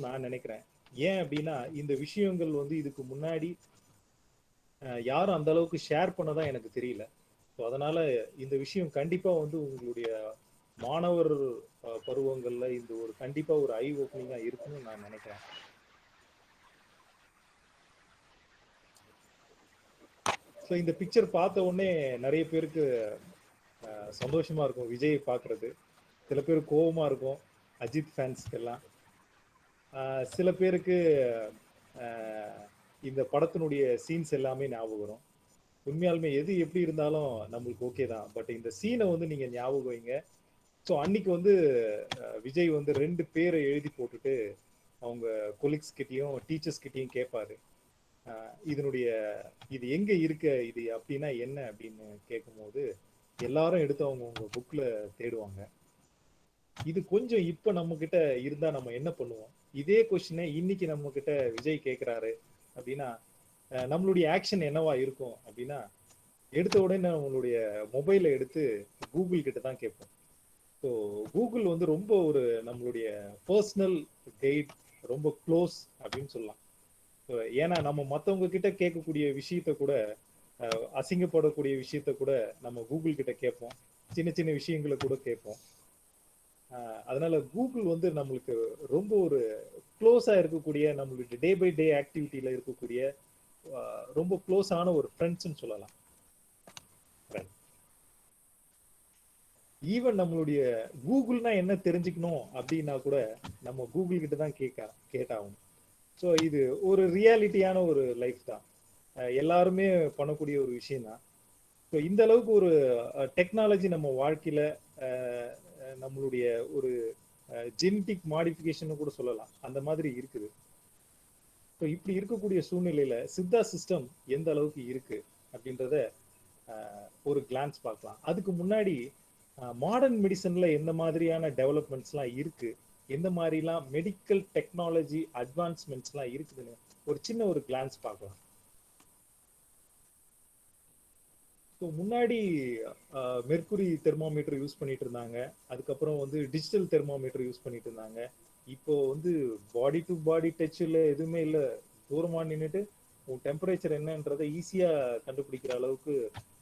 நான் நினைக்கிறேன். ஏன் அப்படின்னா இந்த விஷயங்கள் வந்து இதுக்கு முன்னாடி யாரும் அந்த அளவுக்கு ஷேர் பண்ணதான் எனக்கு தெரியல. ஸோ அதனால இந்த விஷயம் கண்டிப்பா வந்து உங்களுடைய மாணவர் பருவங்கள்ல இந்த ஒரு கண்டிப்பா ஒரு ஐ ஓப்பனிங்கா இருக்குன்னு நான் நினைக்கிறேன். ஸோ இந்த பிக்சர் பார்த்த உடனே நிறைய பேருக்கு சந்தோஷமா இருக்கும் விஜய் பார்க்கறது. சில பேர் கோவமா இருக்கும் அஜித் ஃபேன்ஸ்க்கெல்லாம். சில பேருக்கு ஆஹ், இந்த படத்தினுடைய சீன்ஸ் எல்லாமே ஞாபகம் வரும். உண்மையாலுமே எது எப்படி இருந்தாலும் நம்மளுக்கு ஓகே தான். பட் இந்த சீனை வந்து நீங்க ஞாபகம் வைங்க. ஸோ அன்னைக்கு வந்து விஜய் வந்து 2 பேரை எழுதி போட்டுட்டு அவங்க கொலீக்ஸ் கிட்டயும் டீச்சர்ஸ் கிட்டயும் கேட்பாரு. இதனுடைய இது எங்க இருக்க இது அப்படின்னா என்ன அப்படின்னு கேட்கும்போது எல்லாரும் எடுத்து அவங்க புக்ல தேடுவாங்க. இது கொஞ்சம் இப்ப நம்ம கிட்ட இருந்தா நம்ம என்ன பண்ணுவோம்? இதே கொஸ்டினை இன்னைக்கு நம்ம கிட்ட விஜய் கேட்கிறாரு அப்படின்னா நம்மளுடைய ஆக்ஷன் என்னவா இருக்கும் அப்படின்னா, எடுத்த உடனே நம்மளுடைய மொபைலை எடுத்து கூகுள் கிட்ட தான் கேட்போம். ஸோ கூகுள் வந்து ரொம்ப ஒரு நம்மளுடைய பர்சனல் கைட், ரொம்ப க்ளோஸ் அப்படின்னு சொல்லலாம். ஏன்னா நம்ம மற்றவங்க கிட்ட கேட்கக்கூடிய விஷயத்த கூட, அசிங்கப்படக்கூடிய விஷயத்த கூட நம்ம கூகுள் கிட்ட கேட்போம். சின்ன சின்ன விஷயங்களை கூட கேட்போம். அதனால கூகுள் வந்து நம்மளுக்கு ரொம்ப ஒரு க்ளோஸா இருக்கக்கூடிய, நம்மளுடைய டே பை டே ஆக்டிவிட்டியில இருக்கக்கூடிய ரொம்ப க்ளோஸ் ஆன ஒரு ஃப்ரெண்ட்ஸ்ன்னு சொல்லலாம். ஈவன் நம்மளுடைய கூகுள்னா என்ன தெரிஞ்சுக்கணும் அப்படின்னா கூட நம்ம கூகுள் கிட்ட தான் கேட்டாகும். ஸோ இது ஒரு ரியாலிட்டியான ஒரு லைஃப் தான். எல்லாருமே பண்ணக்கூடிய ஒரு விஷயம் தான். ஸோ இந்த அளவுக்கு ஒரு டெக்னாலஜி நம்ம வாழ்க்கையில நம்மளுடைய ஒரு ஜெனட்டிக் மாடிஃபிகேஷன் கூட சொல்லலாம், அந்த மாதிரி இருக்குது. ஸோ இப்படி இருக்கக்கூடிய சூழ்நிலையில சித்தா சிஸ்டம் எந்த அளவுக்கு இருக்கு அப்படின்றத ஒரு கிளான்ஸ் பார்க்கலாம். அதுக்கு முன்னாடி மாடர்ன் மெடிசன்ல எந்த மாதிரியான டெவலப்மெண்ட்ஸ்லாம் இருக்கு, எந்த மாதிரிலாம் மெடிக்கல் டெக்னாலஜி அட்வான்ஸ்மெண்ட்ஸ்லாம் இருக்குதுன்னு ஒரு சின்ன ஒரு கிளான்ஸ் பார்க்கலாம். ஸோ முன்னாடி மெர்க்குரி தெர்மாமீட்டர் யூஸ் பண்ணிட்டு இருந்தாங்க. அதுக்கப்புறம் வந்து டிஜிட்டல் தெர்மாமீட்டர் யூஸ் பண்ணிட்டு இருந்தாங்க. இப்போ வந்து பாடி டு பாடி டச்சில் எதுவுமே இல்லை. தூரமா நின்றுட்டு உன் டெம்பரேச்சர் என்னன்றதை ஈஸியா கண்டுபிடிக்கிற அளவுக்கு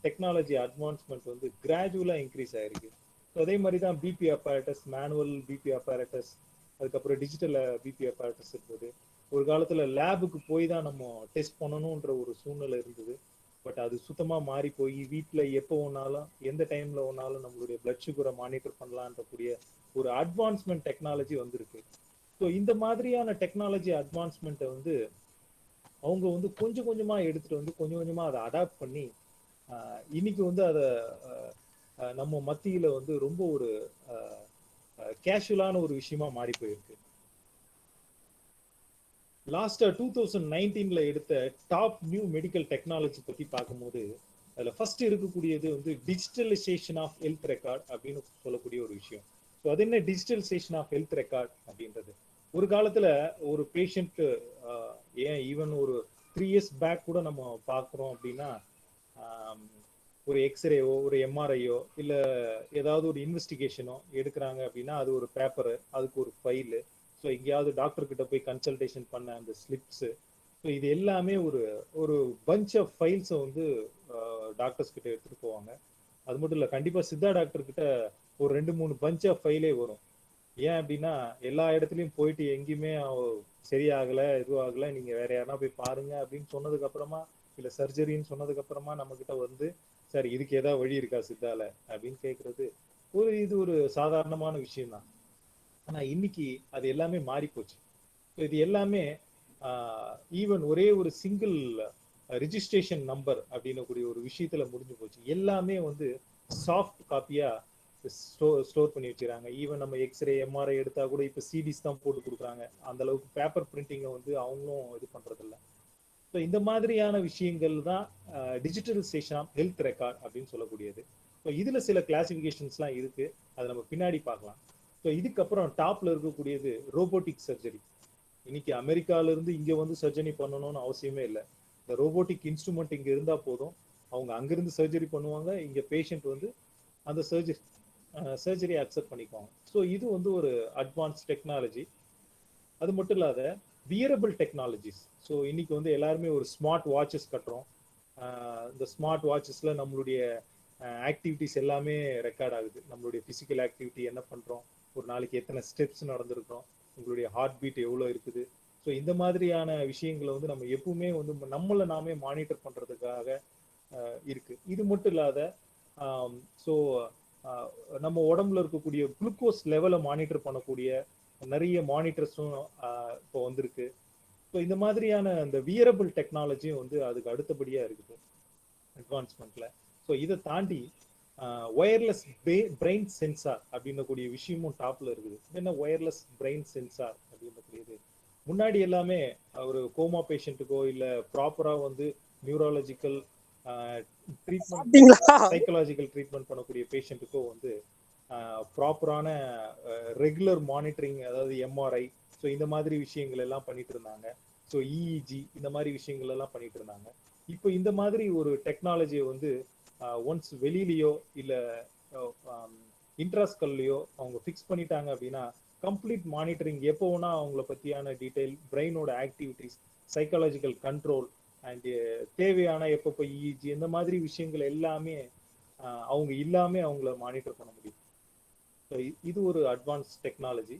டெக்னாலஜி அட்வான்ஸ்மெண்ட் வந்து கிராஜுவலா இன்க்ரீஸ் ஆயிருக்கு. ஸோ அதே மாதிரி தான் BP apparatus, manual BP apparatus, அதுக்கப்புறம் டிஜிட்டல் பிபி அப்பாரட்டஸ் இருந்தது. ஒரு காலத்துல லேபுக்கு போய் தான் நம்ம டெஸ்ட் பண்ணணுன்ற ஒரு சூழ்நிலை இருந்தது. பட் அது சுத்தமா மாறி போய் வீட்டில் எப்போ ஒன்னாலும் எந்த டைம்ல ஒன்னாலும் நம்மளுடைய பிளட் சுகரை மானிட்டர் பண்ணலான்றக்கூடிய ஒரு அட்வான்ஸ்மெண்ட் டெக்னாலஜி வந்திருக்கு. ஸோ இந்த மாதிரியான டெக்னாலஜி அட்வான்ஸ்மெண்ட்டை வந்து அவங்க வந்து கொஞ்சம் கொஞ்சமா எடுத்துட்டு வந்து கொஞ்சம் கொஞ்சமா அதை அடாப்ட் பண்ணி இன்னைக்கு வந்து அதை நம்ம மத்தியில வந்து ரொம்ப ஒரு கேஷுவலான ஒரு விஷயமா மாறி போயிருக்கு. லாஸ்டா 2019ல எடுத்த டாப் நியூ மெடிக்கல் டெக்னாலஜி பத்தி பார்க்கும்போது அதுல ஃபர்ஸ்ட் இருக்கக்கூடியது வந்து டிஜிட்டலைசேஷன் ஆஃப் ஹெல்த் ரெக்கார்ட் அப்படின்னு சொல்லக்கூடிய ஒரு விஷயம். ஸோ அது என்ன டிஜிட்டலைசேஷன் ஆஃப் ஹெல்த் ரெக்கார்ட் அப்படின்றது? ஒரு காலத்துல ஒரு பேஷண்ட், ஏன் ஈவன் ஒரு 3 இயர்ஸ் பேக் கூட நம்ம பார்க்குறோம் அப்படின்னா, ஒரு எக்ஸ்ரேவோ ஒரு எம்ஆர்ஐயோ இல்லை ஏதாவது ஒரு இன்வெஸ்டிகேஷனோ எடுக்கிறாங்க அப்படின்னா அது ஒரு பேப்பரு, அதுக்கு ஒரு ஃபைலு. ஸோ எங்கேயாவது டாக்டர் கிட்ட போய் கன்சல்டேஷன் பண்ண அந்த ஸ்லிப்ஸு, ஸோ இது எல்லாமே ஒரு ஒரு பஞ்ச் ஆஃப் ஃபைல்ஸை வந்து டாக்டர்ஸ் கிட்ட எடுத்துட்டு போவாங்க. அது மட்டும் இல்லை, கண்டிப்பாக சித்தா டாக்டர் கிட்ட ஒரு 2-3 பஞ்ச் ஆஃப் ஃபைலே வரும். ஏன் அப்படின்னா எல்லா இடத்துலையும் போயிட்டு எங்கேயுமே சரியாகலை, இதுவாகலை, நீங்கள் வேற யாருன்னா போய் பாருங்க அப்படின்னு சொன்னதுக்கு அப்புறமா, இல்லை சர்ஜரின்னு சொன்னதுக்கு அப்புறமா நம்ம கிட்ட வந்து சார் இதுக்கு ஏதாவது வழி இருக்கா சித்தால அப்படின்னு கேட்கறது இது ஒரு சாதாரணமான விஷயம் தான். ஆனா இன்னைக்கு அது எல்லாமே மாறி போச்சு. இது எல்லாமே ஈவன் ஒரே ஒரு சிங்கிள் ரிஜிஸ்ட்ரேஷன் நம்பர் அப்படின்னு கூடிய ஒரு விஷயத்துல முடிஞ்சு போச்சு. எல்லாமே வந்து சாஃப்ட் காப்பியா ஸ்டோர் பண்ணி வச்சுக்கிறாங்க. ஈவன் நம்ம எக்ஸ்ரே எம்ஆர்ஐ எடுத்தா கூட இப்ப சிடிஸ் தான் போட்டு கொடுக்குறாங்க. அந்த அளவுக்கு பேப்பர் பிரிண்டிங்கை வந்து அவங்களும் இது பண்றது இல்லை. ஸோ இந்த மாதிரியான விஷயங்கள் தான் டிஜிட்டலைசேஷன் ஆஃப் ஹெல்த் ரெக்கார்ட் அப்படின்னு சொல்லக்கூடியது. ஸோ இதுல சில கிளாசிபிகேஷன்ஸ்லாம் இருக்கு, அதை நம்ம பின்னாடி பார்க்கலாம். ஸோ இதுக்கப்புறம் டாப்ல இருக்கக்கூடியது ரோபோட்டிக் சர்ஜரி. இன்னைக்கு அமெரிக்கால இருந்து இங்க வந்து சர்ஜரி பண்ணணும்னு அவசியமே இல்லை. இந்த ரோபோட்டிக் இன்ஸ்ட்ருமெண்ட் இங்க இருந்தா போதும், அவங்க அங்கிருந்து சர்ஜரி பண்ணுவாங்க, இங்க பேஷண்ட் வந்து அந்த சர்ஜரி அக்செப்ட் பண்ணிக்குவாங்க. ஸோ இது வந்து ஒரு அட்வான்ஸ் டெக்னாலஜி. அது மட்டும் இல்லாத வியரபிள் டெக்னாலஜிஸ். ஸோ இன்னைக்கு வந்து எல்லாருமே ஒரு ஸ்மார்ட் வாட்சஸ் கட்டுறோம். இந்த ஸ்மார்ட் வாட்சஸ்ல நம்மளுடைய ஆக்டிவிட்டிஸ் எல்லாமே ரெக்கார்ட் ஆகுது. நம்மளுடைய பிசிக்கல் ஆக்டிவிட்டி என்ன பண்றோம், ஒரு நாளைக்கு எத்தனை ஸ்டெப்ஸ் நடந்திருக்கிறோம், உங்களுடைய ஹார்ட் பீட் எவ்வளோ இருக்குது. ஸோ இந்த மாதிரியான விஷயங்களை வந்து நம்ம எப்பவுமே வந்து நம்மளை நாமே மானிட்டர் பண்றதுக்காக இருக்கு. இது மட்டும் இல்லாத ஸோ நம்ம உடம்புல இருக்கக்கூடிய குளுக்கோஸ் லெவலை மானிட்டர் பண்ணக்கூடிய நிறைய மானிட்டர்ஸும் இப்போ வந்திருக்கு. ஸோ இந்த மாதிரியான அந்த வியரபிள் டெக்னாலஜியும் வந்து அதுக்கு அடுத்தபடியா இருக்குது அட்வான்ஸ்மெண்ட்ல. ஸோ இதை தாண்டி ஒயர்லெஸ் பிரெயின் சென்சார் அப்படின்னக்கூடிய விஷயமும் டாப்ல இருக்குது. என்ன ஒயர்லெஸ் பிரெயின் சென்சார் அப்படின்னக்கூடியது முன்னாடி எல்லாமே ஒரு கோமா பேஷண்ட்டுக்கோ இல்லை ப்ராப்பரா வந்து நியூராலஜிக்கல் ட்ரீட்மெண்ட், சைக்கலாஜிக்கல் ட்ரீட்மெண்ட் பண்ணக்கூடிய பேஷண்ட்டுக்கோ வந்து ப்ராப்பரான ரெகுலர் மானிட்டரிங், அதாவது எம்ஆர்ஐ, ஸோ இந்த மாதிரி விஷயங்கள் எல்லாம் பண்ணிட்டு இருந்தாங்க. ஸோ இஇஜி இந்த மாதிரி விஷயங்கள் எல்லாம் பண்ணிட்டு இருந்தாங்க. இப்போ இந்த மாதிரி ஒரு டெக்னாலஜியை வந்து ஒன்ஸ் வெளியிலையோ இல்லை இன்ட்ராஸ்கல்லையோ அவங்க ஃபிக்ஸ் பண்ணிட்டாங்க அப்படின்னா கம்ப்ளீட் மானிட்டரிங் எப்போ வேணா அவங்கள பற்றியான டீட்டெயில், பிரெயினோட ஆக்டிவிட்டிஸ், சைக்காலஜிக்கல் கண்ட்ரோல் அண்ட் தேவையான எப்பப்போ இஇஜி இந்த மாதிரி விஷயங்கள் எல்லாமே அவங்க இல்லாமே அவங்கள மானிட்டர் பண்ண முடியும். ஸோ இது ஒரு அட்வான்ஸ் டெக்னாலஜி.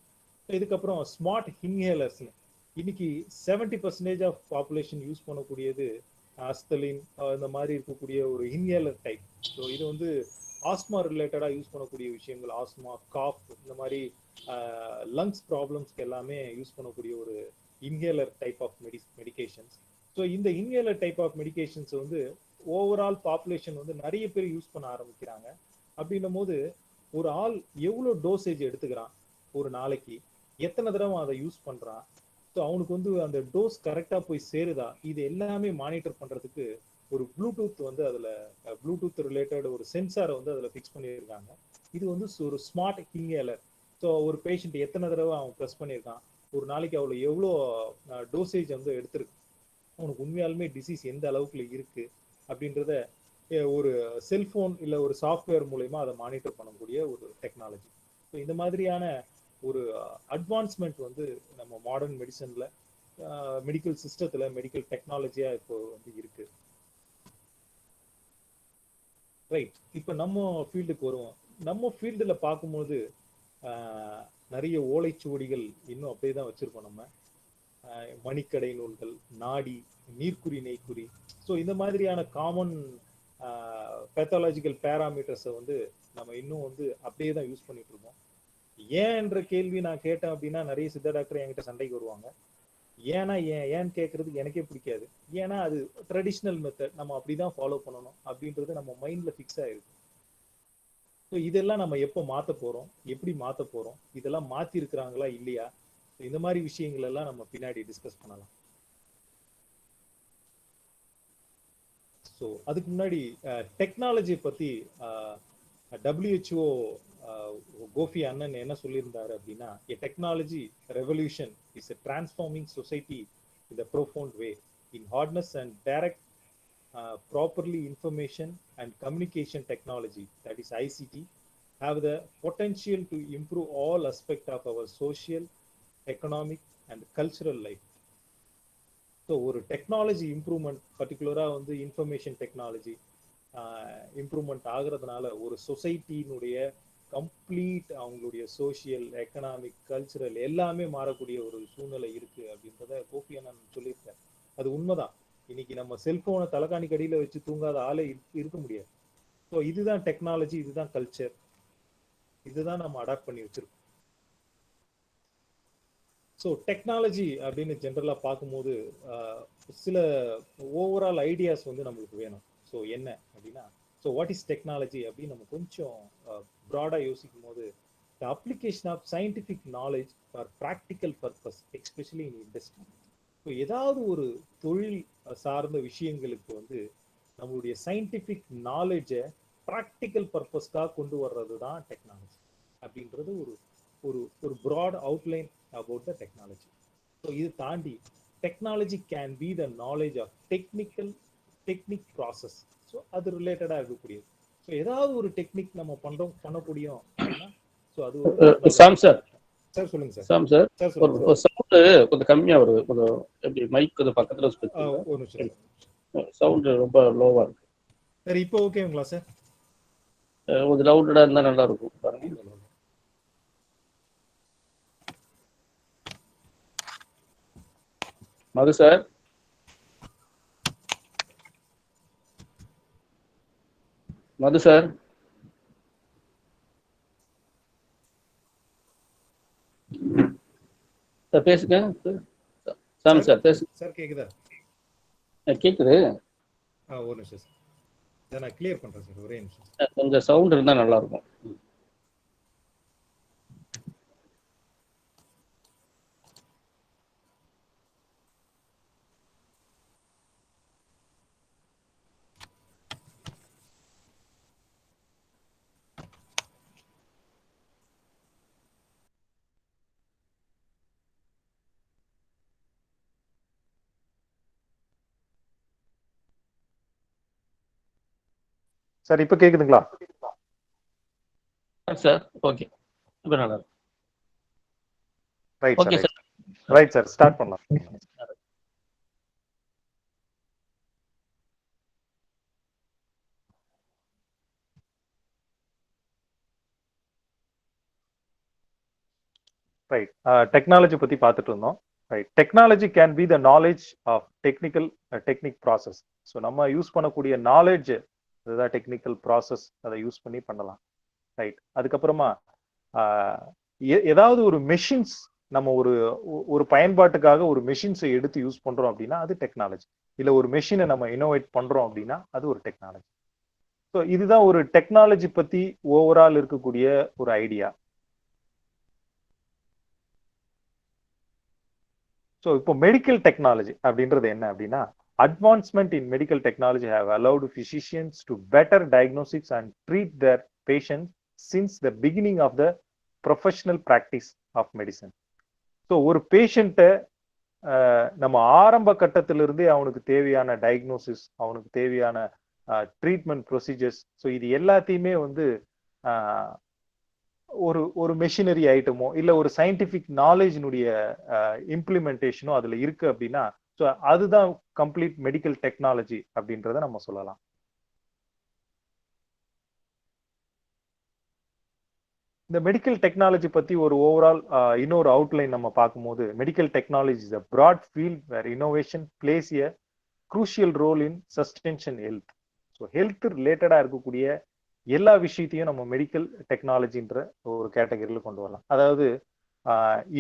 இதுக்கப்புறம் ஸ்மார்ட் இன்ஹேலர்ஸ். இன்னைக்கு 70% ஆஃப் பாப்புலேஷன் யூஸ் பண்ணக்கூடியது அஸ்தலின் இந்த மாதிரி இருக்கக்கூடிய ஒரு இன்ஹேலர் டைப். ஸோ இது வந்து ஆஸ்மா ரிலேட்டடா யூஸ் பண்ணக்கூடிய விஷயங்கள், ஆஸ்மா, காஃப், இந்த மாதிரி லங்ஸ் ப்ராப்ளம்ஸ்க்கு எல்லாமே யூஸ் பண்ணக்கூடிய ஒரு inhaler type of medications. So இந்த இன்ஹேலர் டைப் ஆஃப் மெடிகேஷன்ஸ் வந்து ஓவரால் பாப்புலேஷன் வந்து நிறைய பேர் யூஸ் பண்ண ஆரம்பிக்கிறாங்க. அப்படின்னும் போது ஒரு ஆள் எவ்வளோ டோசேஜ் எடுத்துக்கிறான் ஒரு நாளைக்கு, எத்தனை தடவை அதை யூஸ் பண்றான், ஸோ அவனுக்கு வந்து அந்த டோஸ் கரெக்டா போய் சேருதா, இது எல்லாமே மானிட்டர் பண்றதுக்கு ஒரு ப்ளூடூத் வந்து அதுல ப்ளூடூத் ரிலேட்டட் ஒரு சென்சாரை வந்து அதுல ஃபிக்ஸ் பண்ணியிருக்காங்க. இது வந்து ஒரு ஸ்மார்ட் இன்ஹேலர். ஸோ ஒரு பேஷண்ட் எத்தனை தடவை அவன் ப்ரெஸ் பண்ணியிருக்கான், ஒரு நாளைக்கு அவ்வளோ எவ்வளோ டோசேஜ் வந்து எடுத்திருக்கு, அவனுக்கு உண்மையாலுமே டிசீஸ் எந்த அளவுக்குள்ள இருக்கு அப்படின்றத ஒரு செல்போன் இல்லை ஒரு சாஃப்ட்வேர் மூலயமா அதை மானிட்டர் பண்ணக்கூடிய ஒரு டெக்னாலஜி. ஸோ இந்த மாதிரியான ஒரு அட்வான்ஸ்மெண்ட் வந்து நம்ம மாடர்ன் மெடிசன்ல, மெடிக்கல் சிஸ்டத்துல, மெடிக்கல் டெக்னாலஜியா இப்போ வந்து இருக்கு. ரைட், இப்போ நம்ம ஃபீல்டுக்கு வருவோம். நம்ம ஃபீல்டுல பார்க்கும்போது நிறைய ஓலைச்சுவடிகள் இன்னும் அப்படியே தான் வச்சிருக்கோம். நம்ம மணிக்கடை நூல்கள், நாடி, நீர்க்குறி, நெய்க்குறி, ஸோ இந்த மாதிரியான காமன் பேத்தாலஜிக்கல் பேராமீட்டர்ஸை வந்து நம்ம இன்னும் வந்து அப்படியே தான் யூஸ் பண்ணிட்டு இருக்கோம். ஏன்ற கேள்வி நான் கேட்டேன் அப்படின்னா நிறைய சித்த டாக்டர் என்கிட்ட சண்டைக்கு வருவாங்க. ஏன்னா ஏன்னு கேட்கறது எனக்கே பிடிக்காது. ஏன்னா அது ட்ரெடிஷ்னல் மெத்தட், நம்ம அப்படிதான் ஃபாலோ பண்ணணும் அப்படின்றது நம்ம மைண்ட்ல ஃபிக்ஸ் ஆயிருக்கு. ஸோ இதெல்லாம் நம்ம எப்போ மாற்ற போறோம், எப்படி மாற்ற போறோம், இதெல்லாம் மாத்தி இருக்கிறாங்களா இல்லையா, இந்த மாதிரி விஷயங்கள் எல்லாம் நம்ம பின்னாடி டிஸ்கஸ் பண்ணலாம். ஸோ அதுக்கு முன்னாடி டெக்னாலஜி பத்தி WHO கோஃபி அண்ணன் என்ன சொல்லியிருந்தாரு அப்படின்னா, a technology revolution is a transforming society in a profound way in hardness and direct properly information and communication technology, that is ICT, have the potential to improve all aspects of our social, economic and cultural life. So ஒரு technology improvement, பர்டிகுலரா வந்து information technology improvement ஆகுறதுனால ஒரு சொசைட்டியினுடைய complete அவங்களுடைய social, economic, cultural எல்லாமே மாறக்கூடிய ஒரு சூழ்நிலை இருக்கு அப்படின்றத கோபி அண்ணன் சொல்லியிருக்கேன். அது உண்மைதான். இன்னைக்கு நம்ம செல்போனை தலைகாணி கடியில வச்சு தூங்காத ஆளே இருக்க முடியாது. ஸோ இதுதான் டெக்னாலஜி, இதுதான் கல்ச்சர், இதுதான் நம்ம அடாப்ட் பண்ணி வச்சிருக்கோம். ஸோ டெக்னாலஜி அப்படின்னு ஜென்ரலாக பார்க்கும்போது சில ஓவரால் ஐடியாஸ் வந்து நம்மளுக்கு வேணும். ஸோ என்ன அப்படின்னா, ஸோ வாட் இஸ் டெக்னாலஜி அப்படின்னு நம்ம கொஞ்சம் ப்ராடாக யோசிக்கும் போது, the application of scientific knowledge for practical purpose especially in industry. So ஏதாவது ஒரு தொழில் சார்ந்த விஷயங்களுக்கு வந்து நம்மளுடைய சயின்டிஃபிக் நாலேஜை ப்ராக்டிக்கல் பர்பஸ்க்காக கொண்டு வர்றது தான் டெக்னாலஜி அப்படின்றது ஒரு ஒரு ஒரு broad outline about the technology. So இது தாண்டி technology can be the knowledge of technique process. So அது ரிலேட்டடா இருக்கக்கூடியது. ஸோ ஏதாவது ஒரு டெக்னிக் நம்ம பண்ணக்கூடிய அப்படின்னா, ஸோ அது சாம் சார், சார் சொல்லுங்க சார். சாம் சார், சார் ஒரு சொல்லுங்க சார். சவுண்டு கொஞ்சம் கம்மியா வருது. கொஞ்சம் எப்படி மைக் கொஞ்சம் பக்கத்துல ஒரு நிமிஷம் சார். சவுண்டு ரொம்ப லோவா இருக்கு சார். இப்போ ஓகேங்களா சார்? கொஞ்சம் லவுடடா இருந்தா நல்லா இருக்கும் பாருங்க. மது சார், மது சார், சார் பேசுங்க. சாம் சார் பேசுங்க சார். கேக்குதா? கேக்குது. ஒரு நிமிஷம் சார். நான் கிளியர் பண்றேன் சார், ஒரே நிமிஷம். கொஞ்சம் சவுண்ட் இருந்தா நல்லா இருக்கும். சார் இப்ப கேக்குதுங்களா? சார் ஓகே, இப்ப நல்லா இருக்கு. Right okay sir. Sir, right sir, start பண்ணலாம். ரைட். டெக்னாலஜி பத்தி பார்த்துட்டு இருந்தோம். Right. Technology can be the knowledge of technique process. So நம்ம யூஸ் பண்ணக்கூடிய நாலேஜ், அதுதான் டெக்னிக்கல் ப்ராசஸ். அதை யூஸ் பண்ணி பண்ணலாம். ரைட். அதுக்கப்புறமா ஏதாவது ஒரு மெஷின்ஸ், நம்ம ஒரு பயன்பாட்டுக்காக ஒரு மெஷின்ஸை எடுத்து யூஸ் பண்றோம் அப்படின்னா அது டெக்னாலஜி. இல்ல ஒரு மெஷினை நம்ம இனோவேட் பண்றோம் அப்படின்னா அது ஒரு டெக்னாலஜி. ஸோ இதுதான் ஒரு டெக்னாலஜி பத்தி ஓவரால் இருக்கக்கூடிய ஒரு ஐடியா. ஸோ இப்போ மெடிக்கல் டெக்னாலஜி அப்படின்றது என்ன அப்படின்னா, advancement in medical technology have allowed physicians to better diagnosis and treat their patients since the beginning of the professional practice of medicine. So ஒரு பேஷண்ட்டை நம்ம ஆரம்ப கட்டத்திலிருந்தே அவனுக்கு தேவையான டயக்னோசிஸ், அவனுக்கு தேவையான ட்ரீட்மெண்ட் ப்ரொசீஜர்ஸ், ஸோ இது எல்லாத்தையுமே வந்து ஒரு மெஷினரி ஐட்டமோ இல்ல ஒரு சயின்டிபிக் நாலேஜினுடைய இம்ப்ளிமெண்டேஷனோ அதுல இருக்கு அப்படின்னா, ஸோ அதுதான் கம்ப்ளீட் மெடிக்கல் டெக்னாலஜி அப்படின்றத நம்ம சொல்லலாம். இந்த மெடிக்கல் டெக்னாலஜி பத்தி ஒரு ஓவரால் இன்னொரு அவுட்லைன் நம்ம பார்க்கும்போது, medical technology is a broad field where innovation plays a crucial role in sustaining health. So health ரிலேட்டடா இருக்கக்கூடிய எல்லா விஷயத்தையும் நம்ம மெடிக்கல் டெக்னாலஜின்ற ஒரு கேட்டகரியில கொண்டு வரலாம். அதாவது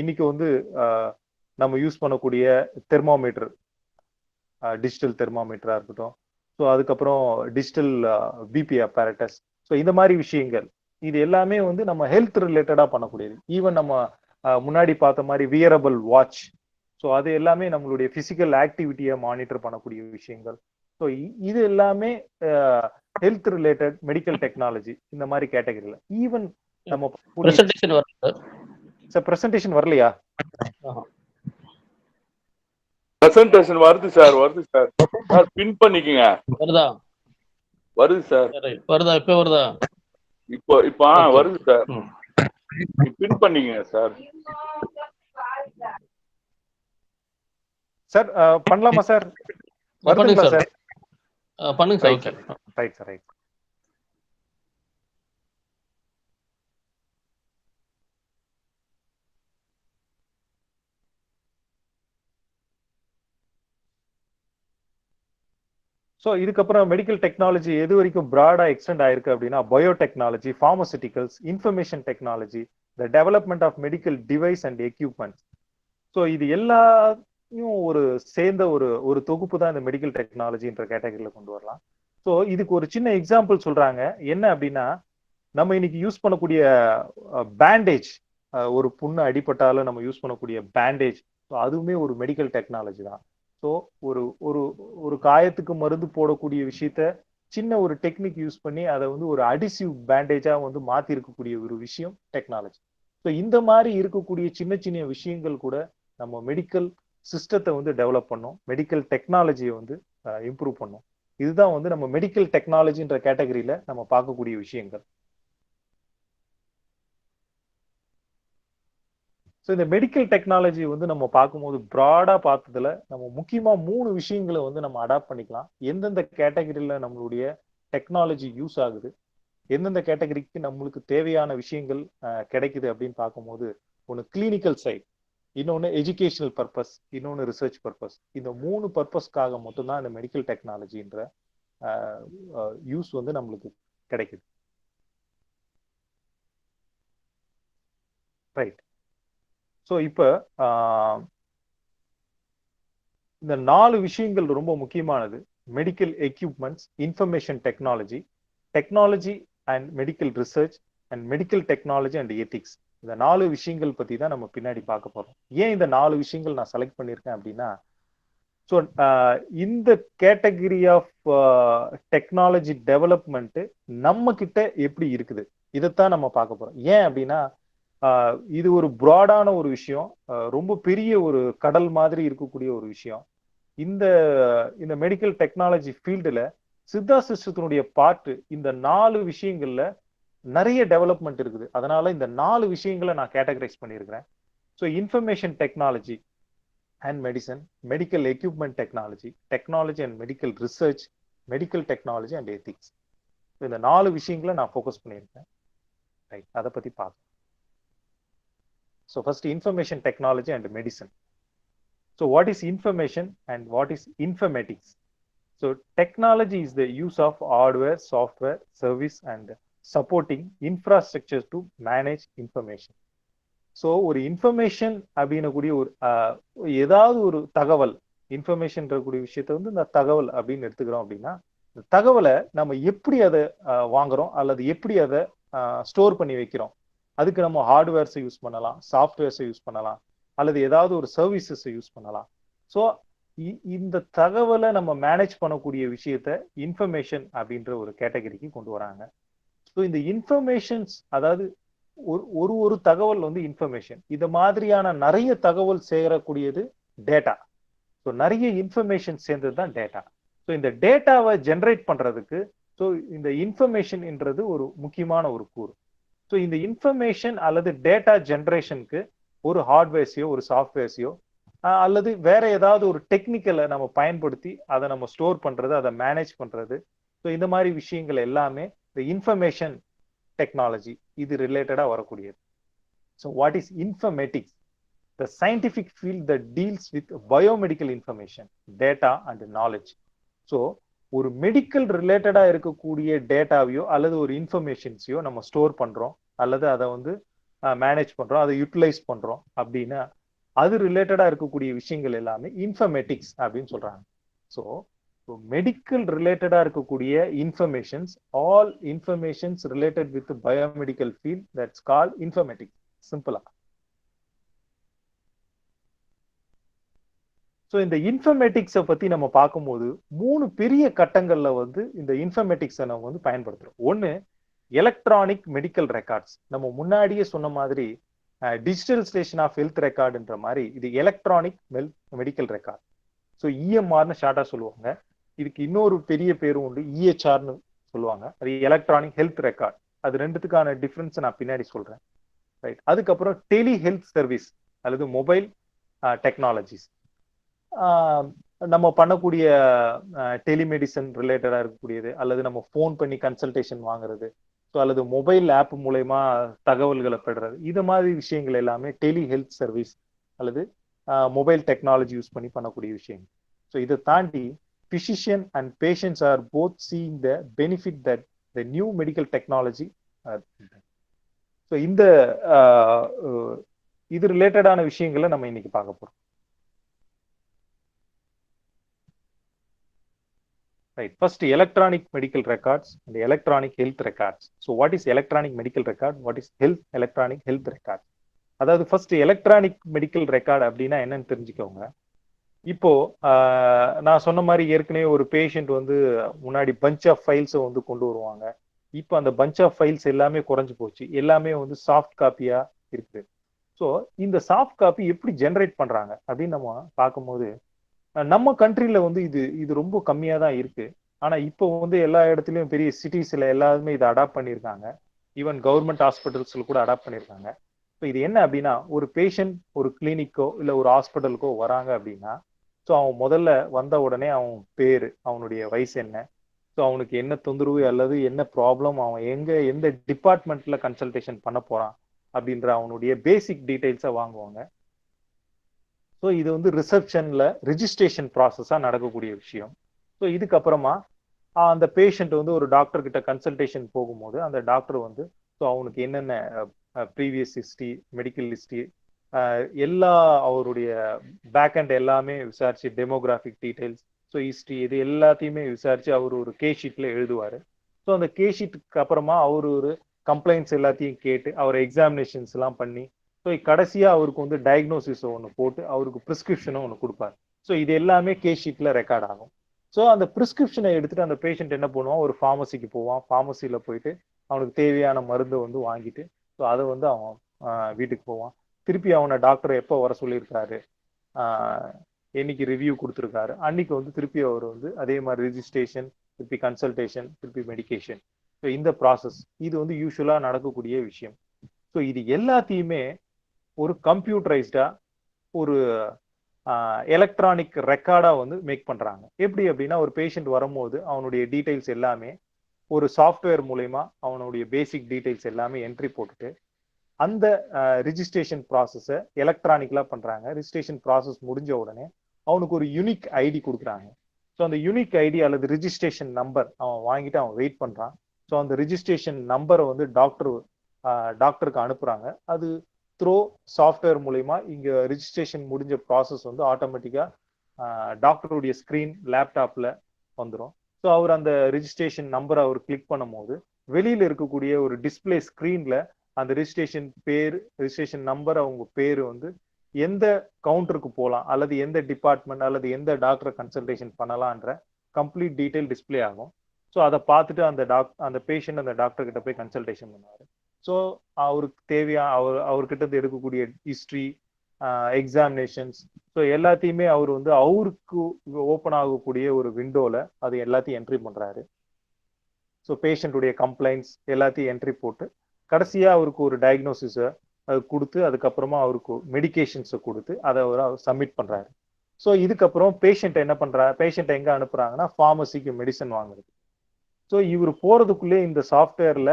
இன்னைக்கு வந்து நம்ம யூஸ் பண்ணக்கூடிய தெர்மாமீட்டர், டிஜிட்டல் தெர்மாமீட்டரா இருக்கட்டும், ஸோ அதுக்கப்புறம் டிஜிட்டல் பிபி அப்பேரட்டஸ், ஸோ இந்த மாதிரி விஷயங்கள் இது எல்லாமே வந்து நம்ம ஹெல்த் ரிலேட்டடா பண்ணக்கூடியது. ஈவன் நம்ம முன்னாடி பார்த்த மாதிரி வியரபிள் வாட்ச், ஸோ அது எல்லாமே நம்மளுடைய பிசிக்கல் ஆக்டிவிட்டியை மானிட்டர் பண்ணக்கூடிய விஷயங்கள். ஸோ இது எல்லாமே ஹெல்த் ரிலேட்டட் மெடிக்கல் டெக்னாலஜி இந்த மாதிரி கேட்டகரியில. ஈவன் நம்ம பிரசன்டேஷன் வரலையா? பிரசன்டேஷன் வருது சார், வருது சார். சார் பின் பண்ணிக்கங்க. வருதா? வருது சார். வருதா? இப்ப வருதா? இப்போ வருது சார். பின் பண்ணிக்கங்க சார். சார் பண்ணலாமா சார்? வருதுங்களா சார்? பண்ணுங்க sir. Okay. Right sir, right. So இதுக்கப்புறம் மெடிக்கல் டெக்னாலஜி எது வரைக்கும் ப்ராடா எக்ஸ்டெண்ட் ஆயிருக்கு அப்படின்னா, biotechnology, pharmaceuticals, information technology, the development of medical device and equipments. So இது எல்லாத்தையும் ஒரு சேர்ந்த ஒரு தொகுப்பு தான் இந்த மெடிக்கல் டெக்னாலஜின்ற கேட்டகரியில கொண்டு வரலாம். ஸோ இதுக்கு ஒரு சின்ன எக்ஸாம்பிள் சொல்றாங்க. என்ன அப்படின்னா, நம்ம இன்னைக்கு யூஸ் பண்ணக்கூடிய பேண்டேஜ், ஒரு புண்ணு அடிபட்டாலும் நம்ம யூஸ் பண்ணக்கூடிய பேண்டேஜ், அதுவுமே ஒரு மெடிக்கல் டெக்னாலஜி தான். ஸோ ஒரு ஒரு ஒரு காயத்துக்கு மருந்து போடக்கூடிய விஷயத்த சின்ன ஒரு டெக்னிக் யூஸ் பண்ணி அதை வந்து ஒரு அடிசிவ் பேண்டேஜா வந்து மாத்தி இருக்கக்கூடிய ஒரு விஷயம் டெக்னாலஜி. ஸோ இந்த மாதிரி இருக்கக்கூடிய சின்ன சின்ன விஷயங்கள் கூட நம்ம மெடிக்கல் சிஸ்டத்தை வந்து டெவலப் பண்ணோம், மெடிக்கல் டெக்னாலஜியை வந்து இம்ப்ரூவ் பண்ணோம். இதுதான் வந்து நம்ம மெடிக்கல் டெக்னாலஜின்ற கேட்டகரியில நம்ம பார்க்கக்கூடிய விஷயங்கள். ஸோ இந்த மெடிக்கல் டெக்னாலஜி வந்து நம்ம பார்க்கும்போது ப்ராடா பார்த்ததுல நம்ம முக்கியமா 3 விஷயங்களை வந்து நம்ம அடாப்ட் பண்ணிக்கலாம். எந்தெந்த கேட்டகரியில நம்மளுடைய டெக்னாலஜி யூஸ் ஆகுது, எந்தெந்த கேட்டகரிக்கு நம்மளுக்கு தேவையான விஷயங்கள் கிடைக்குது அப்படின்னு பார்க்கும்போது, ஒன்று கிளினிக்கல் சைட், இன்னொன்று எஜுகேஷனல் பர்பஸ், இன்னொன்று ரிசர்ச் பர்பஸ். இந்த 3 பர்பஸ்க்காக மட்டும்தான் இந்த மெடிக்கல் டெக்னாலஜின்ற யூஸ் வந்து நம்மளுக்கு கிடைக்குது. ரைட். ஸோ இப்போ இந்த 4 விஷயங்கள் ரொம்ப முக்கியமானது. Medical equipments, information technology, technology and medical research and medical technology and ethics. இந்த 4 விஷயங்கள் பத்தி தான் நம்ம பின்னாடி பார்க்க போறோம். ஏன் இந்த 4 விஷயங்கள் நான் செலக்ட் பண்ணியிருக்கேன் அப்படின்னா, ஸோ இந்த கேட்டகரி ஆஃப் டெக்னாலஜி டெவலப்மெண்ட் நம்ம கிட்ட எப்படி இருக்குது, இதைத்தான் நம்ம பார்க்க போறோம். ஏன் அப்படின்னா, இது ஒரு ப்ராடான ஒரு விஷயம், ரொம்ப பெரிய ஒரு கடல் மாதிரி இருக்கக்கூடிய ஒரு விஷயம். இந்த இந்த மெடிக்கல் டெக்னாலஜி ஃபீல்டுல சித்தா சிஸ்டத்தினுடைய பார்ட் இந்த 4 விஷயங்கள்ல நிறைய டெவலப்மெண்ட் இருக்குது. அதனால இந்த 4 விஷயங்களை நான் கேட்டகரைஸ் பண்ணியிருக்கிறேன். So information technology and medicine, medical equipment technology, technology and medical research, medical technology and ethics. இந்த 4 விஷயங்களை நான் ஃபோக்கஸ் பண்ணியிருக்கேன். ரைட், அதை பத்தி பார்க்கலாம். So first, information technology and medicine. So what is information and what is informatics? So technology is the use of hardware, software, service and supporting infrastructure to manage information. So ஒரு information அப்படின்னு கூடிய ஒரு ஏதாவது ஒரு தகவல், information கூடிய விஷயத்த வந்து இந்த தகவல் அப்படின்னு எடுத்துக்கிறோம் அப்படின்னா, இந்த தகவலை நம்ம எப்படி அதை வாங்குறோம் அல்லது எப்படி அதை ஸ்டோர் பண்ணி வைக்கிறோம். அதுக்கு நம்ம ஹார்ட்வேர்ஸை யூஸ் பண்ணலாம், சாஃப்ட்வேர்ஸை யூஸ் பண்ணலாம், அல்லது ஏதாவது ஒரு சர்வீசஸை யூஸ் பண்ணலாம். ஸோ இந்த தகவலை நம்ம மேனேஜ் பண்ணக்கூடிய விஷயத்த இன்ஃபர்மேஷன் அப்படின்ற ஒரு கேட்டகரிக்கு கொண்டு வராங்க. ஸோ இந்த இன்ஃபர்மேஷன்ஸ், அதாவது ஒரு தகவல் வந்து இன்ஃபர்மேஷன். இது மாதிரியான நிறைய தகவல் சேரக்கூடியது டேட்டா. ஸோ நிறைய இன்ஃபர்மேஷன் சேர்ந்தது தான் டேட்டா. ஸோ இந்த டேட்டாவை ஜென்ரேட் பண்றதுக்கு ஸோ இந்த இன்ஃபர்மேஷன்ன்றது ஒரு முக்கியமான ஒரு கூறு. ஸோ இந்த இன்ஃபர்மேஷன் அல்லது டேட்டா ஜென்ரேஷனுக்கு ஒரு ஹார்ட்வேர்ஸையோ ஒரு சாஃப்ட்வேர்ஸையோ அல்லது வேற ஏதாவது ஒரு டெக்னிக்கலை நம்ம பயன்படுத்தி அதை நம்ம ஸ்டோர் பண்றது, அதை மேனேஜ் பண்றது. ஸோ இந்த மாதிரி விஷயங்கள் எல்லாமே இந்த இன்ஃபர்மேஷன் டெக்னாலஜி இது ரிலேட்டடா வரக்கூடியது. So what is informatics? The scientific field that deals with biomedical information, data and knowledge. So ஒரு மெடிக்கல் ரிலேட்டடா இருக்கக்கூடிய டேட்டாவையோ அல்லது ஒரு இன்ஃபர்மேஷன்ஸையோ நம்ம ஸ்டோர் பண்றோம் அல்லது அதை வந்து மேனேஜ் பண்றோம், அதை யூட்டிலைஸ் பண்றோம் அப்படின்னா அது ரிலேட்டடா இருக்கக்கூடிய விஷயங்கள் எல்லாமே இன்ஃபர்மேட்டிக்ஸ் அப்படின்னு சொல்றாங்க. ஸோ மெடிக்கல் ரிலேட்டடா இருக்கக்கூடிய informations, all informations related with biomedical field, that's called informatics, சிம்பிளா. ஸோ இந்த இன்ஃபர்மேட்டிக்ஸை பத்தி நம்ம பார்க்கும்போது 3 பெரிய கட்டங்கள்ல வந்து இந்த இன்ஃபர்மேட்டிக்ஸை நம்ம வந்து பயன்படுத்துறோம். ஒன்று, எலக்ட்ரானிக் மெடிக்கல் ரெக்கார்ட்ஸ். நம்ம முன்னாடியே சொன்ன மாதிரி டிஜிட்டல் ஸ்டேஷன் ஆஃப் ஹெல்த் ரெக்கார்டுன்ற மாதிரி இது எலக்ட்ரானிக் மெடிக்கல் ரெக்கார்ட். ஸோ இஎம்ஆர்னு ஷார்ட்டா சொல்லுவாங்க. இதுக்கு இன்னொரு பெரிய பேரும் உண்டு, இஹெச்ஆர்னு சொல்லுவாங்க. அது எலக்ட்ரானிக் ஹெல்த் ரெக்கார்ட். அது ரெண்டுத்துக்கான டிஃபரன்ஸ் நான் பின்னாடி சொல்றேன். ரைட். அதுக்கப்புறம் டெலி ஹெல்த் சர்வீஸ் அல்லது மொபைல் டெக்னாலஜிஸ். நம்ம பண்ணக்கூடிய டெலிமெடிசன் ரிலேட்டடா இருக்கக்கூடியது, அல்லது நம்ம ஃபோன் பண்ணி கன்சல்டேஷன் வாங்குறது, ஸோ அல்லது மொபைல் ஆப் மூலயமா தகவல்களை பெறுறது, இது மாதிரி விஷயங்கள் எல்லாமே டெலி ஹெல்த் சர்வீஸ் அல்லது மொபைல் டெக்னாலஜி யூஸ் பண்ணி பண்ணக்கூடிய விஷயங்கள். ஸோ இதை தாண்டி physician and patients are both seeing the benefit that the new medical technology. So இந்த இது ரிலேட்டடான விஷயங்களை நம்ம இன்னைக்கு பார்க்க போறோம். Right. First, electronic medical records and electronic health records. So, what is electronic medical record? What is electronic health record? அதாவது first electronic medical record அப்படின்னா என்னன்னு தெரிஞ்சுக்கோங்க. இப்போ நான் சொன்ன மாதிரி ஏற்கனவே ஒரு பேஷண்ட் வந்து முன்னாடி பஞ்ச் ஆஃப் ஃபைல்ஸை வந்து கொண்டு வருவாங்க. இப்போ அந்த பஞ்ச் ஆஃப் ஃபைல்ஸ் எல்லாமே குறைஞ்சு போச்சு, எல்லாமே வந்து சாஃப்ட் காப்பியா இருக்குது. ஸோ இந்த சாஃப்ட் காப்பி எப்படி ஜென்ரேட் பண்றாங்க அப்படின்னு நம்ம பார்க்கும்போது, நம்ம கண்ட்ரில வந்து இது ரொம்ப கம்மியா தான் இருக்கு. ஆனா இப்போ வந்து எல்லா இடத்துலயும் பெரிய சிட்டிஸ்ல எல்லாருமே இதை அடாப்ட் பண்ணியிருக்காங்க. ஈவன் கவர்மெண்ட் ஹாஸ்பிட்டல்ஸ்ல கூட அடாப்ட் பண்ணியிருக்காங்க. இப்போ இது என்ன அப்படின்னா, ஒரு பேஷண்ட் ஒரு கிளினிக்கோ இல்லை ஒரு ஹாஸ்பிட்டலுக்கோ வராங்க அப்படின்னா, ஸோ அவன் முதல்ல வந்த உடனே அவன் பேரு, அவனுடைய வயசு என்ன, ஸோ அவனுக்கு என்ன தொந்தரவு அல்லது என்ன ப்ராப்ளம், அவன் எந்த டிபார்ட்மெண்ட்ல கன்சல்டேஷன் பண்ண போறான் அப்படின்ற அவனுடைய பேசிக் டீடைல்ஸை வாங்குவாங்க. ஸோ இது வந்து ரிசப்ஷன்ல ரிஜிஸ்ட்ரேஷன் ப்ராசஸா நடக்கக்கூடிய விஷயம். ஸோ இதுக்கப்புறமா அந்த பேஷண்ட் வந்து ஒரு டாக்டர் கிட்ட கன்சல்டேஷன் போகும்போது அந்த டாக்டர் வந்து ஸோ அவனுக்கு என்னென்ன ப்ரீவியஸ் ஹிஸ்ட்ரி, மெடிக்கல் ஹிஸ்ட்ரி, எல்லா அவருடைய பேக் அண்ட் எல்லாமே விசாரிச்சு, டெமோகிராஃபிக் டீடைல்ஸ், ஸோ ஹிஸ்ட்ரி, இது எல்லாத்தையுமே விசாரிச்சு அவர் ஒரு கே ஷீட்ல எழுதுவாரு. ஸோ அந்த கே ஷீட்டுக்கு அப்புறமா அவர் ஒரு கம்ப்ளைண்ட்ஸ் எல்லாத்தையும் கேட்டு அவர் எக்ஸாமினேஷன்ஸ் எல்லாம் பண்ணி, ஸோ கடைசியா அவருக்கு வந்து டயக்னோசிஸ் ஒன்று போட்டு அவருக்கு ப்ரிஸ்கிரிப்ஷனும் ஒன்று கொடுப்பாரு. ஸோ இது எல்லாமே கே ஷீட்ல ரெக்கார்ட் ஆகும். ஸோ அந்த ப்ரிஸ்கிரிப்ஷனை எடுத்துட்டு அந்த பேஷண்ட் என்ன பண்ணுவான், ஒரு ஃபார்மசிக்கு போவான். ஃபார்மசியில போயிட்டு அவனுக்கு தேவையான மருந்தை வந்து வாங்கிட்டு ஸோ அதை வந்து அவன் வீட்டுக்கு போவான். திருப்பி அவனை டாக்டர் எப்போ வர சொல்லியிருக்காரு, என்னைக்கு ரிவ்யூ கொடுத்துருக்காரு, அன்னைக்கு வந்து திருப்பி அவர் வந்து அதே மாதிரி ரிஜிஸ்ட்ரேஷன், திருப்பி கன்சல்டேஷன், திருப்பி மெடிக்கேஷன். ஸோ இந்த ப்ராசஸ் இது வந்து யூஸ்வலா நடக்கக்கூடிய விஷயம். ஸோ இது எல்லாத்தையுமே ஒரு கம்ப்யூட்டரைஸ்டா ஒரு எலக்ட்ரானிக் ரெக்கார்டா வந்து மேக் பண்றாங்க. எப்படி அப்படின்னா, ஒரு பேஷண்ட் வரும்போது அவனுடைய டீடைல்ஸ் எல்லாமே ஒரு சாஃப்ட்வேர் மூலயமா அவனுடைய பேசிக் டீடைல்ஸ் எல்லாமே என்ட்ரி போட்டுட்டு அந்த ரிஜிஸ்ட்ரேஷன் ப்ராசஸை எலக்ட்ரானிக்கலா பண்றாங்க. ரிஜிஸ்ட்ரேஷன் ப்ராசஸ் முடிஞ்ச உடனே அவனுக்கு ஒரு யூனிக் ஐடி கொடுக்குறாங்க. ஸோ அந்த யூனிக் ஐடி அல்லது ரிஜிஸ்ட்ரேஷன் நம்பர் அவன் வாங்கிட்டு அவன் வெயிட் பண்றான். ஸோ அந்த ரிஜிஸ்ட்ரேஷன் நம்பரை வந்து டாக்டருக்கு அனுப்புறாங்க. அது த்ரோ சாஃப்ட்வேர் மூலயமா இங்க ரிஜிஸ்ட்ரேஷன் முடிஞ்ச ப்ராசஸ் வந்து ஆட்டோமேட்டிக்கா டாக்டருடைய ஸ்கிரீன் லேப்டாப்ல வந்துடும். ஸோ அவர் அந்த ரிஜிஸ்ட்ரேஷன் நம்பரை அவர் கிளிக் பண்ணும் போது வெளியில இருக்கக்கூடிய ஒரு டிஸ்பிளே ஸ்கிரீன்ல அந்த ரிஜிஸ்ட்ரேஷன் பேர், ரிஜிஸ்ட்ரேஷன் நம்பர், அவங்க பேரு வந்து எந்த கவுண்டருக்கு போகலாம் அல்லது எந்த டிபார்ட்மெண்ட் அல்லது எந்த டாக்டரை கன்சல்டேஷன் பண்ணலான்ற கம்ப்ளீட் டீடைல் டிஸ்பிளே ஆகும். ஸோ அதை பார்த்துட்டு அந்த பேஷண்ட் அந்த டாக்டர் கிட்ட போய் கன்சல்டேஷன் பண்ணுவாரு. ஸோ அவருக்கு தேவையான அவர்கிட்ட இருந்து எடுக்கக்கூடிய ஹிஸ்ட்ரி, எக்ஸாமினேஷன்ஸ், ஸோ எல்லாத்தையுமே அவர் வந்து அவருக்கு ஓப்பன் ஆகக்கூடிய ஒரு விண்டோல அது எல்லாத்தையும் என்ட்ரி பண்றாரு. ஸோ பேஷண்ட்டுடைய கம்ப்ளைண்ட்ஸ் எல்லாத்தையும் என்ட்ரி போட்டு கடைசியா அவருக்கு ஒரு டயக்னோசிஸை கொடுத்து அதுக்கப்புறமா அவருக்கு மெடிகேஷன்ஸை கொடுத்து அதை அவர் சப்மிட் பண்றாரு. ஸோ இதுக்கப்புறம் பேஷண்ட் என்ன பண்றாரு, பேஷண்ட் எங்க அனுப்புறாங்கன்னா ஃபார்மசிக்கு மெடிசன் வாங்குறது. ஸோ இவர் போறதுக்குள்ளே இந்த சாஃப்ட்வேர்ல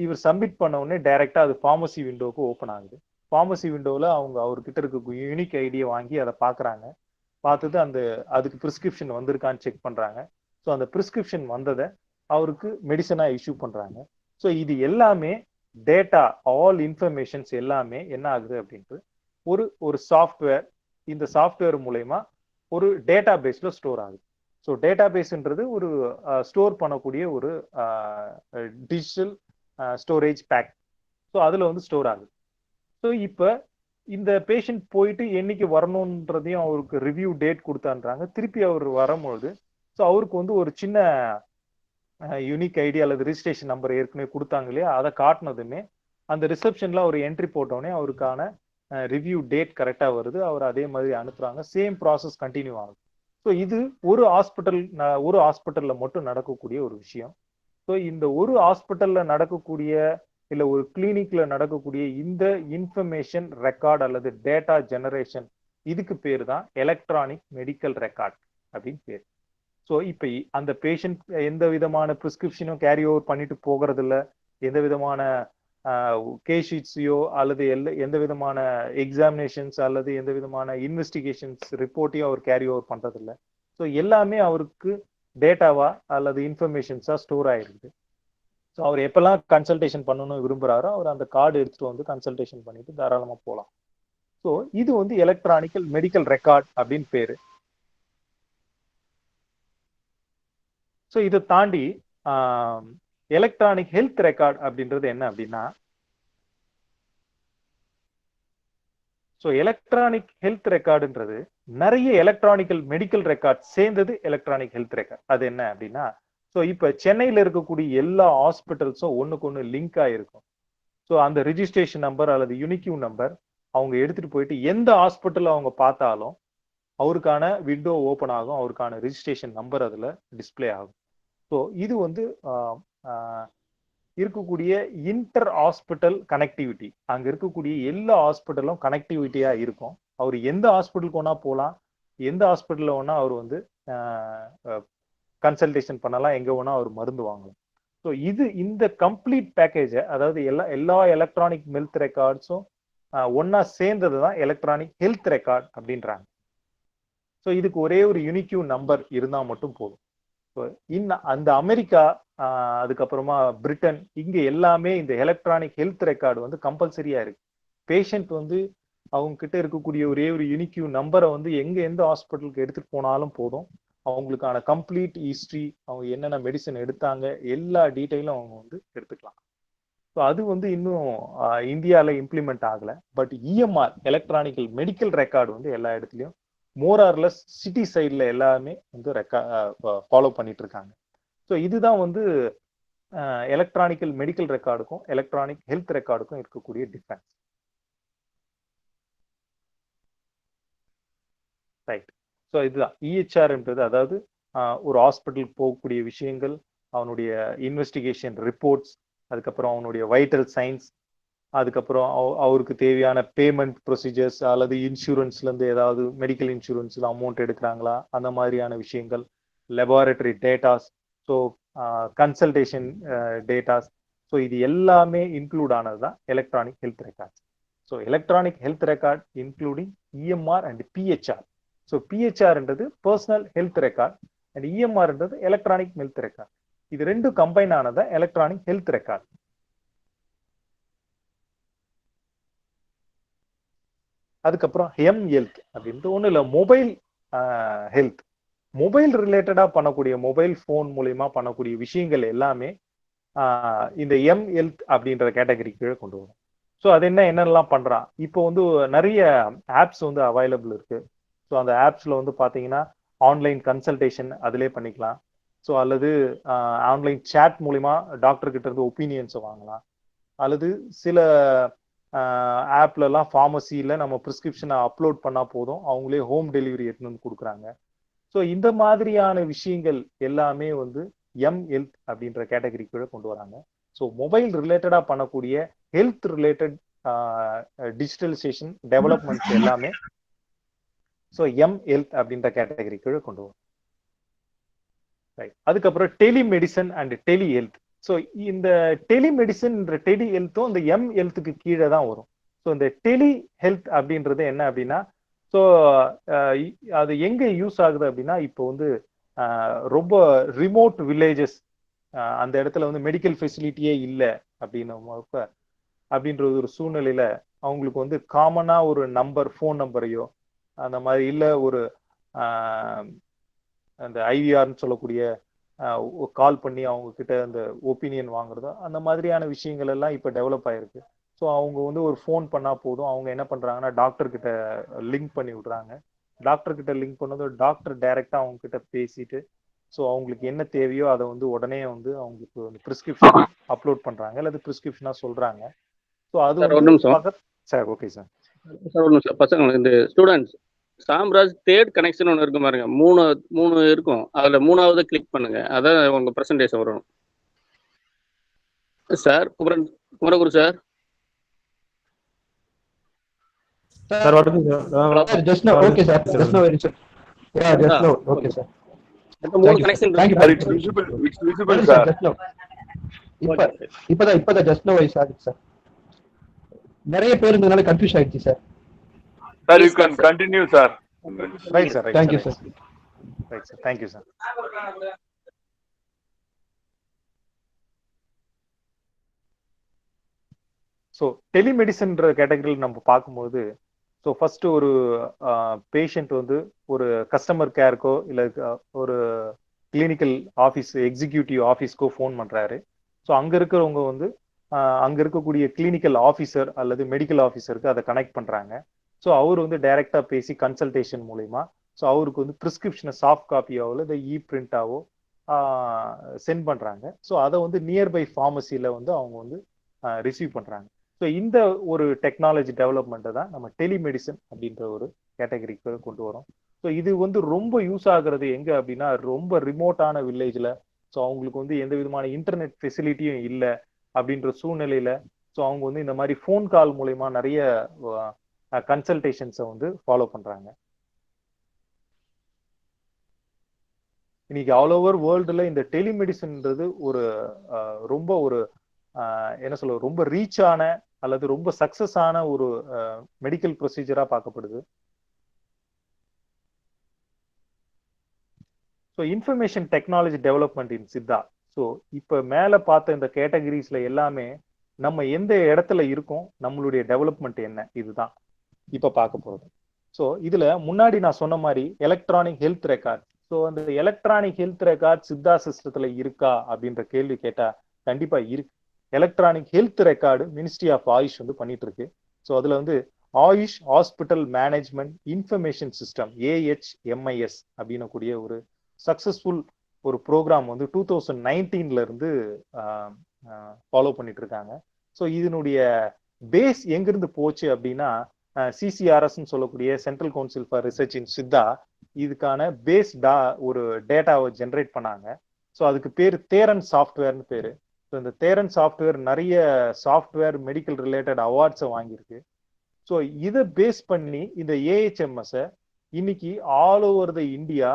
இவர் சப்மிட் பண்ண உடனே டைரக்டா அது ஃபார்மசி விண்டோவுக்கு ஓப்பன் ஆகுது. ஃபார்மசி விண்டோவில் அவர்கிட்ட இருக்க யூனிக் ஐடியை வாங்கி அதை பார்க்குறாங்க. பார்த்துட்டு அதுக்கு ப்ரிஸ்கிரிப்ஷன் வந்திருக்கான்னு செக் பண்றாங்க. ஸோ அந்த ப்ரிஸ்கிரிப்ஷன் வந்ததை அவருக்கு மெடிசனா இஷ்யூ பண்றாங்க. ஸோ இது எல்லாமே டேட்டா, ஆல் இன்ஃபர்மேஷன்ஸ் எல்லாமே என்ன ஆகுது அப்படின்ட்டு ஒரு சாஃப்ட்வேர், இந்த சாஃப்ட்வேர் மூலயமா ஒரு டேட்டா பேஸ்ல ஸ்டோர் ஆகுது. ஸோ டேட்டா பேஸ்ன்றது ஒரு ஸ்டோர் பண்ணக்கூடிய ஒரு டிஜிட்டல் ஸ்டோரேஜ் பேக். ஸோ அதுல வந்து ஸ்டோர் ஆகுது. ஸோ இப்போ இந்த பேஷண்ட் போயிட்டு என்னைக்கு வரணுன்றதையும் அவருக்கு ரிவ்யூ டேட் கொடுத்தான்றாங்க. திருப்பி அவர் வரும்போது ஸோ அவருக்கு வந்து ஒரு சின்ன யூனிக் ஐடி அல்லது ரிஜிஸ்ட்ரேஷன் நம்பர் ஏற்கனவே கொடுத்தாங்க இல்லையா, அதை காட்டினதுமே அந்த ரிசப்ஷன்ல ஒரு என்ட்ரி போட்டோடனே அவருக்கான ரிவ்யூ டேட் கரெக்டா வருது. அவர் அதே மாதிரி அனுப்புறாங்க. சேம் ப்ராசஸ் கண்டினியூ ஆகுது. ஸோ இது ஒரு ஹாஸ்பிட்டல்ல மட்டும் நடக்கக்கூடிய ஒரு விஷயம். ஸோ இந்த ஒரு ஹாஸ்பிட்டல்ல நடக்கக்கூடிய இல்ல ஒரு கிளினிக்ல நடக்கக்கூடிய இந்த இன்ஃபர்மேஷன் ரெக்கார்ட் அல்லது டேட்டா ஜெனரேஷன், இதுக்கு பேர் தான் எலக்ட்ரானிக் மெடிக்கல் ரெக்கார்ட் அப்படின்னு பேர். ஸோ இப்போ அந்த பேஷண்ட் எந்த விதமான ப்ரிஸ்கிரிப்ஷனும் கேரி ஓவர் பண்ணிட்டு போகிறது இல்லை, எந்த விதமான கே ஷீட்ஸையோ அல்லது எந்த விதமான எக்ஸாமினேஷன்ஸ் அல்லது எந்த விதமான இன்வெஸ்டிகேஷன்ஸ் ரிப்போர்ட்டையும் அவர் கேரி ஓவர் பண்றது இல்லை. ஸோ எல்லாமே அவருக்கு டேட்டாவா அல்லது இன்ஃபர்மேஷன்ஸா ஸ்டோர் ஆயிருக்குது. ஸோ அவர் எப்பெல்லாம் கன்சல்டேஷன் பண்ணணும்னு விரும்புறாரோ அவர் அந்த கார்டு எடுத்துட்டு வந்து கன்சல்டேஷன் பண்ணிட்டு தாராளமா போகலாம். ஸோ இது வந்து எலக்ட்ரானிக்கல் மெடிக்கல் ரெக்கார்ட் அப்படின்னு பேரு. ஸோ இதை தாண்டி எலக்ட்ரானிக் ஹெல்த் ரெக்கார்ட் அப்படின்றது என்ன அப்படின்னா, ஸோ எலக்ட்ரானிக் ஹெல்த் ரெக்கார்டுன்றது நிறைய எலக்ட்ரானிக்கல் மெடிக்கல் ரெக்கார்ட் சேர்ந்தது எலக்ட்ரானிக் ஹெல்த் ரெக்கார்ட். அது என்ன அப்படின்னா, ஸோ இப்போ சென்னையில் இருக்கக்கூடிய எல்லா ஹாஸ்பிட்டல்ஸும் ஒன்றுக்கு ஒன்று லிங்க் ஆகிருக்கும். ஸோ அந்த ரிஜிஸ்ட்ரேஷன் நம்பர் அல்லது யூனிக்யூ நம்பர் அவங்க எடுத்துட்டு போயிட்டு எந்த ஹாஸ்பிட்டல் அவங்க பார்த்தாலும் அவருக்கான விண்டோ ஓப்பன் ஆகும், அவருக்கான ரிஜிஸ்ட்ரேஷன் நம்பர் அதில் டிஸ்பிளே ஆகும். ஸோ இது வந்து இருக்கக்கூடிய இன்டர் ஹாஸ்பிட்டல் கனெக்டிவிட்டி, அங்க இருக்கக்கூடிய எல்லா ஹாஸ்பிட்டலும் கனெக்டிவிட்டியா இருக்கும். அவர் எந்த ஹாஸ்பிட்டலுக்கு வேணா போகலாம், எந்த ஹாஸ்பிட்டல்ல வேணா அவர் வந்து கன்சல்டேஷன் பண்ணலாம், எங்க வேணா அவர் மருந்து வாங்கலாம். ஸோ இந்த கம்ப்ளீட் பேக்கேஜ, அதாவது எல்லா எலக்ட்ரானிக் ஹெல்த் ரெக்கார்ட்ஸும் ஒன்னா சேர்ந்தது தான் எலக்ட்ரானிக் ஹெல்த் ரெக்கார்ட் அப்படின்றாங்க. ஸோ இதுக்கு ஒரே ஒரு யூனிக்யூ நம்பர் இருந்தா மட்டும் போதும். ஸோ அந்த அமெரிக்கா, அதுக்கப்புறமா பிரிட்டன், இங்க எல்லாமே இந்த எலக்ட்ரானிக் ஹெல்த் ரெக்கார்டு வந்து கம்பல்சரியா இருக்கு. பேஷண்ட் வந்து அவங்க கிட்ட இருக்கக்கூடிய ஒரே ஒரு யூனிக்யூ நம்பரை வந்து எந்த ஹாஸ்பிட்டலுக்கு எடுத்துட்டு போனாலும் போதும், அவங்களுக்கான கம்ப்ளீட் ஹிஸ்டரி, அவங்க என்னென்ன மெடிசன் எடுத்தாங்க, எல்லா டீட்டெயிலும் அவங்க வந்து எடுத்துக்கலாம். ஸோ அது வந்து இன்னும் இந்தியாவில் இம்ப்ளிமெண்ட் ஆகலை. But EMR electronical medical record வந்து எல்லா இடத்துலையும் மோரார்லெஸ் சிட்டி சைடில் எல்லாமே வந்து ஃபாலோ பண்ணிட்டு இருக்காங்க. ஸோ இதுதான் வந்து எலக்ட்ரானிக்கல் மெடிக்கல் ரெக்கார்டுக்கும் எலக்ட்ரானிக் ஹெல்த் ரெக்கார்டுக்கும் இருக்கக்கூடிய டிஃபரன்ஸ். ரைட். ஸோ இதுதான் இஹெச்ஆர்ன்றது. அதாவது ஒரு ஹாஸ்பிட்டலுக்கு போகக்கூடிய விஷயங்கள், அவனுடைய இன்வெஸ்டிகேஷன் ரிப்போர்ட்ஸ், அதுக்கப்புறம் அவனுடைய வைட்டல் சைன்ஸ், அதுக்கப்புறம் அவருக்கு தேவையான பேமெண்ட் ப்ரொசீஜர்ஸ், அல்லது இன்சூரன்ஸ்லேருந்து ஏதாவது மெடிக்கல் இன்சூரன்ஸில் அமௌண்ட் எடுக்கிறாங்களா, அந்த மாதிரியான விஷயங்கள், laboratory datas, so consultation datas. So இது எல்லாமே இன்க்ளூட் ஆனது தான் electronic health records. So electronic health record including EMR and PHR. So பிஹெச்ஆர்ன்றது பர்சனல் ஹெல்த் ரெக்கார்ட் அண்ட் இஎம்ஆர்ன்றது எலக்ட்ரானிக் ஹெல்த் ரெக்கார்ட். இது ரெண்டும் கம்பைன் ஆனது எலக்ட்ரானிக் ஹெல்த் ரெக்கார்ட். அதுக்கப்புறம் ஹெல்த் அப்படின்றது ஒன்றும் இல்லை, மொபைல் ஹெல்த். மொபைல் ரிலேட்டடா பண்ணக்கூடிய, மொபைல் ஃபோன் மூலியமா பண்ணக்கூடிய விஷயங்கள் எல்லாமே இந்த ஹெல்த் அப்படின்ற கேட்டகரி கீழே கொண்டு வரும். ஸோ அது என்னென்னலாம் பண்றான், இப்போ வந்து நிறைய ஆப்ஸ் வந்து அவைலபிள் இருக்கு. ஸோ அந்த ஆப்ஸ்ல வந்து பார்த்தீங்கன்னா ஆன்லைன் கன்சல்டேஷன் அதிலே பண்ணிக்கலாம். ஸோ அல்லது ஆன்லைன் சேட் மூலிமா டாக்டர் கிட்ட இருந்து ஒப்பீனியன்ஸை வாங்கலாம். அல்லது சில ஆப்லலாம் ஃபார்மசியில் நம்ம ப்ரிஸ்கிரிப்ஷனை அப்லோட் பண்ணால் போதும், அவங்களே ஹோம் டெலிவரி எடுத்துன்னு வந்து கொடுக்குறாங்க. ஸோ இந்த மாதிரியான விஷயங்கள் எல்லாமே வந்து ஹெல்த் அப்படின்ற கேட்டகரிக்குள்ள கொண்டு வராங்க. ஸோ மொபைல் ரிலேட்டடாக பண்ணக்கூடிய ஹெல்த் ரிலேட்டட் டிஜிட்டலைசேஷன் டெவலப்மெண்ட்ஸ் எல்லாமே ஸோ ஹெல்த் அப்படின்ற கேட்டகரிக்குள்ள கொண்டு வரும். ரைட். அதுக்கப்புறம் telemedicine and tele health. So இந்த டெலிமெடிசன் டெலி ஹெல்த்தும் இந்த ஹெல்த்துக்கு கீழே தான் வரும். ஸோ இந்த டெலி ஹெல்த் அப்படின்றது என்ன அப்படின்னா, ஸோ அது எங்க யூஸ் ஆகுது அப்படின்னா, இப்போ வந்து ரொம்ப ரிமோட் வில்லேஜஸ், அந்த இடத்துல வந்து மெடிக்கல் ஃபெசிலிட்டியே இல்லை அப்படின்ற ஒரு சூழ்நிலையில அவங்களுக்கு வந்து காமனா ஒரு நம்பர், ஃபோன் நம்பரையோ அந்த மாதிரி இல்லை, ஒரு அந்த ஐவிஆர்னு சொல்லக்கூடிய கால் பண்ணி அவங்க கிட்ட அந்த ஒப்பீனியன் வாங்குறதோ, அந்த மாதிரியான விஷயங்கள் எல்லாம் இப்போ டெவலப் ஆயிருக்கு. ஸோ அவங்க வந்து ஒரு ஃபோன் பண்ணா போதும், அவங்க என்ன பண்றாங்கன்னா டாக்டர் கிட்ட லிங்க் பண்ணி விடுறாங்க. டாக்டர் கிட்ட லிங்க் பண்ணது டாக்டர் டைரக்டா அவங்க கிட்ட பேசிட்டு, ஸோ அவங்களுக்கு என்ன தேவையோ அதை வந்து உடனே வந்து அவங்களுக்கு பிரிஸ்கிரிப்ஷன் அப்லோட் பண்றாங்க, அல்லது பிரிஸ்கிரிப்ஷனா சொல்றாங்க. ஸோ அது வந்து சார் ஓகே சார். சார் ஒரு நிமிஷம், பசங்க இந்த ஸ்டூடெண்ட்ஸ் சாம்ராஜ் தேர்ட் கனெக்ஷன் ஒன்று இருக்கு பாருங்க, மூணு இருக்கும், அதுல மூணாவது கிளிக் பண்ணுங்க, அதான் உங்க பிரசன்டேஷன் வரும். Sir Kumaraguru sir. Sir, what is it? Just now, okay, sir. Just now, yeah, just now, okay, sir. மூணு connection Thank you. It's visible, sir. Just now. இப்பதான் just now I saw it, sir. நிறைய பேர் இருந்தனால confuse ஆயிடுச்சு sir. Sir, you can continue, sir. Right, sir. Right, thank you, sir. Right, sir. Thank you, sir. So டெலிமெடிசன்ற கேட்டகரியில் நம்ம பார்க்கும்போது, so first ஒரு பேஷண்ட் வந்து ஒரு கஸ்டமர் கேருக்கோ இல்லை ஒரு கிளினிக்கல் ஆஃபீஸ் எக்ஸிக்யூட்டிவ் ஆஃபீஸ்க்கோ ஃபோன் பண்ணுறாரு. ஸோ அங்கே இருக்கிறவங்க வந்து அங்கே இருக்கக்கூடிய கிளினிக்கல் ஆஃபீஸர் அல்லது மெடிக்கல் ஆஃபீஸருக்கு அதை கனெக்ட் பண்ணுறாங்க. ஸோ அவர் வந்து டைரெக்டாக பேசி கன்சல்டேஷன் மூலிமா ஸோ அவருக்கு வந்து ப்ரிஸ்கிரிப்ஷனை சாஃப்ட் காப்பியாவோ இல்லை இ பிரிண்டாவோ சென்ட் பண்ணுறாங்க. ஸோ அதை வந்து நியர்பை ஃபார்மசியில் வந்து அவங்க வந்து ரிசீவ் பண்ணுறாங்க. ஸோ இந்த ஒரு டெக்னாலஜி டெவலப்மெண்ட்டை தான் நம்ம டெலிமெடிசன் அப்படின்ற ஒரு கேட்டகரிக்கு கொண்டு வரோம். ஸோ இது வந்து ரொம்ப யூஸ் ஆகுறது எங்கே அப்படின்னா, ரொம்ப ரிமோட்டான வில்லேஜில், ஸோ அவங்களுக்கு வந்து எந்த விதமான இன்டர்நெட் ஃபெசிலிட்டியும் இல்லை, அப்படின்ற சூழ்நிலையில ஸோ அவங்க வந்து இந்த மாதிரி ஃபோன் கால் மூலயமா நிறைய கன்சல்டேஷன்ஸை வந்து ஃபாலோ பண்றாங்க. இன்னைக்கு ஆல் ஓவர் வேர்ல்டுல இந்த டெலிமெடிசன்ன்றது ஒரு ரொம்ப ஒரு என்ன சொல்ல ரொம்ப ரீச் ஆன அல்லது ரொம்ப சக்சஸ் ஆன ஒரு மெடிக்கல் ப்ரொசீஜரா பார்க்கப்படுது. ஸோ இன்ஃபர்மேஷன் டெக்னாலஜி டெவலப்மெண்ட் இன் சித்தா. ஸோ இப்போ மேலே பார்த்த இந்த கேட்டகரிஸ்ல எல்லாமே நம்ம எந்த இடத்துல இருக்கோம், நம்மளுடைய டெவலப்மெண்ட் என்ன, இதுதான் இப்போ பார்க்க போகிறது. ஸோ இதுல முன்னாடி நான் சொன்ன மாதிரி எலக்ட்ரானிக் ஹெல்த் ரெக்கார்ட். ஸோ அந்த எலக்ட்ரானிக் ஹெல்த் ரெக்கார்ட் சித்தா சிஸ்டத்துல இருக்கா அப்படின்ற கேள்வி கேட்டா கண்டிப்பா இருக்கு. Electronic health record ministry of AYUSH வந்து பண்ணிட்டு இருக்கு. ஸோ அதுல வந்து AYUSH hospital management information system AHMIS அப்படின்னு கூடிய ஒரு சக்சஸ்ஃபுல் ஒரு ப்ரோக்ராம் வந்து 2019 இருந்து ஃபாலோ பண்ணிட்டு இருக்காங்க. ஸோ இதனுடைய பேஸ் எங்கிருந்து போச்சு அப்படின்னா CCRS சொல்லக்கூடிய central council for research in Siddha இதுக்கான பேஸ் ஒரு டேட்டாவை ஜென்ரேட் பண்ணாங்க. ஸோ அதுக்கு பேர் தேரன் சாஃப்ட்வேர்னு பேரு. ஸோ இந்த தேரன் சாஃப்ட்வேர் நிறைய சாஃப்ட்வேர் மெடிக்கல் ரிலேட்டட் அவார்ட்ஸை வாங்கியிருக்கு. ஸோ இதை பேஸ் பண்ணி இந்த AHMS இன்னைக்கு all over the India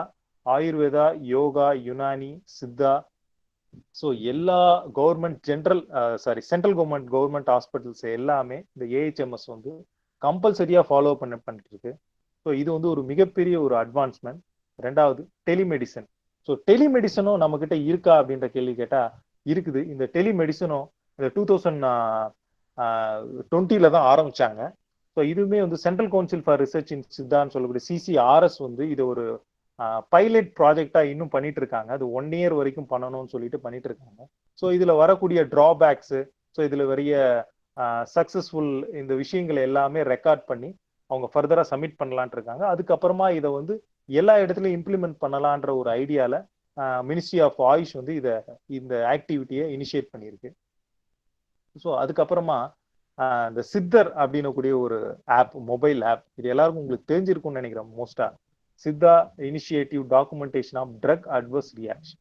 Ayurveda, yoga, Unani, Siddha, so எல்லா கவர்மெண்ட் சென்ட்ரல் கவர்மெண்ட் ஹாஸ்பிட்டல்ஸ் எல்லாமே இந்த AHMS வந்து கம்பல்சரியா ஃபாலோ பண்ணிட்டு இருக்கு. ஸோ இது வந்து ஒரு மிகப்பெரிய ஒரு அட்வான்ஸ்மெண்ட். ரெண்டாவது டெலிமெடிசன். ஸோ டெலிமெடிசனும் நம்ம கிட்ட இருக்கா அப்படின்ற கேள்வி கேட்டா இருக்குது. இந்த டெலிமெடிசனும் இந்த 2020 தான் ஆரம்பிச்சாங்க. ஸோ இதுவுமே வந்து central council for research in சித்தான்னு சொல்லக்கூடிய CCRS வந்து இது ஒரு பைலட் ப்ராஜெக்டா இன்னும் பண்ணிட்டு இருக்காங்க. அது 1 year வரைக்கும் பண்ணணும்னு சொல்லிட்டு பண்ணிட்டு இருக்காங்க. ஸோ இதுல வரக்கூடிய டிராபேக்ஸ், ஸோ இதுல வரைய சக்சஸ்ஃபுல் இந்த விஷயங்களை எல்லாமே ரெக்கார்ட் பண்ணி அவங்க ஃபர்தரா சப்மிட் பண்ணலான் இருக்காங்க. அதுக்கப்புறமா இதை வந்து எல்லா இடத்துலையும் இம்ப்ளிமெண்ட் பண்ணலான்ற ஒரு ஐடியால மினிஸ்ட்ரி ஆஃப் ஆயுஷ் வந்து இந்த ஆக்டிவிட்டியை இனிஷியேட் பண்ணியிருக்கு. ஸோ அதுக்கப்புறமா இந்த சித்தர் அப்படின்னு கூடிய ஒரு ஆப், மொபைல் ஆப், இது எல்லாருக்கும் உங்களுக்கு தெரிஞ்சிருக்கும்னு நினைக்கிறேன். மோஸ்டா Siddha initiative documentation of drug adverse reaction.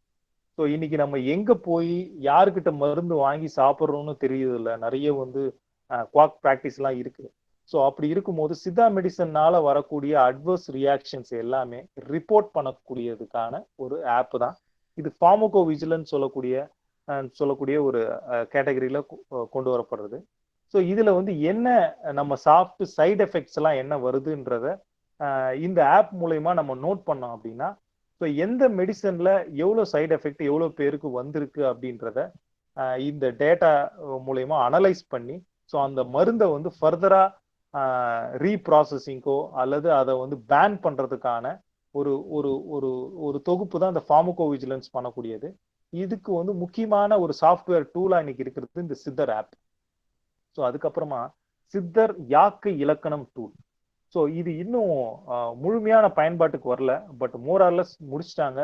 So இன்னைக்கு நம்ம எங்க போய் யாருக்கிட்ட மருந்து வாங்கி சாப்பிட்றோம்னு தெரியுது இல்லை, நிறைய வந்து குவாக் ப்ராக்டிஸ் எல்லாம் இருக்கு. ஸோ அப்படி இருக்கும்போது சித்தா மெடிசன்னால வரக்கூடிய அட்வர்ஸ் ரியாக்ஷன்ஸ் எல்லாமே ரிப்போர்ட் பண்ணக்கூடியதுக்கான ஒரு ஆப் தான் இது. ஃபார்மகோ விஜிலன்ஸ் சொல்லக்கூடிய ஒரு கேட்டகரியில கொண்டு வரப்படுறது. ஸோ இதுல வந்து என்ன நம்ம சாப்பிட்டு சைடு எஃபெக்ட்ஸ் எல்லாம் என்ன வருதுன்றத இந்த ஆப் மூலயமா நம்ம நோட் பண்ணோம் அப்படின்னா, ஸோ எந்த மெடிசன்ல எவ்வளவு சைடு எஃபெக்ட் எவ்வளவு பேருக்கு வந்திருக்கு அப்படின்றத இந்த டேட்டா மூலயமா அனலைஸ் பண்ணி ஸோ அந்த மருந்தை வந்து ஃபர்தரா ரீப்ராசஸிங்கோ அல்லது அதை வந்து பேன் பண்றதுக்கான ஒரு ஒரு ஒரு ஒரு தொகுப்பு தான் இந்த ஃபார்மகோ விஜிலன்ஸ் பண்ணக்கூடியது. இதுக்கு வந்து முக்கியமான ஒரு சாஃப்ட்வேர் டூலா இன்னைக்கு இருக்கிறது இந்த சித்தர் ஆப். ஸோ அதுக்கப்புறமா சித்தர் யாக்கு இலக்கணம் டூல். ஸோ இது இன்னும் முழுமையான பயன்பாட்டுக்கு வரல, பட் மோரார்லெஸ் முடிச்சிட்டாங்க.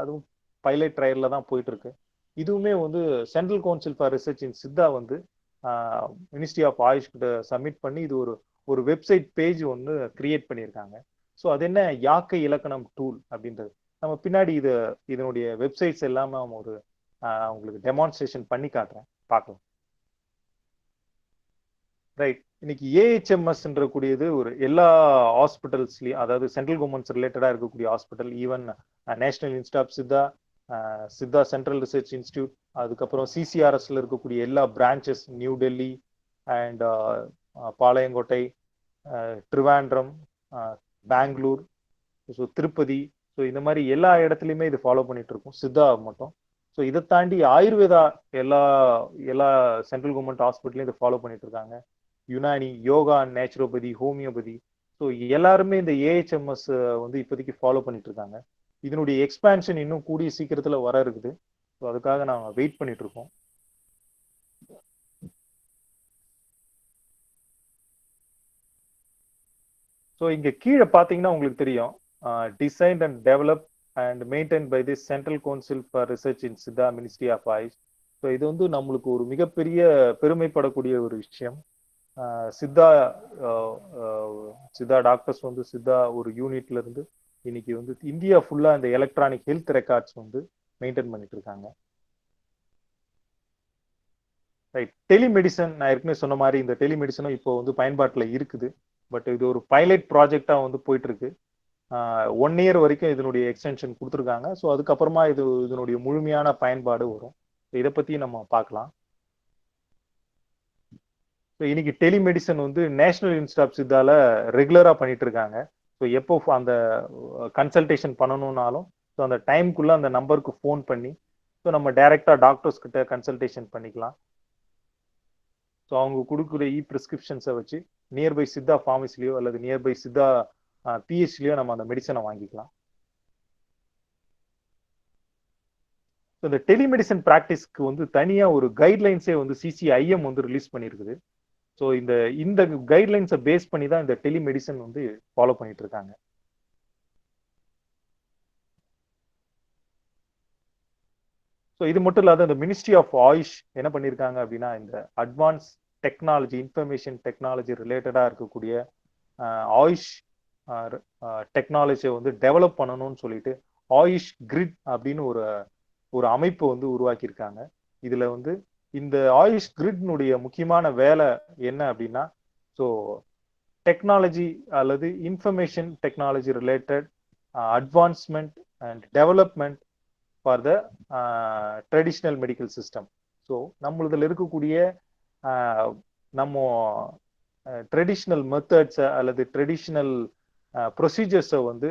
அதுவும் பைலட் ட்ரையல்ல தான் போயிட்டு இருக்கு. இதுவுமே வந்து central council for research in Siddha வந்து மினிஸ்ட்ரி ஆஃப் ஆயுஷ் கிட்ட சப்மிட் பண்ணி இது ஒரு வெப்சைட் பேஜ் ஒன்று கிரியேட் பண்ணியிருக்காங்க. ஸோ அது என்ன யாக்கை இலக்கணம் டூல் அப்படின்றது நம்ம பின்னாடி இதனுடைய வெப்சைட்ஸ் எல்லாமே உங்களுக்கு டெமான்ஸ்ட்ரேஷன் பண்ணி காட்டுறேன், பார்க்கலாம். ரைட். இன்னைக்கு AHMS கூடியது ஒரு எல்லா ஹாஸ்பிட்டல்ஸ்லயும், அதாவது சென்ட்ரல் கவர்மெண்ட்ஸ் ரிலேட்டடா இருக்கக்கூடிய hospital, even national institute of Siddha, Siddha central research institute, அதுக்கப்புறம் CCRSல இருக்கக்கூடிய எல்லா branches, New Delhi and Palayamkottai, Trivandrum, Bangalore, so Tirupati, so இந்த மாதிரி எல்லா இடத்துலையுமே இது ஃபாலோ பண்ணிட்டு இருக்கோம், சித்தா மட்டும். ஸோ இதை தாண்டி ஆயுர்வேதா எல்லா சென்ட்ரல் கவர்மெண்ட் ஹாஸ்பிட்டலையும் இதை ஃபாலோ பண்ணிட்டு இருக்காங்க. Unani, yoga, naturopathy, homeopathy, so எல்லாருமே இந்த AHMS வந்து இப்போதைக்கு ஃபாலோ பண்ணிட்டு இருக்காங்க. இதனுடைய எக்ஸ்பான்ஷன் இன்னும் கூடிய சீக்கிரத்துல வர இருக்குது. ஸோ அதுக்காக நாங்கள் வெயிட் பண்ணிட்டு இருக்கோம். ஸோ இங்க கீழே பார்த்தீங்கன்னா உங்களுக்கு தெரியும், design and develop and maintain by the central council for research in Siddha, ministry of AYUSH. So இது வந்து நம்மளுக்கு ஒரு மிகப்பெரிய பெருமைப்படக்கூடிய ஒரு விஷயம். சித்தா டாக்டர்ஸ் வந்து சித்தா ஒரு யூனிட்ல இருந்து இன்னைக்கு வந்து இந்தியா ஃபுல்லா இந்த எலக்ட்ரானிக் ஹெல்த் ரெக்கார்ட்ஸ் வந்து மெயின்டைன் பண்ணிட்டு இருக்காங்க. ரைட். டெலிமெடிசன் நான் ஏற்கனவே சொன்ன மாதிரி இந்த டெலிமெடிசனும் இப்போ வந்து பயன்பாட்டில் இருக்குது. பட் இது ஒரு பைலட் ப்ராஜெக்டா வந்து போயிட்டு இருக்கு. 1 இயர் வரைக்கும் இதனுடைய எக்ஸ்டென்ஷன் கொடுத்துருக்காங்க. ஸோ அதுக்கப்புறமா இதனுடைய முழுமையான பயன்பாடு வரும். இதை பத்தி நம்ம பார்க்கலாம். இன்னைக்கு டெலிமெடிசன் வந்து நேஷனல் இன்ஸ்டிடியூட் ஆஃப் சித்தால ரெகுலரா பண்ணிட்டு இருக்காங்க. ஸோ எப்போ அந்த கன்சல்டேஷன் பண்ணணும்னாலும் ஸோ அந்த டைம்குள்ள அந்த நம்பருக்கு ஃபோன் பண்ணி ஸோ நம்ம டைரக்டா டாக்டர்ஸ் கிட்ட கன்சல்டேஷன் பண்ணிக்கலாம். ஸோ அவங்க கொடுக்குற பிரிஸ்கிரிப்ஷன்ஸை வச்சு நியர்பை சித்தா ஃபார்மசிலையோ அல்லது நியர்பை சித்தா பிஹெச்லையோ நம்ம அந்த மெடிசனை வாங்கிக்கலாம். இந்த டெலிமெடிசன் ப்ராக்டிஸ்க்கு வந்து தனியா ஒரு கைட்லைன்ஸே வந்து சிசிஐஎம் வந்து ரிலீஸ் பண்ணியிருக்குது. ஸோ இந்த கைட்லைன்ஸை பேஸ் பண்ணி தான் இந்த டெலிமெடிசன் வந்து ஃபாலோ பண்ணிட்டு இருக்காங்க. ஸோ இது மட்டும் இல்லாத இந்த மினிஸ்ட்ரி ஆஃப் ஆயுஷ் என்ன பண்ணியிருக்காங்க அப்படின்னா இந்த அட்வான்ஸ் டெக்னாலஜி இன்ஃபர்மேஷன் டெக்னாலஜி ரிலேட்டடா இருக்கக்கூடிய ஆயுஷ் டெக்னாலஜியை வந்து டெவலப் பண்ணணும்னு சொல்லிட்டு ஆயுஷ் கிரிட் அப்படின்னு ஒரு அமைப்பு வந்து உருவாக்கியிருக்காங்க. இதுல வந்து இந்த ஆயுஷ் கிரிட்னுடைய முக்கியமான வேலை என்ன அப்படின்னா ஸோ டெக்னாலஜி அல்லது information technology related advancement and development for the traditional medical system. So நம்மளதுல இருக்கக்கூடிய நம்ம ட்ரெடிஷ்னல் மெத்தட்ஸை அல்லது ட்ரெடிஷ்னல் ப்ரொசீஜர்ஸை வந்து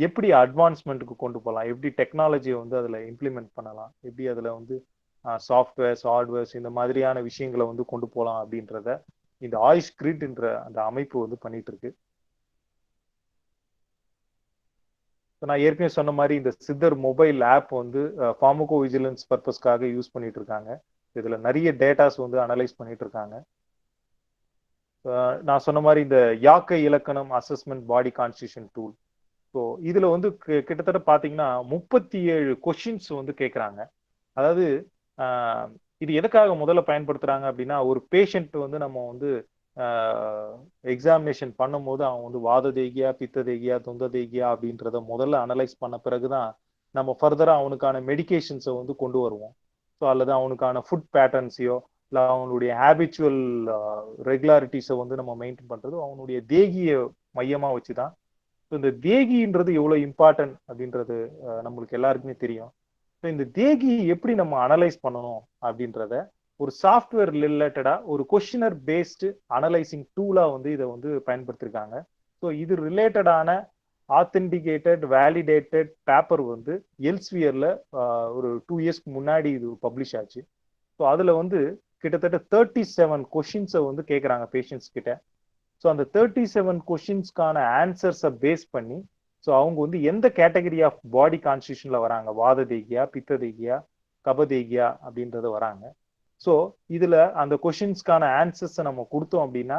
எப்படி அட்வான்ஸ்மெண்ட்டுக்கு கொண்டு போகலாம், எப்படி டெக்னாலஜியை வந்து அதில் இம்ப்ளிமெண்ட் பண்ணலாம், எப்படி அதில் வந்து சாஃப்ட்வேர்ஸ் ஹார்ட்வேர்ஸ் இந்த மாதிரியான விஷயங்களை வந்து கொண்டு போகலாம் அப்படின்றத இந்த ஆயுஷ் கிரிட் என்ற அந்த அமைப்பு வந்து பண்ணிட்டு இருக்கு. நான் ஏற்கனவே சொன்ன மாதிரி இந்த சித்தர் மொபைல் ஆப் வந்து ஃபார்மகோ விஜிலன்ஸ் பர்பஸ்க்காக யூஸ் பண்ணிட்டு இருக்காங்க. இதுல நிறைய டேட்டாஸ் வந்து அனலைஸ் பண்ணிட்டு இருக்காங்க. நான் சொன்ன மாதிரி இந்த யாக்கை இலக்கணம் அசஸ்மெண்ட் பாடி கான்ஸ்டியூஷன் டூல். ஸோ இதுல வந்து கிட்டத்தட்ட பாத்தீங்கன்னா 37 கொஸ்டின்ஸ் வந்து கேட்குறாங்க. அதாவது இது எதுக்காக முதல்ல பயன்படுத்துறாங்க அப்படின்னா ஒரு பேஷண்ட் வந்து நம்ம வந்து எக்ஸாமினேஷன் பண்ணும் போது அவன் வந்து வாத தேகியா பித்த தேகியா தொந்த தேகியா அப்படின்றத முதல்ல அனலைஸ் பண்ண பிறகுதான் நம்ம ஃபர்தரா அவனுக்கான மெடிகேஷன்ஸை வந்து கொண்டு வருவோம். ஸோ அல்லது அவனுக்கான ஃபுட் பேட்டர்ன்ஸையோ இல்லை அவனுடைய ஹேபிச்சுவல் ரெகுலாரிட்டிஸை வந்து நம்ம மெயின்டைன் பண்றது அவனுடைய தேகியை மையமா வச்சுதான். ஸோ இந்த தேகின்றது எவ்வளவு இம்பார்ட்டன்ட் அப்படின்றது நம்மளுக்கு எல்லாருக்குமே தெரியும். ஸோ இந்த தேகி எப்படி நம்ம அனலைஸ் பண்ணணும் அப்படின்றத ஒரு சாஃப்ட்வேர் ரிலேட்டடா ஒரு கொஸ்டினர் பேஸ்டு அனலைசிங் டூலா வந்து இதை வந்து பயன்படுத்திருக்காங்க. ஸோ இது ரிலேட்டடான ஆத்தென்டிகேட்டட் வேலிடேட்டட் பேப்பர் வந்து எல்ஸ்வியர்ல ஒரு 2 இயர்ஸ்க்கு முன்னாடி இது பப்ளிஷ் ஆச்சு. ஸோ அதுல வந்து கிட்டத்தட்ட 37 கொஸ்டின்ஸை வந்து கேட்குறாங்க பேஷண்ட்ஸ் கிட்ட. ஸோ அந்த 37 கொஸ்டின்ஸ்க்கான ஆன்சர்ஸை பேஸ் பண்ணி ஸோ அவங்க வந்து எந்த கேட்டகரி ஆஃப் பாடி கான்ஸ்டியூஷன்ல வராங்க, வாத தேகியா பித்த தேகியா கபதேகியா அப்படின்றது வராங்க. ஸோ இதுல அந்த கொஸ்டின்ஸ்க்கான ஆன்சர்ஸை நம்ம கொடுத்தோம் அப்படின்னா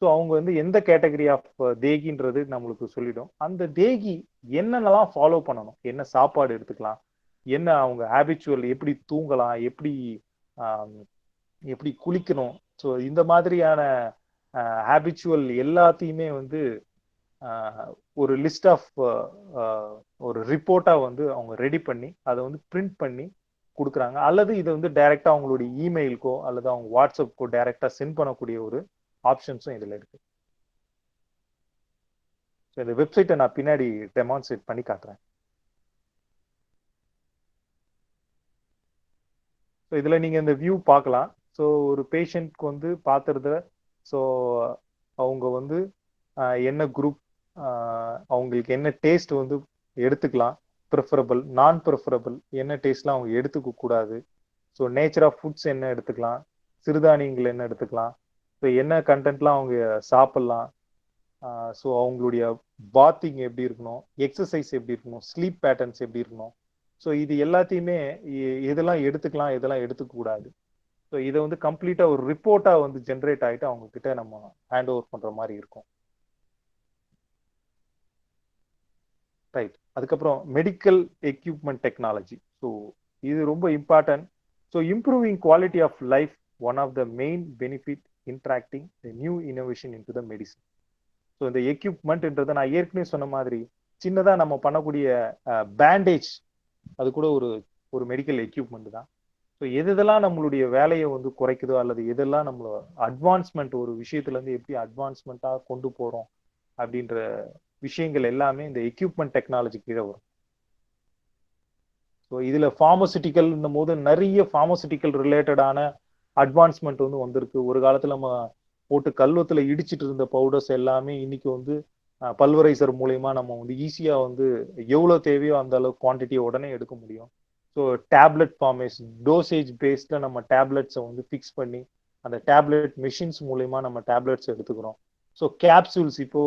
ஸோ அவங்க வந்து எந்த கேட்டகரி ஆஃப் தேகின்றது நம்மளுக்கு சொல்லிடும். அந்த தேகி என்னென்னலாம் ஃபாலோ பண்ணணும், என்ன சாப்பாடு எடுத்துக்கலாம், என்ன அவங்க ஹேபிச்சுவல் எப்படி தூங்கலாம், எப்படி குளிக்கணும், ஸோ இந்த மாதிரியான ஹேபிச்சுவல் எல்லாத்தையுமே வந்து ஒரு லிஸ்ட் ஆஃப் ஒரு ரிப்போர்ட்டா வந்து அவங்க ரெடி பண்ணி அதை வந்து பிரிண்ட் பண்ணி கொடுக்குறாங்க. அல்லது இதை வந்து டைரக்டா அவங்களுடைய இமெயிலுக்கோ அல்லது அவங்க வாட்ஸ்அப்க்கோ டைரக்டா சென்ட் பண்ணக்கூடிய ஒரு ஆப்ஷன்ஸும் இதுல இருக்கு. இந்த வெப்சைட்டை நான் பின்னாடி டெமான்ஸ்ட்ரேட் பண்ணி காட்டுறேன். ஸோ இதுல நீங்க இந்த வியூ பார்க்கலாம். ஸோ ஒரு பேஷண்ட்க்கு வந்து பார்த்துறதுல ஸோ அவங்க வந்து என்ன குரூப், அவங்களுக்கு என்ன டேஸ்ட் வந்து எடுத்துக்கலாம், ப்ரிஃபரபிள் நான் ப்ரிஃபரபிள் என்ன டேஸ்ட்லாம் அவங்க எடுத்துக்க கூடாது, ஸோ நேச்சர் ஆஃப் ஃபுட்ஸ் என்ன எடுத்துக்கலாம், சிறுதானியங்கள் என்ன எடுத்துக்கலாம், ஸோ என்ன கண்டென்ட்லாம் அவங்க சாப்பிட்லாம், ஸோ அவங்களுடைய பாத்திங் எப்படி இருக்கணும், எக்ஸசைஸ் எப்படி இருக்கணும், ஸ்லீப் பேட்டர்ன்ஸ் எப்படி இருக்கணும், ஸோ இது எல்லாத்தையுமே இதெல்லாம் எடுத்துக்கலாம் இதெல்லாம் எடுத்துக்க கூடாது. ஸோ இதை வந்து கம்ப்ளீட்டா ஒரு ரிப்போர்ட்டா வந்து ஜென்ரேட் ஆகிட்டு அவங்க கிட்ட நம்ம ஹேண்ட் ஓவர் பண்ற மாதிரி இருக்கும். ரைட். அதுக்கப்புறம் மெடிக்கல் எக்யூப்மெண்ட் டெக்னாலஜி. ஸோ இது ரொம்ப important. So improving quality of life one of the main benefit interacting new innovation in to the medicine. So இந்த எக்யூப்மெண்ட்ன்றதை நான் ஏற்கனவே சொன்ன மாதிரி சின்னதா நம்ம பண்ணக்கூடிய பேண்டேஜ் அது கூட ஒரு மெடிக்கல் எக்யூப்மெண்ட் தான். ஸோ எதெல்லாம் நம்மளுடைய வேலையை வந்து குறைக்குதோ அல்லது எதெல்லாம் நம்மள அட்வான்ஸ்மெண்ட் ஒரு விஷயத்துல இருந்து எப்படி அட்வான்ஸ்மெண்ட்டா கொண்டு போறோம் அப்படின்ற விஷயங்கள் எல்லாமே இந்த எக்யூப்மெண்ட் டெக்னாலஜி கீழே வரும். ஸோ இதுல ஃபார்மசிட்டிக்கல்னும் போது நிறைய ஃபார்மசிட்டிக்கல் ரிலேட்டடான அட்வான்ஸ்மெண்ட் வந்து வந்திருக்கு. ஒரு காலத்துல நம்ம போட்டு கல்வத்துல இடிச்சிட்டு இருந்த பவுடர்ஸ் எல்லாமே இன்னைக்கு வந்து பல்வரைசர் மூலயமா நம்ம வந்து ஈஸியா வந்து எவ்வளவு தேவையோ அந்த அளவு குவான்டிட்டியை உடனே எடுக்க முடியும். ஸோ டேப்லெட் ஃபார்மேஷன் டோசேஜ் பேஸ்ட்ல நம்ம டேப்லெட்ஸை வந்து ஃபிக்ஸ் பண்ணி அந்த டேப்லெட் மெஷின்ஸ் மூலயமா நம்ம டேப்லெட்ஸ் எடுத்துக்கிறோம். ஸோ கேப்சூல்ஸ் இப்போ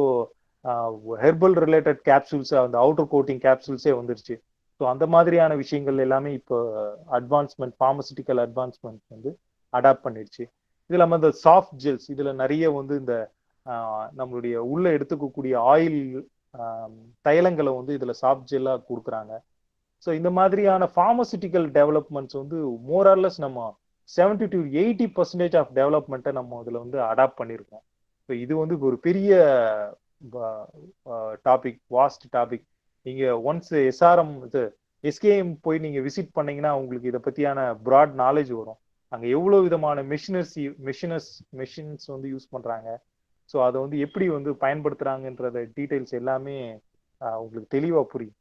ஹெர்பல் ரிலேட்டட் கேப்சூல்ஸ் அந்த அவுட்டர் கோட்டிங் கேப்சூல்ஸே வந்துருச்சு. ஸோ அந்த மாதிரியான விஷயங்கள் எல்லாமே இப்போ அட்வான்ஸ்மெண்ட் ஃபார்மசிட்டிக்கல் அட்வான்ஸ்மெண்ட் வந்து அடாப்ட் பண்ணிடுச்சு. இது இல்லாமல் இந்த சாஃப்ட் ஜெல்ஸ் இதுல நிறைய வந்து இந்த நம்மளுடைய உள்ள எடுத்துக்கக்கூடிய ஆயில் தைலங்களை வந்து இதுல சாஃப்ட் ஜெல்லா கொடுக்குறாங்க. ஸோ இந்த மாதிரியான ஃபார்மசிட்டிக்கல் டெவலப்மெண்ட்ஸ் வந்து மோரார்லெஸ் நம்ம 70 to 80% ஆஃப் டெவலப்மெண்ட்டை நம்ம இதுல வந்து அடாப்ட் பண்ணியிருக்கோம். ஸோ இது வந்து ஒரு பெரிய டாபிக், வாஸ்ட் டாபிக். நீங்க ஒன்ஸ் எஸ்ஆர்எம் இது எஸ்கேஎம் போய் நீங்க விசிட் பண்ணீங்கன்னா உங்களுக்கு இதை பத்தியான ப்ராட் நாலேஜ் வரும். அங்க எவ்வளவு விதமான மெஷின்ஸ் வந்து யூஸ் பண்றாங்க, ஸோ அதை வந்து எப்படி வந்து பயன்படுத்துறாங்கன்றத டீடைல்ஸ் எல்லாமே உங்களுக்கு தெளிவா புரியும்.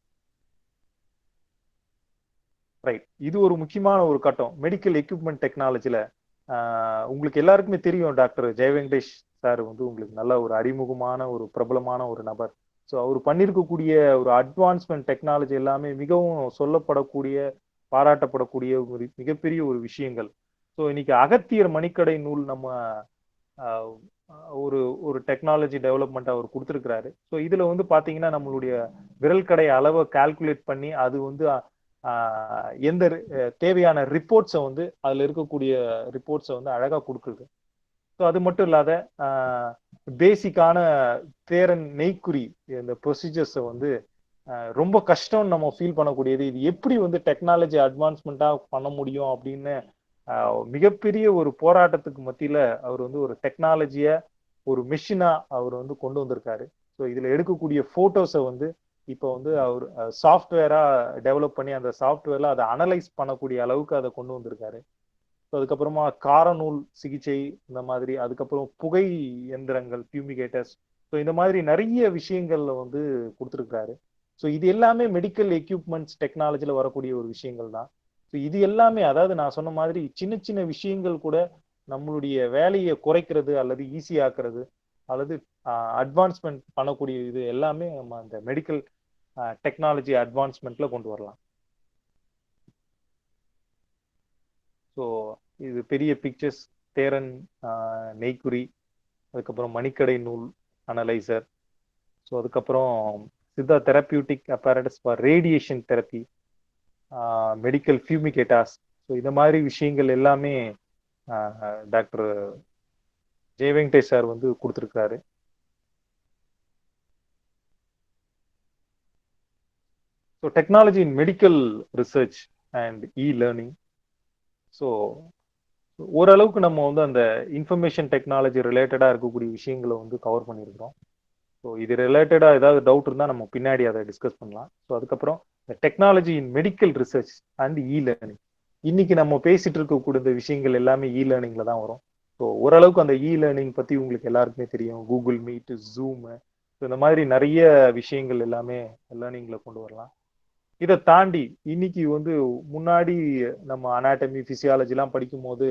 ரைட், இது ஒரு முக்கியமான ஒரு கட்டம் மெடிக்கல் எக்யூப்மெண்ட் டெக்னாலஜில. உங்களுக்கு எல்லாருக்குமே தெரியும் டாக்டர் ஜெய வெங்கடேஷ் சார் வந்து உங்களுக்கு நல்ல ஒரு அறிமுகமான ஒரு பிரபலமான ஒரு நபர். ஸோ அவர் பண்ணியிருக்கக்கூடிய ஒரு அட்வான்ஸ்மெண்ட் டெக்னாலஜி எல்லாமே மிகவும் சொல்லப்படக்கூடிய பாராட்டப்படக்கூடிய ஒரு மிகப்பெரிய ஒரு விஷயங்கள். ஸோ இன்னைக்கு அகத்தியர் மணிக்கடை நூல் நம்ம ஒரு ஒரு டெக்னாலஜி டெவலப்மெண்ட் அவர் கொடுத்துருக்கிறாரு. ஸோ இதுல வந்து பாத்தீங்கன்னா நம்மளுடைய விரல் கடை அளவை கால்குலேட் பண்ணி அது வந்து எந்த தேவையான ரிப்போர்ட்ஸை வந்து அதுல இருக்கக்கூடிய ரிப்போர்ட்ஸை வந்து அழகா கொடுக்குது. ஸோ அது மட்டும் இல்லாத பேசிக்கான தேரன் நெய்க்குறி இந்த ப்ரொசீஜர்ஸை வந்து ரொம்ப கஷ்டம் நம்ம ஃபீல் பண்ணக்கூடியது. இது எப்படி வந்து டெக்னாலஜி அட்வான்ஸ்மெண்ட்டா பண்ண முடியும் அப்படின்னு மிகப்பெரிய ஒரு போராட்டத்துக்கு மத்தியில அவர் வந்து ஒரு டெக்னாலஜிய ஒரு மிஷினா அவர் வந்து கொண்டு வந்திருக்காரு. ஸோ இதுல எடுக்கக்கூடிய போட்டோஸை வந்து இப்போ வந்து அவர் சாஃப்ட்வேரா டெவலப் பண்ணி அந்த சாஃப்ட்வேர்ல அதை அனலைஸ் பண்ணக்கூடிய அளவுக்கு அதை கொண்டு வந்திருக்காரு. ஸோ அதுக்கப்புறமா காரநூல் சிகிச்சை இந்த மாதிரி, அதுக்கப்புறம் புகை எந்திரங்கள் பியூமிகேட்டர்ஸ், ஸோ இந்த மாதிரி நிறைய விஷயங்கள்ல வந்து கொடுத்துருக்காரு. ஸோ இது எல்லாமே மெடிக்கல் எக்யூப்மெண்ட்ஸ் டெக்னாலஜில வரக்கூடிய ஒரு விஷயங்கள் தான். ஸோ இது எல்லாமே அதாவது நான் சொன்ன மாதிரி சின்ன சின்ன விஷயங்கள் கூட நம்மளுடைய வேலையை குறைக்கிறது அல்லது ஈஸி ஆக்குறது அல்லது அட்வான்ஸ்மெண்ட் பண்ணக்கூடிய இது எல்லாமே நம்ம அந்த மெடிக்கல் டெக்னாலஜி அட்வான்ஸ்மெண்ட்ல கொண்டு வரலாம். ஸோ இது பெரிய பிக்சர்ஸ், தேரன் நெய்க்குறி, அதுக்கப்புறம் மணிக்கடை நூல் அனலைசர், ஸோ அதுக்கப்புறம் Siddha therapeutic apparatus for radiation therapy, medical fumigators. So இந்த மாதிரி விஷயங்கள் எல்லாமே டாக்டர் ஜெய வெங்கடேஷ் சார் வந்து கொடுத்துருக்காரு. So technology in medical research and learning. So ஓரளவுக்கு நம்ம வந்து அந்த இன்ஃபர்மேஷன் டெக்னாலஜி ரிலேட்டடா இருக்கக்கூடிய விஷயங்களை வந்து கவர் பண்ணியிருக்கிறோம். ஸோ இது ரிலேட்டடா ஏதாவது டவுட் இருந்தால் நம்ம பின்னாடி அதை டிஸ்கஸ் பண்ணலாம். ஸோ அதுக்கப்புறம் technology in medical research and learning. இன்னைக்கு நம்ம பேசிட்டு இருக்கக்கூடிய இந்த விஷயங்கள் எல்லாமே லேர்னிங்ல தான் வரும். ஸோ ஓரளவுக்கு அந்த லேர்னிங் பத்தி உங்களுக்கு எல்லாருக்குமே தெரியும். கூகுள் மீட், ஜூம், இந்த மாதிரி நிறைய விஷயங்கள் எல்லாமே லேர்னிங்ல கொண்டு வரலாம். இதை தாண்டி இன்னைக்கு வந்து முன்னாடி நம்ம அனாட்டமி பிசியாலஜி எல்லாம் படிக்கும் போது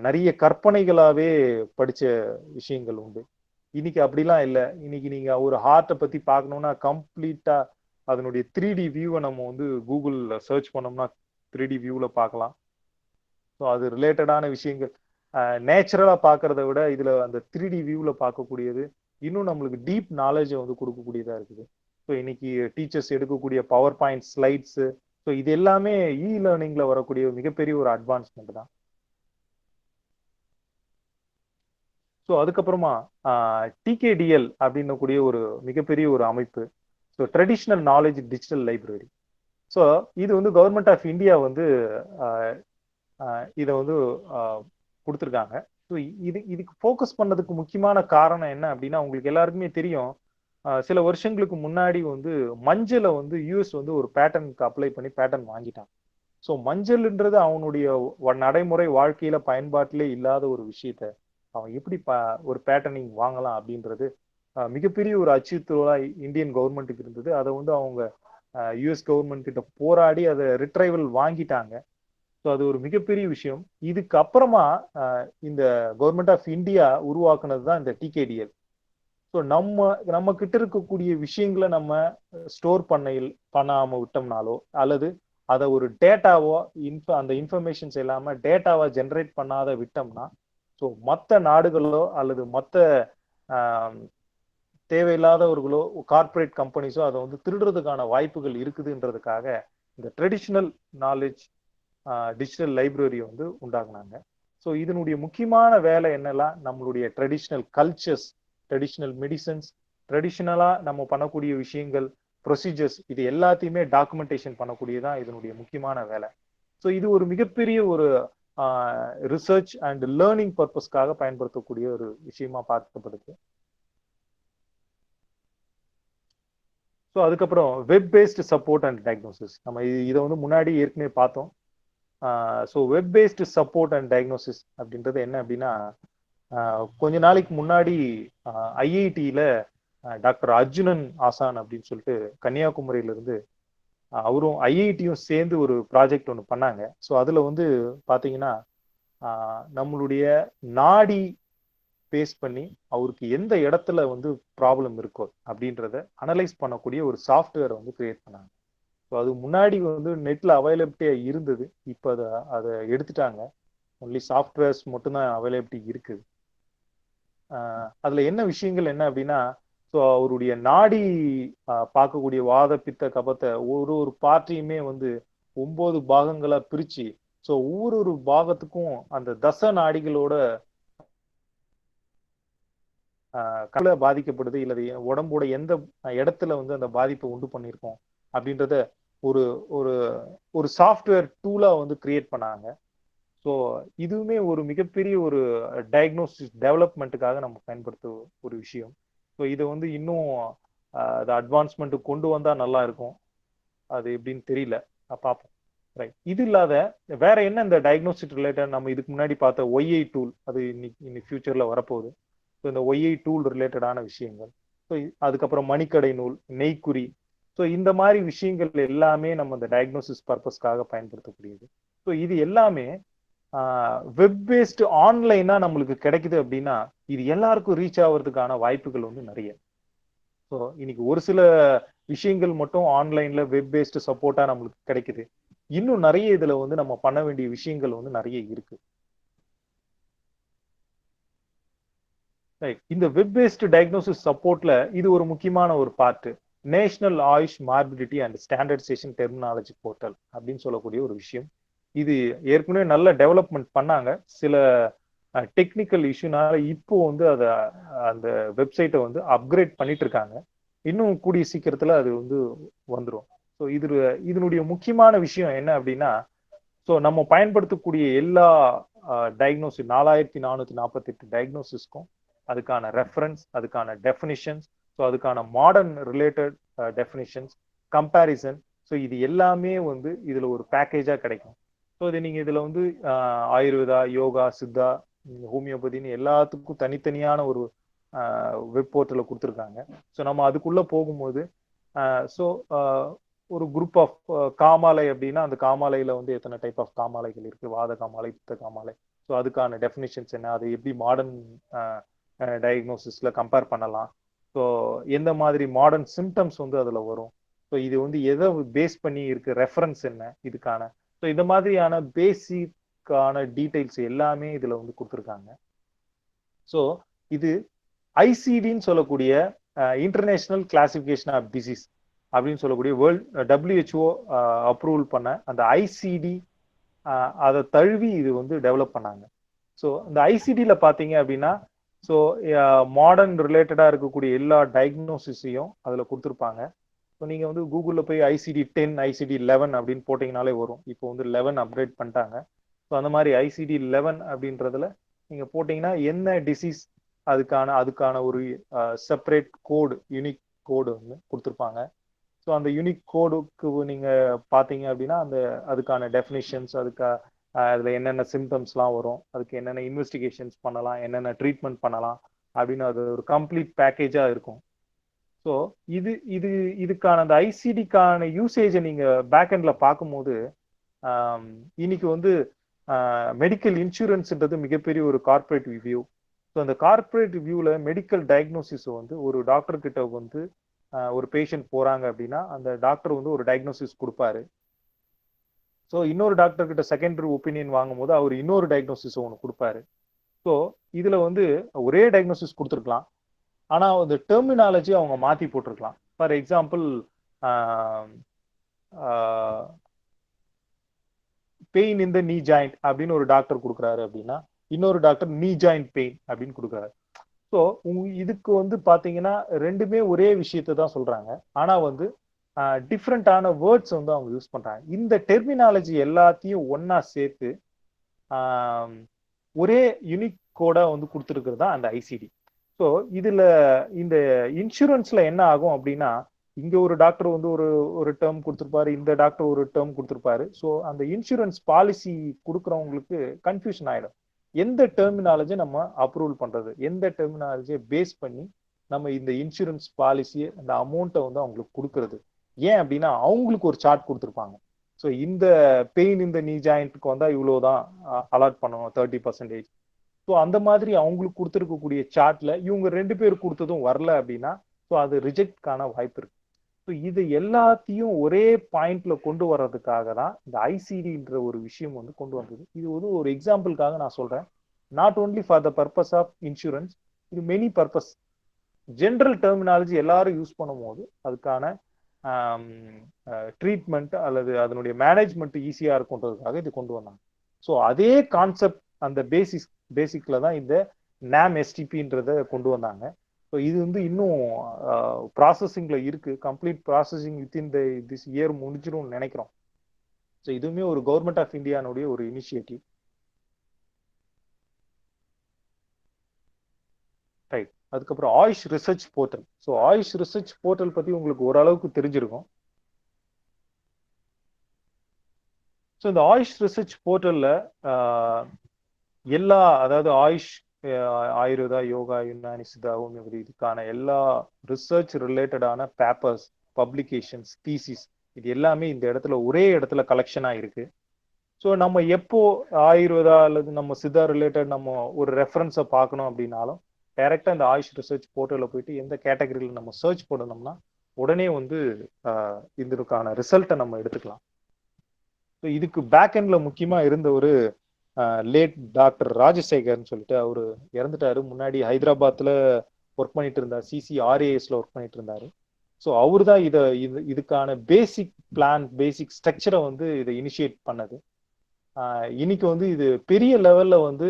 நிறைய கற்பனைகளாவே படிச்ச விஷயங்கள் உண்டு. இன்னைக்கு அப்படிலாம் இல்லை. இன்னைக்கு நீங்க ஒரு ஹார்ட்டை பத்தி பார்க்கணும்னா கம்ப்ளீட்டா அதனுடைய 3D வியூவை நம்ம வந்து கூகுள்ல சர்ச் பண்ணோம்னா 3D வியூல பார்க்கலாம். ஸோ அது ரிலேட்டடான விஷயங்கள் நேச்சுரலா பார்க்கறத விட இதுல அந்த 3D வியூல பார்க்கக்கூடியது இன்னும் நம்மளுக்கு டீப் நாலேஜை வந்து கொடுக்கக்கூடியதா இருக்குது. ஸோ இன்னைக்கு டீச்சர்ஸ் எடுக்கக்கூடிய பவர் பாயிண்ட் ஸ்லைட்ஸ், ஸோ இது எல்லாமே லேர்னிங்ல வரக்கூடிய மிகப்பெரிய ஒரு அட்வான்ஸ்மெண்ட் தான். ஸோ அதுக்கப்புறமா டிகேடிஎல் அப்படின்னு கூடிய ஒரு மிகப்பெரிய ஒரு அமைப்பு. So traditional knowledge digital library. So இது வந்து கவர்மெண்ட் ஆஃப் இந்தியா வந்து இதை வந்து கொடுத்துருக்காங்க. ஸோ இதுக்கு ஃபோக்கஸ் பண்ணதுக்கு முக்கியமான காரணம் என்ன அப்படின்னா, உங்களுக்கு எல்லாருக்குமே தெரியும், சில வருஷங்களுக்கு முன்னாடி வந்து மஞ்சளை வந்து யூஎஸ் வந்து ஒரு பேட்டர்னுக்கு அப்ளை பண்ணி பேட்டர்ன் வாங்கிட்டாங்க. ஸோ மஞ்சள்ன்றது அவனுடைய நடைமுறை வாழ்க்கையில பயன்பாட்டிலே இல்லாத ஒரு விஷயத்த அவன் எப்படி ஒரு பேட்டர்னிங் வாங்கலாம் அப்படின்றது மிகப்பெரிய ஒரு அச்சுறுத்தலா இந்தியன் கவர்மெண்ட்டுக்கு இருந்தது. அதை வந்து அவங்க யுஎஸ் கவர்மெண்ட் கிட்ட போராடி அதை ரிட்ரைவல் வாங்கிட்டாங்க. ஸோ அது ஒரு மிகப்பெரிய விஷயம். இதுக்கு அப்புறமா இந்த கவர்மெண்ட் ஆஃப் இந்தியா உருவாக்குனது தான் இந்த டிகேடிஎல். ஸோ நம்ம கிட்ட இருக்கக்கூடிய விஷயங்களை நம்ம ஸ்டோர் பண்ணாம விட்டோம்னாலோ அல்லது அதை ஒரு டேட்டாவோ அந்த இன்ஃபர்மேஷன்ஸ் இல்லாம டேட்டாவா ஜென்ரேட் பண்ணாத விட்டோம்னா ஸோ மற்ற நாடுகளோ அல்லது மற்ற தேவையில்லாதவர்களோ கார்பரேட் கம்பெனிஸோ அதை வந்து திருடுறதுக்கான வாய்ப்புகள் இருக்குதுன்றதுக்காக இந்த ட்ரெடிஷ்னல் நாலேஜ் டிஜிட்டல் லைப்ரரி வந்து உண்டாக்குனாங்க. ஸோ இதனுடைய முக்கியமான வேலை என்னெல்லாம், நம்மளுடைய ட்ரெடிஷ்னல் கல்ச்சர்ஸ், ட்ரெடிஷ்னல் மெடிசன்ஸ், ட்ரெடிஷ்னலா நம்ம பண்ணக்கூடிய விஷயங்கள், ப்ரொசீஜர்ஸ், இது எல்லாத்தையுமே டாக்குமெண்டேஷன் பண்ணக்கூடியதான் இதனுடைய முக்கியமான வேலை. ஸோ இது ஒரு மிகப்பெரிய ஒரு ரிசர்ச் அண்ட் லேர்னிங் பர்பஸ்க்காக பயன்படுத்தக்கூடிய ஒரு விஷயமா பார்க்கப்படுது. ஸோ அதுக்கப்புறம் web based support and diagnosis, நம்ம இதை வந்து முன்னாடி ஏற்கனவே பார்த்தோம். So web based support and diagnosis அப்படின்றது என்ன அப்படின்னா, கொஞ்ச நாளைக்கு முன்னாடி ஐஐடியில டாக்டர் அர்ஜுனன் ஆசான் அப்படின்னு சொல்லிட்டு கன்னியாகுமரியில இருந்து அவரும் ஐஐடியும் சேர்ந்து ஒரு ப்ராஜெக்ட் ஒன்று பண்ணாங்க. ஸோ அதுல வந்து பாத்தீங்கன்னா நம்மளுடைய நாடி பேஸ் பண்ணி அவருக்கு எந்த இடத்துல வந்து ப்ராப்ளம் இருக்கோ அப்படின்றத அனலைஸ் பண்ணக்கூடிய ஒரு சாஃப்ட்வேரை வந்து கிரியேட் பண்ணாங்க. ஸோ அது முன்னாடி வந்து நெட்ல அவைலபிலிட்டியா இருந்தது, இப்போ அதை எடுத்துட்டாங்க. ஒன்லி சாஃப்ட்வேர்ஸ் மட்டும்தான் அவைலபிலிட்டி இருக்குது. அதுல என்ன விஷயங்கள் என்ன அப்படின்னா, ஸோ அவருடைய நாடி பார்க்கக்கூடிய வாத பித்த கபத்தை ஒரு பார்ட்டியுமே வந்து 9 பாகங்களா பிரிச்சு, ஸோ ஒவ்வொரு பாகத்துக்கும் அந்த தச நாடிகளோட கல பாதிக்கப்படுது இல்லது உடம்போட எந்த இடத்துல வந்து அந்த பாதிப்பை உண்டு பண்ணியிருக்கோம் அப்படின்றத ஒரு ஒரு ஒரு சாஃப்ட்வேர் டூலா வந்து கிரியேட் பண்ணாங்க. ஸோ இதுவுமே ஒரு மிகப்பெரிய ஒரு டயக்னோசிஸ் டெவலப்மெண்ட்டுக்காக நம்ம பயன்படுத்த ஒரு விஷயம். ஸோ இதை வந்து இன்னும் அது அட்வான்ஸ்மெண்ட்டு கொண்டு வந்தா நல்லா இருக்கும். அது எப்படின்னு தெரியல, பார்ப்போம். ரைட். இது இல்லாத வேற என்ன இந்த டயக்னோசிஸ் ரிலேட்டட் நம்ம இதுக்கு முன்னாடி பார்த்த ஒய்ஐ டூல், அது இன்னைக்கு ஃபியூச்சர்ல வரப்போகுது. ஸோ இந்த ஒய்ஐ டூல் ரிலேட்டடான விஷயங்கள், ஸோ அதுக்கப்புறம் மணிக்கடை நூல், நெய்க்குறி, ஸோ இந்த மாதிரி விஷயங்கள் எல்லாமே நம்ம இந்த டயக்னோசிஸ் பர்பஸ்க்காக பயன்படுத்தக்கூடியது. ஸோ இது எல்லாமே வெப் பேஸ்டு ஆன்லைனா நம்மளுக்கு கிடைக்குது அப்படின்னா இது எல்லாருக்கும் ரீச் ஆகிறதுக்கான வாய்ப்புகள் வந்து நிறைய. ஸோ இன்னைக்கு ஒரு சில விஷயங்கள் மட்டும் ஆன்லைன்ல வெப் பேஸ்டு சப்போர்ட்டா நம்மளுக்கு கிடைக்குது. இன்னும் நிறைய இதுல வந்து நம்ம பண்ண வேண்டிய விஷயங்கள் வந்து நிறைய இருக்கு. இந்த வெப் பேஸ்டு டயக்னோசிஸ் சப்போர்ட்ல இது ஒரு முக்கியமான ஒரு part, national AYUSH morbidity and standardisation terminology portal அப்படின்னு சொல்லக்கூடிய ஒரு விஷயம். இது ஏற்கனவே நல்ல டெவலப்மெண்ட் பண்ணாங்க, சில டெக்னிக்கல் இஷ்யூனால இப்போ வந்து அந்த வெப்சைட்டை வந்து அப்கிரேட் பண்ணிட்டு இருக்காங்க. இன்னும் கூடிய சீக்கிரத்துல அது வந்து வந்துடும். ஸோ இதனுடைய முக்கியமான விஷயம் என்ன அப்படின்னா, ஸோ நம்ம பயன்படுத்தக்கூடிய எல்லா டயக்னோசிஸ் 4448 டயக்னோசிஸ்க்கும் அதுக்கான ரெஃபரன்ஸ், அதுக்கான டெஃபினிஷன்ஸ், ஸோ அதுக்கான modern related definitions, comparison, so இது எல்லாமே வந்து இதுல ஒரு பேக்கேஜா கிடைக்கும். ஸோ இது நீங்க இதுல வந்து ஆயுர்வேதா, யோகா, சித்தா, ஹோமியோபதினு எல்லாத்துக்கும் தனித்தனியான ஒரு வெப் போர்ட்டல கொடுத்துருக்காங்க. ஸோ நம்ம அதுக்குள்ள போகும்போது ஸோ ஒரு குரூப் ஆஃப் காமாலை அப்படின்னா அந்த காமாலையில வந்து எத்தனை டைப் ஆஃப் காமாலைகள் இருக்கு, வாத காமாலை, பித்த காமாலை, ஸோ அதுக்கான டெஃபினிஷன்ஸ் என்ன, அதை எப்படி மாடர்ன் டயக்னோசிஸ்ல கம்பேர் பண்ணலாம், ஸோ எந்த மாதிரி மாடர்ன் சிம்டம்ஸ் வந்து அதுல வரும், ஸோ இது வந்து எதை பேஸ் பண்ணி இருக்கு, ரெஃபரன்ஸ் என்ன இதுக்கான, ஸோ இந்த மாதிரியான பேசிக்கான டீடைல்ஸ் எல்லாமே இதுல வந்து கொடுத்துருக்காங்க. ஸோ இது ஐசிடின்னு சொல்லக்கூடிய இன்டர்நேஷனல் கிளாசிபிகேஷன் ஆஃப் டிசீஸ் அப்படின்னு சொல்லக்கூடிய WHO அப்ரூவல் பண்ண அந்த ஐசிடி அதை தழுவி இது வந்து டெவலப் பண்ணாங்க. ஸோ இந்த ஐசிடியில பாத்தீங்க அப்படின்னா, ஸோ மாடர்ன் ரிலேட்டடா இருக்கக்கூடிய எல்லா டயக்னோசிஸையும் அதுல கொடுத்துருப்பாங்க. ஸோ நீங்க வந்து கூகுள்ல போய் ICD-10, ICD-11 அப்படின்னு போட்டீங்கனாலே வரும். இப்போ வந்து 11 அப்டேட் பண்ணிட்டாங்க. ஸோ அந்த மாதிரி ICD-11 அப்படின்றதுல நீங்க போட்டீங்கன்னா என்ன டிசீஸ் அதுக்கான ஒரு செப்பரேட் கோடு, யூனிக் கோடு வந்து கொடுத்துருப்பாங்க. ஸோ ஸோ அந்த யூனிக் கோடுக்கு நீங்க பார்த்தீங்க அப்படின்னா அதுக்கான டெஃபினிஷன்ஸ், அதுல என்னென்ன சிம்டம்ஸ்லாம் வரும், அதுக்கு என்னென்ன இன்வெஸ்டிகேஷன்ஸ் பண்ணலாம், என்னென்ன ட்ரீட்மெண்ட் பண்ணலாம் அப்படின்னு அது ஒரு கம்ப்ளீட் பேக்கேஜா இருக்கும். ஸோ இதுக்கான அந்த ஐசிடிக்கான யூசேஜை நீங்க பேக் எண்ட்ல பார்க்கும்போது இன்னைக்கு வந்து மெடிக்கல் இன்சூரன்ஸ்ன்றது மிகப்பெரிய ஒரு கார்பரேட் வியூ. ஸோ அந்த கார்பரேட் வியூல மெடிக்கல் டயக்னோசிஸ் வந்து ஒரு டாக்டர் கிட்ட வந்து ஒரு பேஷண்ட் போறாங்க அப்படின்னா அந்த டாக்டர் வந்து ஒரு டயக்னோசிஸ் கொடுப்பாரு. ஸோ இன்னொரு டாக்டர் கிட்ட செகண்டரி ஒப்பீனியன் வாங்கும்போது அவர் இன்னொரு டயக்னோசிஸ் ஒன்று கொடுப்பாரு. ஸோ இதுல வந்து ஒரே டயக்னோசிஸ் கொடுத்துருக்கலாம், ஆனா அந்த டெர்மினாலஜி அவங்க மாத்தி போட்டிருக்கலாம். ஃபார் எக்ஸாம்பிள் பெயின் இந்த நீ ஜாயிண்ட் அப்படின்னு ஒரு டாக்டர் கொடுக்குறாரு அப்படின்னா இன்னொரு டாக்டர் நீ ஜாயிண்ட் பெயின் அப்படின்னு கொடுக்குறாரு. ஸோ இதுக்கு வந்து பாத்தீங்கன்னா ரெண்டுமே ஒரே விஷயத்தை தான் சொல்றாங்க, ஆனா வந்து டிஃப்ரெண்டான வேர்ட்ஸ் வந்து அவங்க யூஸ் பண்றாங்க. இந்த டெர்மினாலஜி எல்லாத்தையும் ஒன்னா சேர்த்து ஒரே யூனிக் கோடா வந்து கொடுத்துருக்கிறது தான் அந்த ஐசிடி. ஸோ இதுல இந்த இன்சூரன்ஸ்ல என்ன ஆகும் அப்படின்னா இங்க ஒரு டாக்டர் வந்து ஒரு டேர்ம் கொடுத்துருப்பாரு, இந்த டாக்டர் ஒரு டேர்ம் கொடுத்துருப்பாரு. ஸோ அந்த இன்சூரன்ஸ் பாலிசி கொடுக்குறவங்களுக்கு கன்ஃபியூஷன் ஆயிடும். எந்த டெர்மினாலஜி நம்ம அப்ரூவல் பண்றது, எந்த டெர்மினாலஜியை பேஸ் பண்ணி நம்ம இந்த இன்சூரன்ஸ் பாலிசி அந்த அமௌண்ட்டை வந்து அவங்களுக்கு கொடுக்கறது. ஏன் அப்படின்னா அவங்களுக்கு ஒரு சார்ட் கொடுத்துருப்பாங்க. ஸோ இந்த பெயின் இந்த நீ ஜாயிண்ட்டுக்கு வந்தா இவ்வளவுதான் அலாட் பண்ணணும் 30%. ஸோ அந்த மாதிரி அவங்களுக்கு கொடுத்துருக்கக்கூடிய சார்ட்ல இவங்க 2 பேர் கொடுத்ததும் வரல அப்படின்னா ஸோ அது ரிஜெக்ட்கான வாய்ப்பு இருக்கு. ஸோ இது எல்லாத்தையும் ஒரே பாயிண்ட்ல கொண்டு வர்றதுக்காக தான் இந்த ஐசிடின்ற ஒரு விஷயம் வந்து கொண்டு வந்தது. இது வந்து ஒரு எக்ஸாம்பிளுக்காக நான் சொல்றேன். Not only for the purpose of insurance, இது மெனி பர்பஸ். ஜென்ரல் டெர்மினாலஜி எல்லாரும் யூஸ் பண்ணும் போது அதுக்கான ட்ரீட்மெண்ட் அல்லது அதனுடைய மேனேஜ்மெண்ட் ஈஸியா இருக்குன்றதுக்காக இது கொண்டு வந்தாங்க. ஸோ அதே கான்செப்ட் அந்த பேசிக்ல தான் இந்த NAM STPன்றத கொண்டு வந்தாங்க. ஸோ இது வந்து இன்னும் ப்ராசஸிங்ல இருக்கு. Complete processing within this year முடிஞ்சிடும் நினைக்கிறோம். ஸோ இதுவுமே ஒரு கவர்மெண்ட் ஆஃப் இந்தியானுடைய ஒரு இனிஷியேட்டிவ். ரைட். அதுக்கப்புறம் AYUSH research portal. So AYUSH research portal பத்தி உங்களுக்கு ஓரளவுக்கு தெரிஞ்சிருக்கும். ஸோ இந்த ஆயுஷ் ரிசர்ச் போர்ட்டல்ல அதாவது ஆயுஷ், ஆயுர்வேதா, யோகா, யுனானி, சித்தா, ஹோமியோபதி இதுக்கான எல்லா ரிசர்ச் ரிலேட்டடான பேப்பர்ஸ், பப்ளிகேஷன்ஸ், தீசிஸ் இது எல்லாமே இந்த இடத்துல ஒரே இடத்துல கலெக்ஷனா இருக்கு. ஸோ நம்ம எப்போ ஆயுர்வேதா அல்லது நம்ம சித்தா ரிலேட்டட் நம்ம ஒரு ரெஃபரன்ஸை பார்க்கணும் அப்படின்னாலும் டைரக்டா இந்த ஆயுஷ் ரிசர்ச் போர்ட்டலில் போயிட்டு எந்த கேட்டகரியில் நம்ம சர்ச் பண்ணணும்னா உடனே வந்து இதற்கான ரிசல்ட்டை நம்ம எடுத்துக்கலாம். ஸோ இதுக்கு பேக் எண்ட்ல முக்கியமா இருந்த ஒரு லேட் டாக்டர் ராஜசேகர்னு சொல்லிட்டு அவரு இறந்துட்டாரு. முன்னாடி ஹைதராபாத்ல ஒர்க் பண்ணிட்டு இருந்தார், CCRASல ஒர்க் பண்ணிட்டு இருந்தாரு. ஸோ அவரு தான் இதுக்கான பேசிக் பிளான், பேசிக் ஸ்ட்ரக்சரை வந்து இதை இனிஷியேட் பண்ணது. இன்னைக்கு வந்து இது பெரிய லெவல்ல வந்து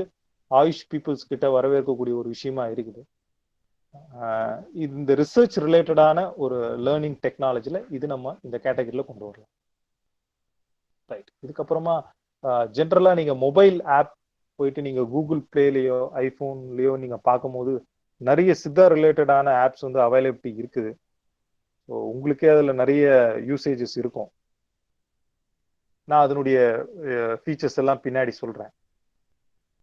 ஆயுஷ் பீப்புள்ஸ் கிட்ட வரவேற்கக்கூடிய ஒரு விஷயமா இருக்குது. இந்த ரிசர்ச் ரிலேட்டடான ஒரு லேர்னிங் டெக்னாலஜில இது நம்ம இந்த கேட்டகரியில கொண்டு வரலாம். ரைட். இதுக்கப்புறமா ஜென்ரலா நீங்க மொபைல் ஆப் போயிட்டு நீங்க கூகுள் பிளேலயோ ஐபோன்லயோ நீங்க பார்க்கும்போது நிறைய சித்தா ரிலேட்டடான ஆப்ஸ் வந்து அவைலபிலிட்டி இருக்குது. ஸோ உங்களுக்கே அதுல நிறைய யூசேஜஸ் இருக்கும். நான் அதனுடைய ஃபீச்சர்ஸ் எல்லாம் பின்னாடி சொல்றேன்.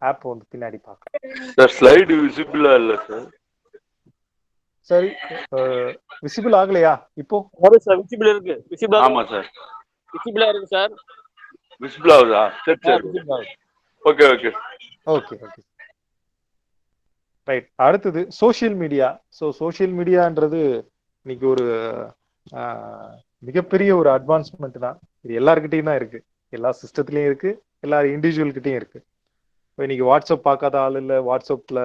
ஆப் வந்து பின்னாடி பார்க்கலாம். ஸ்லைடு விசிபிளா இல்ல சார். சரி, விசிபிள் ஆகலையா இப்போ? விசிபிள் இருக்கு. விசிபிள். ஆமா சார், விசிபிளா இருக்கு சார். விசிபிள் ஆகுதா? சரி சரி, okay okay okay okay right. அடுத்தது சோஷியல் மீடியா. ஸோ சோஷியல் மீடியான்றது இன்னைக்கு ஒரு மிகப்பெரிய ஒரு அட்வான்ஸ்மெண்ட் தான். இது எல்லாருக்கிட்டையும் தான் இருக்கு, எல்லா சிஸ்டத்துலயும் இருக்கு, எல்லா இண்டிவிஜுவல்கிட்டையும் இருக்கு. இப்போ இன்னைக்கு வாட்ஸ்அப் பார்க்காத ஆள் இல்லை, வாட்ஸ்அப்ல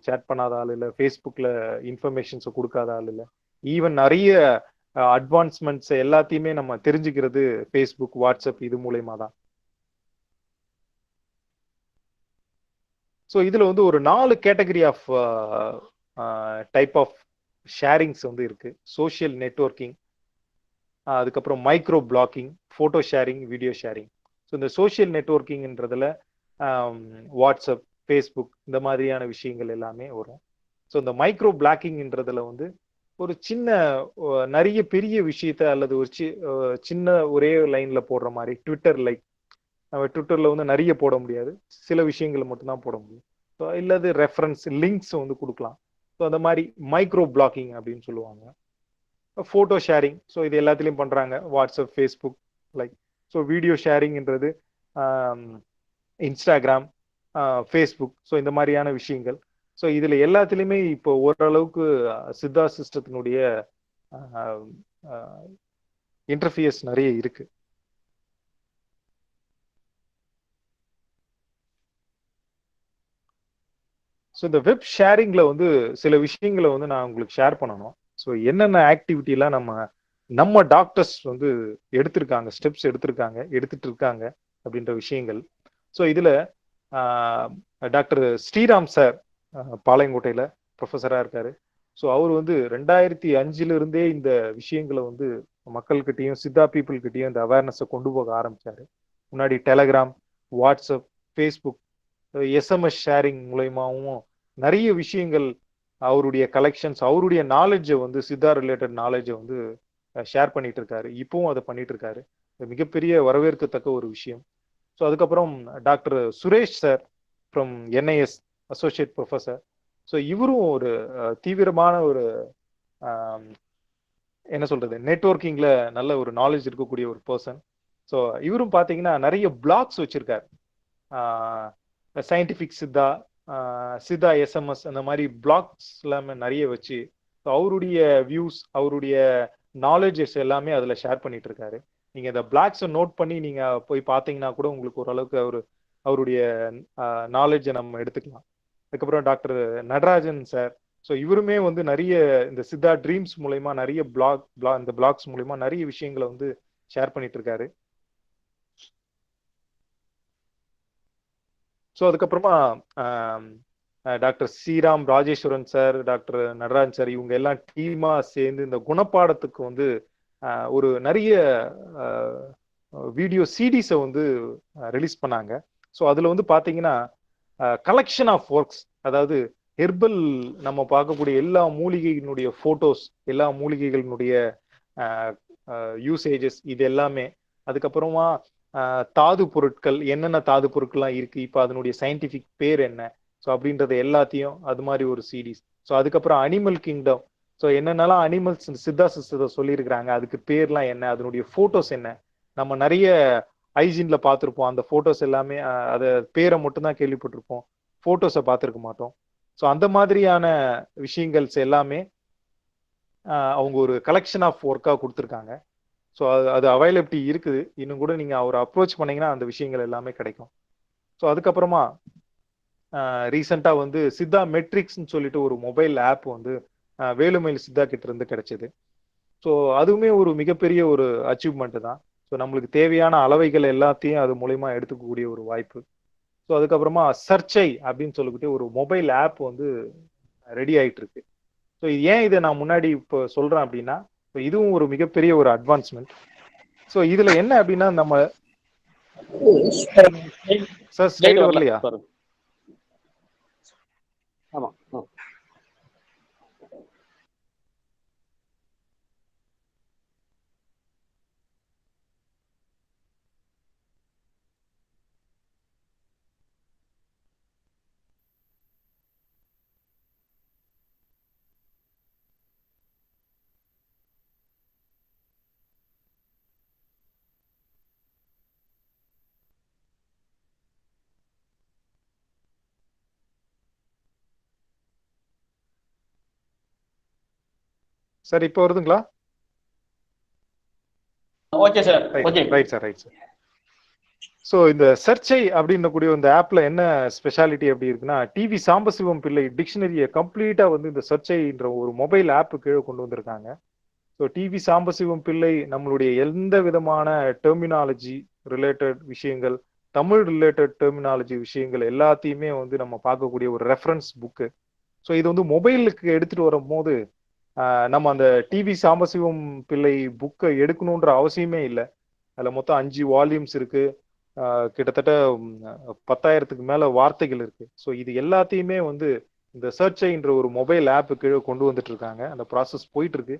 சேட் பண்ணாத ஆள் இல்லை, ஃபேஸ்புக்ல இன்ஃபர்மேஷன்ஸை கொடுக்காத ஆள் இல்லை. ஈவன் நிறைய அட்வான்ஸ்மெண்ட்ஸ் எல்லாத்தையுமே நம்ம தெரிஞ்சுக்கிறது ஃபேஸ்புக், வாட்ஸ்அப் இது மூலயமா தான். ஸோ இதுல வந்து ஒரு 4 category of type of sharings வந்து இருக்கு. சோஷியல் நெட்வொர்க்கிங், அதுக்கப்புறம் micro blogging, photo sharing, video sharing. So இந்த சோஷியல் நெட்வொர்க்கிங்ன்றதுல வாட்ஸ்அப், ஃபேஸ்புக் இந்த மாதிரியான விஷயங்கள் எல்லாமே வரும். ஸோ இந்த மைக்ரோ பிளாக்கிங்ன்றதுல வந்து ஒரு சின்ன நிறைய பெரிய விஷயத்த அல்லது ஒரு சின்ன ஒரே லைன்ல போடுற மாதிரி ட்விட்டர் லைக், நம்ம ட்விட்டர்ல வந்து நிறைய போட முடியாது, சில விஷயங்களை மட்டும்தான் போட முடியும். ஸோ இல்லது ரெஃபரன்ஸ் லிங்க்ஸ் வந்து கொடுக்கலாம். ஸோ அந்த மாதிரி மைக்ரோ பிளாக்கிங் அப்படின்னு சொல்லுவாங்க. ஃபோட்டோ ஷேரிங், ஸோ இது எல்லாத்துலேயும் பண்ணுறாங்க, WhatsApp, Facebook like. So video ஷேரிங்ன்றது இன்ஸ்டாகிராம், ஃபேஸ்புக், ஸோ இந்த மாதிரியான விஷயங்கள். ஸோ இதில் எல்லாத்துலேயுமே இப்போ ஓரளவுக்கு சித்தா சிஸ்டத்தினுடைய இன்டர்ஃபியர்ஸ் நிறைய இருக்கு. ஸோ இந்த வெப் ஷேரிங்ல வந்து சில விஷயங்களை வந்து நான் உங்களுக்கு ஷேர் பண்ணணும். ஸோ என்னென்ன ஆக்டிவிட்டிலாம் நம்ம டாக்டர்ஸ் வந்து எடுத்திருக்காங்க, ஸ்டெப்ஸ் எடுத்துட்டு இருக்காங்க அப்படின்ற விஷயங்கள். ஸோ இதுல டாக்டர் ஸ்ரீராம் சார் பாளையங்கோட்டையில ப்ரொஃபஸரா இருக்காரு. ஸோ அவர் வந்து 2005 இருந்தே இந்த விஷயங்களை வந்து மக்கள்கிட்டையும் சித்தா பீப்புள் கிட்டையும் இந்த அவேர்னஸை கொண்டு போக ஆரம்பிச்சாரு. முன்னாடி Telegram, WhatsApp, Facebook, SMS sharing மூலயமாவும் நிறைய விஷயங்கள், அவருடைய கலெக்ஷன்ஸ், அவருடைய நாலேஜை வந்து சித்தா ரிலேட்டட் நாலேஜை வந்து ஷேர் பண்ணிட்டு இருக்காரு. இப்பவும் அதை பண்ணிட்டு இருக்காரு. மிகப்பெரிய வரவேற்கத்தக்க ஒரு விஷயம். ஸோ அதுக்கப்புறம் doctor Suresh sir from NIS, associate professor. So இவரும் ஒரு தீவிரமான ஒரு என்ன சொல்றது, நெட்வொர்க்கிங்ல நல்ல ஒரு நாலேஜ் இருக்கக்கூடிய ஒரு பர்சன். ஸோ இவரும் பார்த்தீங்கன்னா நிறைய பிளாக்ஸ் வச்சிருக்காரு. சயின்டிஃபிக் சித்தா, சித்தா எஸ்எம்எஸ், அந்த மாதிரி பிளாக்ஸ் எல்லாமே நிறைய வச்சு அவருடைய வியூஸ், அவருடைய நாலேஜஸ் எல்லாமே அதுல ஷேர் பண்ணிட்டு இருக்காரு. நீங்க இந்த பிளாக்ஸை நோட் பண்ணி நீங்க போய் பார்த்தீங்கன்னா கூட உங்களுக்கு ஓரளவுக்கு அவருடைய நாலேஜை நம்ம எடுத்துக்கலாம். அதுக்கப்புறம் டாக்டர் நடராஜன் சார், ஸோ இவருமே வந்து நிறைய இந்த சித்தா ட்ரீம்ஸ் மூலயமா நிறைய இந்த பிளாக்ஸ் மூலயமா நிறைய விஷயங்களை வந்து ஷேர் பண்ணிட்டு இருக்காரு. ஸோ அதுக்கப்புறமா doctor Sriram Rajeswaran sir, doctor Natarajan sir, இவங்க எல்லாம் டீமா சேர்ந்து இந்த குணப்பாடத்துக்கு வந்து ஒரு நிறைய வீடியோ சிடிஸை வந்து ரிலீஸ் பண்ணாங்க. ஸோ அதுல வந்து பாத்தீங்கன்னா கலெக்ஷன் ஆஃப் ஒர்க்ஸ், அதாவது ஹெர்பல் நம்ம பார்க்கக்கூடிய எல்லா மூலிகைகளுடைய போட்டோஸ், எல்லா மூலிகைகளினுடைய யூசேஜஸ், இது எல்லாமே. அதுக்கப்புறமா தாது பொருட்கள், என்னென்ன தாது பொருட்கள்லாம் இருக்கு, இப்போ அதனுடைய சயின்டிபிக் பேர் என்ன, ஸோ அப்படின்றது எல்லாத்தையும் அது மாதிரி ஒரு சீரீஸ். ஸோ அதுக்கப்புறம் அனிமல் கிங்டம், ஸோ என்னென்னலாம் அனிமல்ஸ் சித்தா சிஸ்டத்தை சொல்லியிருக்கிறாங்க, அதுக்கு பேர்லாம் என்ன, அதனுடைய ஃபோட்டோஸ் என்ன. நம்ம நிறைய ஹைஜீன்ல பார்த்துருப்போம், அந்த ஃபோட்டோஸ் எல்லாமே அதை பேரை மட்டும்தான் கேள்விப்பட்டிருப்போம், ஃபோட்டோஸை பார்த்துருக்க மாட்டோம். ஸோ அந்த மாதிரியான விஷயங்கள்ஸ் எல்லாமே அவங்க ஒரு கலெக்ஷன் ஆஃப் ஒர்க்காக கொடுத்துருக்காங்க. ஸோ அது அவைலபிலிட்டி இருக்குது. இன்னும் கூட நீங்கள் அவரை அப்ரோச் பண்ணீங்கன்னா அந்த விஷயங்கள் எல்லாமே கிடைக்கும். ஸோ அதுக்கப்புறமா ரீசெண்டாக வந்து சித்தா மெட்ரிக்ஸ்ன்னு சொல்லிட்டு ஒரு மொபைல் ஆப் வந்து வேலுமயில் சித்தா கிட்ட இருந்து கிடைச்சது. ஸோ அதுவுமே ஒரு மிகப்பெரிய ஒரு அச்சீவ்மெண்ட் தான். ஸோ நம்மளுக்கு தேவையான அளவைகள் எல்லாத்தையும் அது மூலயமா எடுத்துக்கக்கூடிய ஒரு வாய்ப்பு. ஸோ அதுக்கப்புறமா சர்ச்சை அப்படின்னு சொல்லிக்கிட்டு ஒரு மொபைல் ஆப் வந்து ரெடி ஆயிட்டு இருக்கு. ஸோ ஏன் இதை நான் முன்னாடி இப்போ சொல்றேன் அப்படின்னா, இதுவும் ஒரு மிகப்பெரிய ஒரு அட்வான்ஸ்மெண்ட். ஸோ இதுல என்ன அப்படின்னா, நம்ம சார் ஸ்லைடு வரலையா? ஆமா. சார் இப்போ வருதுங்களா? Okay sir. Okay, right sir, right sir. So இந்த சர்ச்சை அப்படின்னக்கூடிய இந்த ஆப்ல என்ன ஸ்பெஷாலிட்டி அப்படி இருக்குன்னா, டிவி சாம்பசிவம் பிள்ளை டிக்ஷனரியை கம்ப்ளீட்டா வந்து இந்த சர்ச்சைன்ற ஒரு மொபைல் ஆப்பு கீழே கொண்டு வந்திருக்காங்க. ஸோ டிவி சாம்பசிவம் பிள்ளை நம்மளுடைய எந்த விதமான டெர்மினாலஜி ரிலேட்டட் விஷயங்கள், தமிழ் ரிலேட்டட் டெர்மினாலஜி விஷயங்கள் எல்லாத்தையுமே வந்து நம்ம பார்க்கக்கூடிய ஒரு ரெஃபரன்ஸ் புக்கு. ஸோ இது வந்து மொபைலுக்கு எடுத்துட்டு வரும்போது நம்ம அந்த டிவி சாம்பசிவம் பிள்ளை புக்கை எடுக்கணுன்ற அவசியமே இல்லை. அதில் மொத்தம் 5 வால்யூம்ஸ் இருக்கு, கிட்டத்தட்ட 10,000க்கு மேல வார்த்தைகள் இருக்கு. ஸோ இது எல்லாத்தையுமே வந்து இந்த சர்ச்சைன்ற ஒரு மொபைல் ஆப் கீழே கொண்டு வந்துட்டு இருக்காங்க. அந்த ப்ராசஸ் போயிட்டு இருக்கு,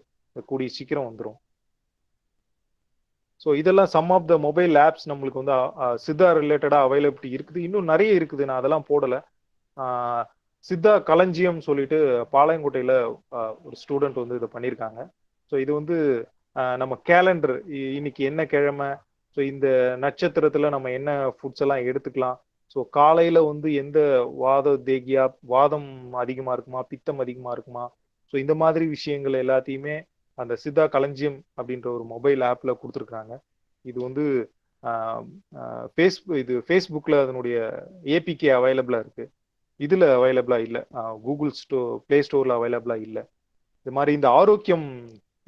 கூடிய சீக்கிரம் வந்துடும். ஸோ இதெல்லாம் some of the mobile apps நம்மளுக்கு வந்து சித்தா ரிலேட்டடா அவைலபிலிட்டி இருக்குது. இன்னும் நிறைய இருக்குது, நான் அதெல்லாம் போடல. சித்தா களஞ்சியம் சொல்லிட்டு பாளையங்கோட்டையில ஒரு ஸ்டூடெண்ட் வந்து இதை பண்ணியிருக்காங்க. ஸோ இது வந்து நம்ம கேலண்டர், இன்னைக்கு என்ன கிழமை, ஸோ இந்த நட்சத்திரத்துல நம்ம என்ன ஃபுட்ஸ் எல்லாம் எடுத்துக்கலாம், ஸோ காலையில வந்து எந்த வாதம் அதிகமா இருக்குமா, பித்தம் அதிகமா இருக்குமா, ஸோ இந்த மாதிரி விஷயங்கள் எல்லாத்தையுமே அந்த சித்தா களஞ்சியம் அப்படின்ற ஒரு மொபைல் ஆப்ல கொடுத்துருக்காங்க. இது வந்து ஃபேஸ்புக்ல அதனுடைய ஏபிகே அவைலபிளா இருக்கு, இதுல அவைலபிளா இல்லை, கூகுள் பிளே ஸ்டோர்ல அவைலபிளா இல்லை. இது மாதிரி இந்த ஆரோக்கியம்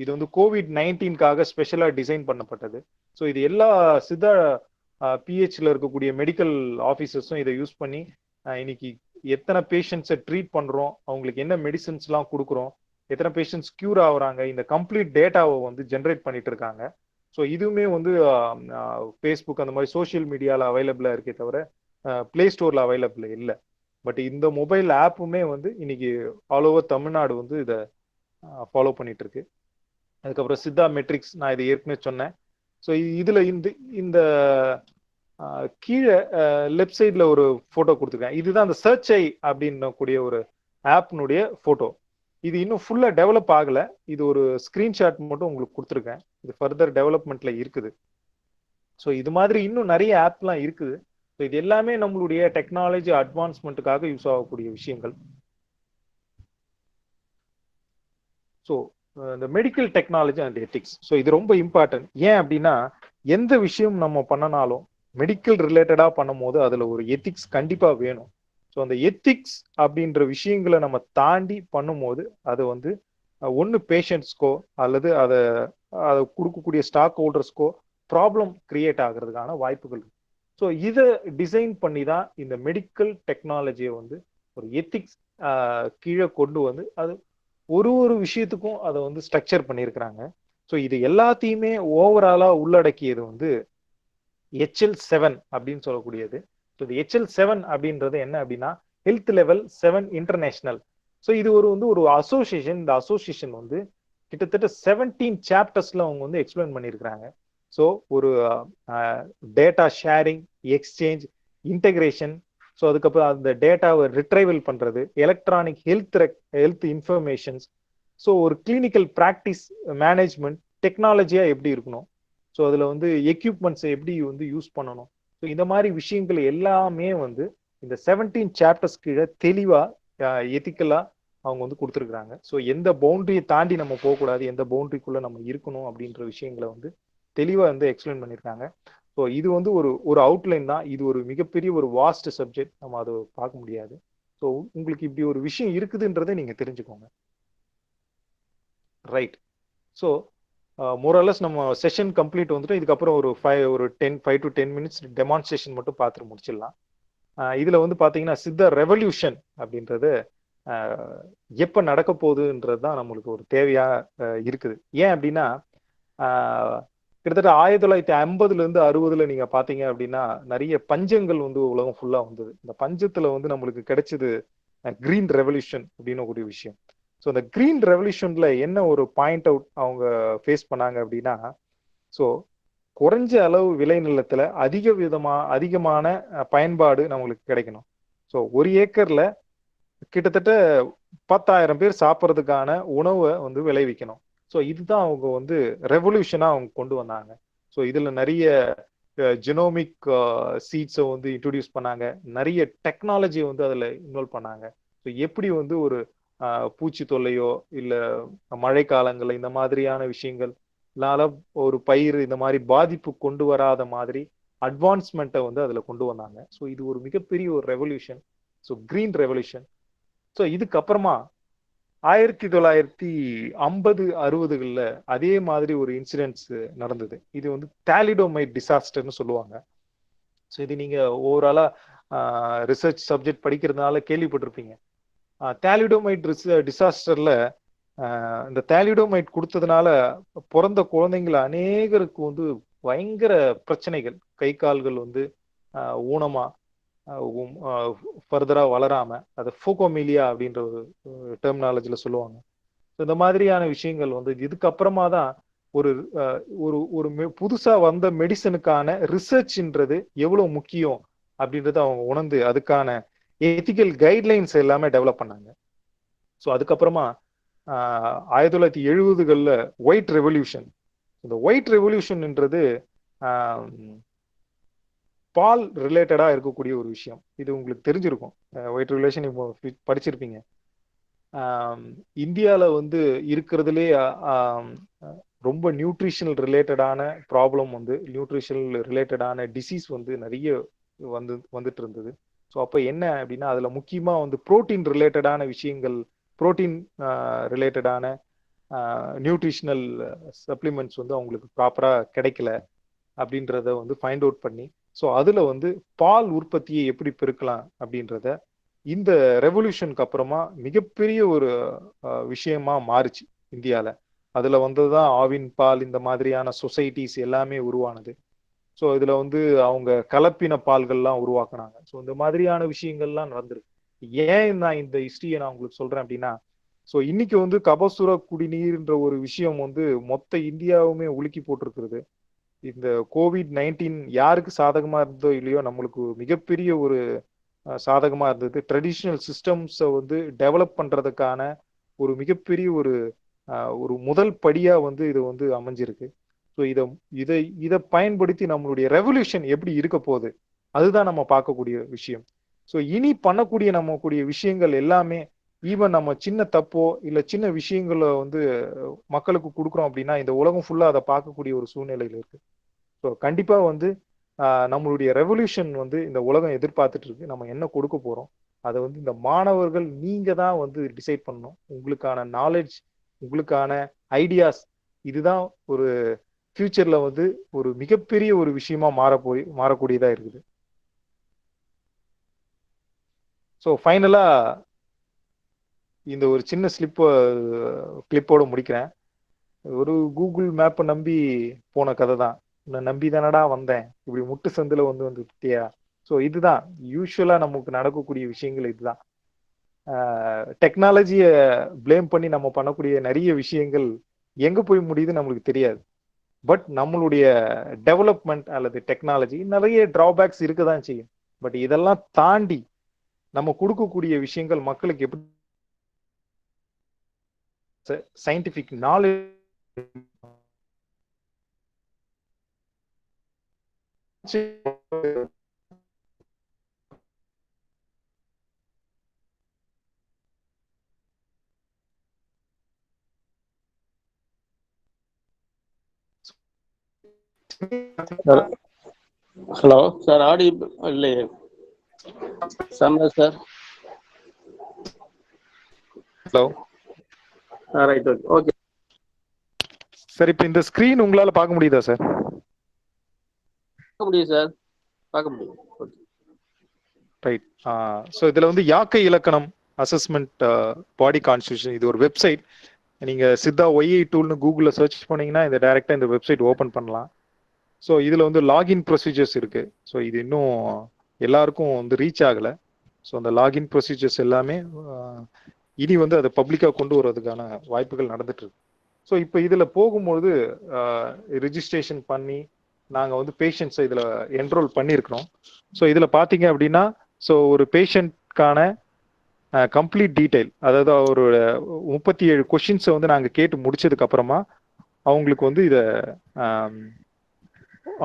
இது வந்து COVID-19க்காக ஸ்பெஷலா டிசைன் பண்ணப்பட்டது. ஸோ இது எல்லா சித்தா பிஹெச்ல இருக்கக்கூடிய மெடிக்கல் ஆஃபீஸர்ஸும் இதை யூஸ் பண்ணி இன்னைக்கு எத்தனை பேஷண்ட்ஸை ட்ரீட் பண்றோம், அவங்களுக்கு என்ன மெடிசன்ஸ்லாம் கொடுக்குறோம், எத்தனை பேஷண்ட்ஸ் கியூர் ஆகுறாங்க, இந்த கம்ப்ளீட் டேட்டாவை வந்து ஜென்ரேட் பண்ணிட்டு இருக்காங்க. ஸோ இதுவுமே வந்து ஃபேஸ்புக் அந்த மாதிரி சோஷியல் மீடியாவில் அவைலபிளா இருக்கே தவிர பிளே ஸ்டோர்ல அவைலபிள் இல்லை. பட் இந்த மொபைல் ஆப்புமே வந்து இன்னைக்கு ஆல் ஓவர் தமிழ்நாடு வந்து இதை ஃபாலோ பண்ணிட்டு இருக்கு. அதுக்கப்புறம் சித்தா மெட்ரிக்ஸ், நான் இதை ஏற்கனவே சொன்னேன். ஸோ இதுல இந்த கீழே லெஃப்ட் சைட்ல ஒரு போட்டோ கொடுத்துருக்கேன். இதுதான் அந்த சர்ச் ஐ அப்படின்னு கூடிய ஒரு ஆப்னுடைய போட்டோ. இது இன்னும் ஃபுல்லா டெவலப் ஆகல, இது ஒரு ஸ்கிரீன்ஷாட் மட்டும் உங்களுக்கு கொடுத்துருக்கேன். இது ஃபர்தர் டெவலப்மெண்ட்ல இருக்குது. ஸோ இது மாதிரி இன்னும் நிறைய ஆப்லாம் இருக்குது. ஸோ இது எல்லாமே நம்மளுடைய டெக்னாலஜி அட்வான்ஸ்மெண்ட்டுக்காக யூஸ் ஆகக்கூடிய விஷயங்கள். ஸோ இந்த medical technology and ethics, so இது ரொம்ப இம்பார்ட்டன்ட். ஏன் அப்படின்னா எந்த விஷயம் நம்ம பண்ணனாலும் மெடிக்கல் ரிலேட்டடா பண்ணும் போது அதுல ஒரு எத்திக்ஸ் கண்டிப்பா வேணும். ஸோ அந்த எத்திக்ஸ் அப்படின்ற விஷயங்களை நம்ம தாண்டி பண்ணும்போது அது வந்து ஒன்று பேஷண்ட்ஸ்க்கோ அல்லது அதை கொடுக்கக்கூடிய ஸ்டாக் ஹோல்டர்ஸ்க்கோ ப்ராப்ளம் கிரியேட் ஆகிறதுக்கான வாய்ப்புகள். ஸோ இதை டிசைன் பண்ணி தான் இந்த மெடிக்கல் டெக்னாலஜியை வந்து ஒரு எத்திக்ஸ் கீழே கொண்டு வந்து அது ஒரு விஷயத்துக்கும் அதை வந்து ஸ்ட்ரக்சர் பண்ணியிருக்கிறாங்க. ஸோ இது எல்லாத்தையுமே ஓவராலா உள்ளடக்கியது வந்து HL7 அப்படின்னு சொல்லக்கூடியது. ஸோ இது HL7 அப்படின்றது என்ன அப்படின்னா ஹெல்த் லெவல் 7 இன்டர்நேஷனல். ஸோ இது ஒரு அசோசியேஷன். இந்த அசோசியேஷன் வந்து கிட்டத்தட்ட 17 சாப்டர்ஸ்ல அவங்க வந்து எக்ஸ்பிளைன் பண்ணியிருக்கிறாங்க. ஸோ ஒரு data sharing, exchange, integration, so அதுக்கப்புறம் அந்த டேட்டாவை ரிட்ரைவல் பண்றது, எலக்ட்ரானிக் ஹெல்த் இன்ஃபர்மேஷன்ஸ், ஸோ ஒரு கிளினிக்கல் ப்ராக்டிஸ் மேனேஜ்மெண்ட், டெக்னாலஜியா எப்படி இருக்கணும், ஸோ அதுல வந்து எக்யூப்மெண்ட்ஸை எப்படி வந்து யூஸ் பண்ணணும், ஸோ இந்த மாதிரி விஷயங்கள் எல்லாமே வந்து இந்த 17 சாப்டர்ஸ் கீழே தெளிவா எத்திக்கலா அவங்க வந்து கொடுத்துருக்குறாங்க. ஸோ எந்த பவுண்டரியை தாண்டி நம்ம போகக்கூடாது, எந்த பவுண்டரிக்குள்ள நம்ம இருக்கணும் அப்படின்ற விஷயங்களை வந்து தெளிவா வந்து எக்ஸ்பிளைன் பண்ணியிருக்காங்க. ஸோ இது வந்து ஒரு அவுட்லைன் தான். இது ஒரு மிகப்பெரிய ஒரு வாஸ்ட் சப்ஜெக்ட், நம்ம அதை பார்க்க முடியாது. ஸோ உங்களுக்கு இப்படி ஒரு விஷயம் இருக்குதுன்றதை நீங்க தெரிஞ்சுக்கோங்க. ரைட். ஸோ மோரலஸ் நம்ம செஷன் கம்ப்ளீட் வந்துட்டு இதுக்கப்புறம் ஒரு 5 to 10 மினிட்ஸ் டெமான்ஸ்ட்ரேஷன் மட்டும் பார்த்துட்டு முடிச்சிடலாம். இதுல வந்து பாத்தீங்கன்னா சித்தா ரெவல்யூஷன் அப்படின்றது எப்ப நடக்க போகுதுன்றது தான் நம்மளுக்கு ஒரு தேவையா இருக்குது. ஏன் அப்படின்னா கிட்டத்தட்ட 1950 இருந்து 60 நீங்க பாத்தீங்க அப்படின்னா நிறைய பஞ்சங்கள் வந்து உலகம் ஃபுல்லா வந்தது. இந்த பஞ்சத்துல வந்து நம்மளுக்கு கிடைச்சது கிரீன் ரெவல்யூஷன் அப்படின்னு ஒரு விஷயம். ஸோ இந்த கிரீன் ரெவல்யூஷன்ல என்ன ஒரு பாயிண்ட் அவுட் அவங்க ஃபேஸ் பண்ணாங்க அப்படின்னா, ஸோ குறைஞ்ச அளவு விளைநிலத்துல அதிகமான பயன்பாடு நம்மளுக்கு கிடைக்கணும். ஸோ 1 ஏக்கர்ல கிட்டத்தட்ட 10,000 பேர் சாப்பிட்றதுக்கான உணவை வந்து விளைவிக்கணும். ஸோ இதுதான் அவங்க வந்து ரெவல்யூஷனா அவங்க கொண்டு வந்தாங்க. ஸோ இதுல நிறைய ஜெனோமிக் சீட்ஸை வந்து இன்ட்ரோடியூஸ் பண்ணாங்க, நிறைய டெக்னாலஜியை வந்து அதுல இன்வால்வ் பண்ணாங்க. ஸோ எப்படி வந்து ஒரு பூச்சி தொல்லையோ இல்ல மழை காலங்கள்ல இந்த மாதிரியான விஷயங்கள்னால ஒரு பயிர் இந்த மாதிரி பாதிப்பு கொண்டு வராத மாதிரி அட்வான்ஸ்மெண்ட்டை வந்து அதுல கொண்டு வந்தாங்க. ஸோ இது ஒரு மிகப்பெரிய ஒரு revolution. So green revolution. So இதுக்கப்புறமா 1950, 60 அதே மாதிரி ஒரு இன்சிடென்ட்ஸ் நடந்தது. இது வந்து தாலிடோமைட் டிசாஸ்டர்னு சொல்லுவாங்க. ஸோ இது நீங்க ஓவராலா ரிசர்ச் சப்ஜெக்ட் படிக்கிறதுனால கேள்விப்பட்டிருப்பீங்க. தாலிடோமைட் டிசாஸ்டர்ல இந்த தாலிடோமைட் கொடுத்ததுனால பிறந்த குழந்தைங்கள அநேகருக்கு வந்து பயங்கர பிரச்சனைகள், கை கால்கள் வந்து ஊனமா, ஃபர்தரா வளராம அது ஃபோகோமீலியா அப்படின்ற ஒரு டெர்மினாலஜில சொல்லுவாங்க. இந்த மாதிரியான விஷயங்கள் வந்து இதுக்கப்புறமா தான் ஒரு ஒரு புதுசா வந்த மெடிசனுக்கான ரிசர்ச்ன்றது எவ்வளவு முக்கியம் அப்படின்றத அவங்க உணர்ந்து அதுக்கான எத்திக்கல் கைட்லைன்ஸ் எல்லாமே டெவலப் பண்ணாங்க. ஸோ அதுக்கப்புறமா 1970களில் ஒயிட் ரெவல்யூஷன். இந்த ஒயிட் ரெவல்யூஷன்ன்றது பால் ரிலேட்டடா இருக்கக்கூடிய ஒரு விஷயம். இது உங்களுக்கு தெரிஞ்சிருக்கும். ஒயிட் ரெவல்யூஷன் இப்போ படிச்சிருப்பீங்க. இந்தியாவில் வந்து இருக்கிறதுலே ரொம்ப நியூட்ரிஷனல் ரிலேட்டடான ப்ராப்ளம் வந்து நியூட்ரிஷனல் ரிலேட்டடான டிசீஸ் வந்து நிறைய வந்துட்டு இருந்தது. ஸோ அப்போ என்ன அப்படின்னா அதில் முக்கியமாக வந்து புரோட்டீன் ரிலேட்டடான விஷயங்கள், புரோட்டீன் ரிலேட்டடான நியூட்ரிஷனல் சப்ளிமெண்ட்ஸ் வந்து அவங்களுக்கு ப்ராப்பராக கிடைக்கல அப்படின்றத வந்து ஃபைண்ட் அவுட் பண்ணி, ஸோ அதில் வந்து பால் உற்பத்தியை எப்படி பெருக்கலாம் அப்படின்றத இந்த ரெவல்யூஷனுக்கு அப்புறமா மிகப்பெரிய ஒரு விஷயமா மாறுச்சு இந்தியாவில். அதில் வந்ததுதான் ஆவின் பால், இந்த மாதிரியான சொசைட்டிஸ் எல்லாமே உருவானது. ஸோ இதில் வந்து அவங்க கலப்பின பால்கள்லாம் உருவாக்குனாங்க. ஸோ இந்த மாதிரியான விஷயங்கள்லாம் நடந்திருக்கு. ஏன் நான் இந்த ஹிஸ்டரியை நான் உங்களுக்கு சொல்றேன் அப்படின்னா, ஸோ இன்னைக்கு வந்து கபசுர குடிநீர்ன்ற ஒரு விஷயம் வந்து மொத்த இந்தியாவுமே உலுக்கி போட்டிருக்கிறது. இந்த COVID-19 யாருக்கு சாதகமா இருந்தோ இல்லையோ நம்மளுக்கு மிகப்பெரிய ஒரு சாதகமா இருந்தது. ட்ரெடிஷ்னல் சிஸ்டம்ஸை வந்து டெவலப் பண்றதுக்கான ஒரு மிகப்பெரிய ஒரு முதல் படியா வந்து இது வந்து அமைஞ்சிருக்கு. ஸோ இதை இதை பயன்படுத்தி நம்மளுடைய ரெவல்யூஷன் எப்படி இருக்க போகுது அதுதான் நம்ம பார்க்கக்கூடிய விஷயம். ஸோ இனி பண்ணக்கூடிய நம்மக்கூடிய விஷயங்கள் எல்லாமே ஈவன் நம்ம சின்ன தப்போ இல்லை சின்ன விஷயங்களை வந்து மக்களுக்கு கொடுக்குறோம் அப்படின்னா இந்த உலகம் ஃபுல்லா அதை பார்க்கக்கூடிய ஒரு சூழ்நிலையில் இருக்கு. ஸோ கண்டிப்பா வந்து நம்மளுடைய ரெவல்யூஷன் வந்து இந்த உலகம் எதிர்பார்த்துட்டு இருக்கு. நம்ம என்ன கொடுக்க போறோம் அதை வந்து இந்த மாணவர்கள் நீங்க தான் வந்து டிசைட் பண்ணணும். உங்களுக்கான நாலேஜ், உங்களுக்கான ஐடியாஸ், இதுதான் ஒரு ஃபியூச்சர்ல வந்து ஒரு மிகப்பெரிய ஒரு விஷயமா மாறக்கூடியதா இருக்குது. ஸோ ஃபைனலா இந்த ஒரு சின்ன கிளிப்போட முடிக்கிறேன். ஒரு கூகுள் மேப்பை நம்பி போன கதை தான். உன்னை நம்பி தானடா வந்தேன், இப்படி முட்டு சந்தில வந்து விட்டியா. ஸோ இதுதான் யூஸ்வலா நமக்கு நடக்கக்கூடிய விஷயங்கள். இதுதான் டெக்னாலஜியை பிளேம் பண்ணி நம்ம பண்ணக்கூடிய நிறைய விஷயங்கள் எங்க போய் முடியுது நம்மளுக்கு தெரியாது. பட் நம்மளுடைய டெவலப்மெண்ட் அல்லது டெக்னாலஜி நிறைய டிராபேக்ஸ் இருக்கதான் செய்யும். பட் இதெல்லாம் தாண்டி நம்ம கொடுக்கக்கூடிய விஷயங்கள் மக்களுக்கு எப்படி சயின்டிபிக் நாலேஜ் ஹலோ சார், ஆடி இல்லையே Samraj sir? Hello right, okay sir. இப்போ இந்த ஸ்கிரீன் உங்களால பார்க்க முடியுதா சார்? பார்க்க முடியும் சார், பார்க்க முடியும். ரைட். ஸோ இதுல வந்து யாக்கை இலக்கணம் அசஸ்மெண்ட் பாடி கான்ஸ்டியூஷன், இது ஒரு வெப்சைட். நீங்க சித்தா ஒய்ஐ டூல்னு கூகுளில் சர்ச் பண்ணீங்கன்னா இந்த டைரக்டா இந்த வெப்சைட் ஓப்பன் பண்ணலாம். ஸோ இதுல வந்து லாகின் ப்ரொசீஜர்ஸ் இருக்கு. ஸோ இது இன்னும் எல்லாருக்கும் வந்து ரீச் ஆகல. ஸோ அந்த லாகின் ப்ரொசீஜர்ஸ் எல்லாமே இனி வந்து அதை பப்ளிக்கா கொண்டு வர்றதுக்கான வாய்ப்புகள் நடந்துட்டு இருக்கு. ஸோ இப்போ இதுல போகும்போது ரிஜிஸ்ட்ரேஷன் பண்ணி நாங்கள் வந்து பேஷண்ட்ஸை இதில் என்ரோல் பண்ணியிருக்கிறோம். ஸோ இதில் பார்த்தீங்க அப்படின்னா, ஸோ ஒரு பேஷண்ட்கான கம்ப்ளீட் டீட்டெயில், அதாவது அவரோட 37 கொஷின்ஸை வந்து நாங்கள் கேட்டு முடிச்சதுக்கு அப்புறமா அவங்களுக்கு வந்து இதை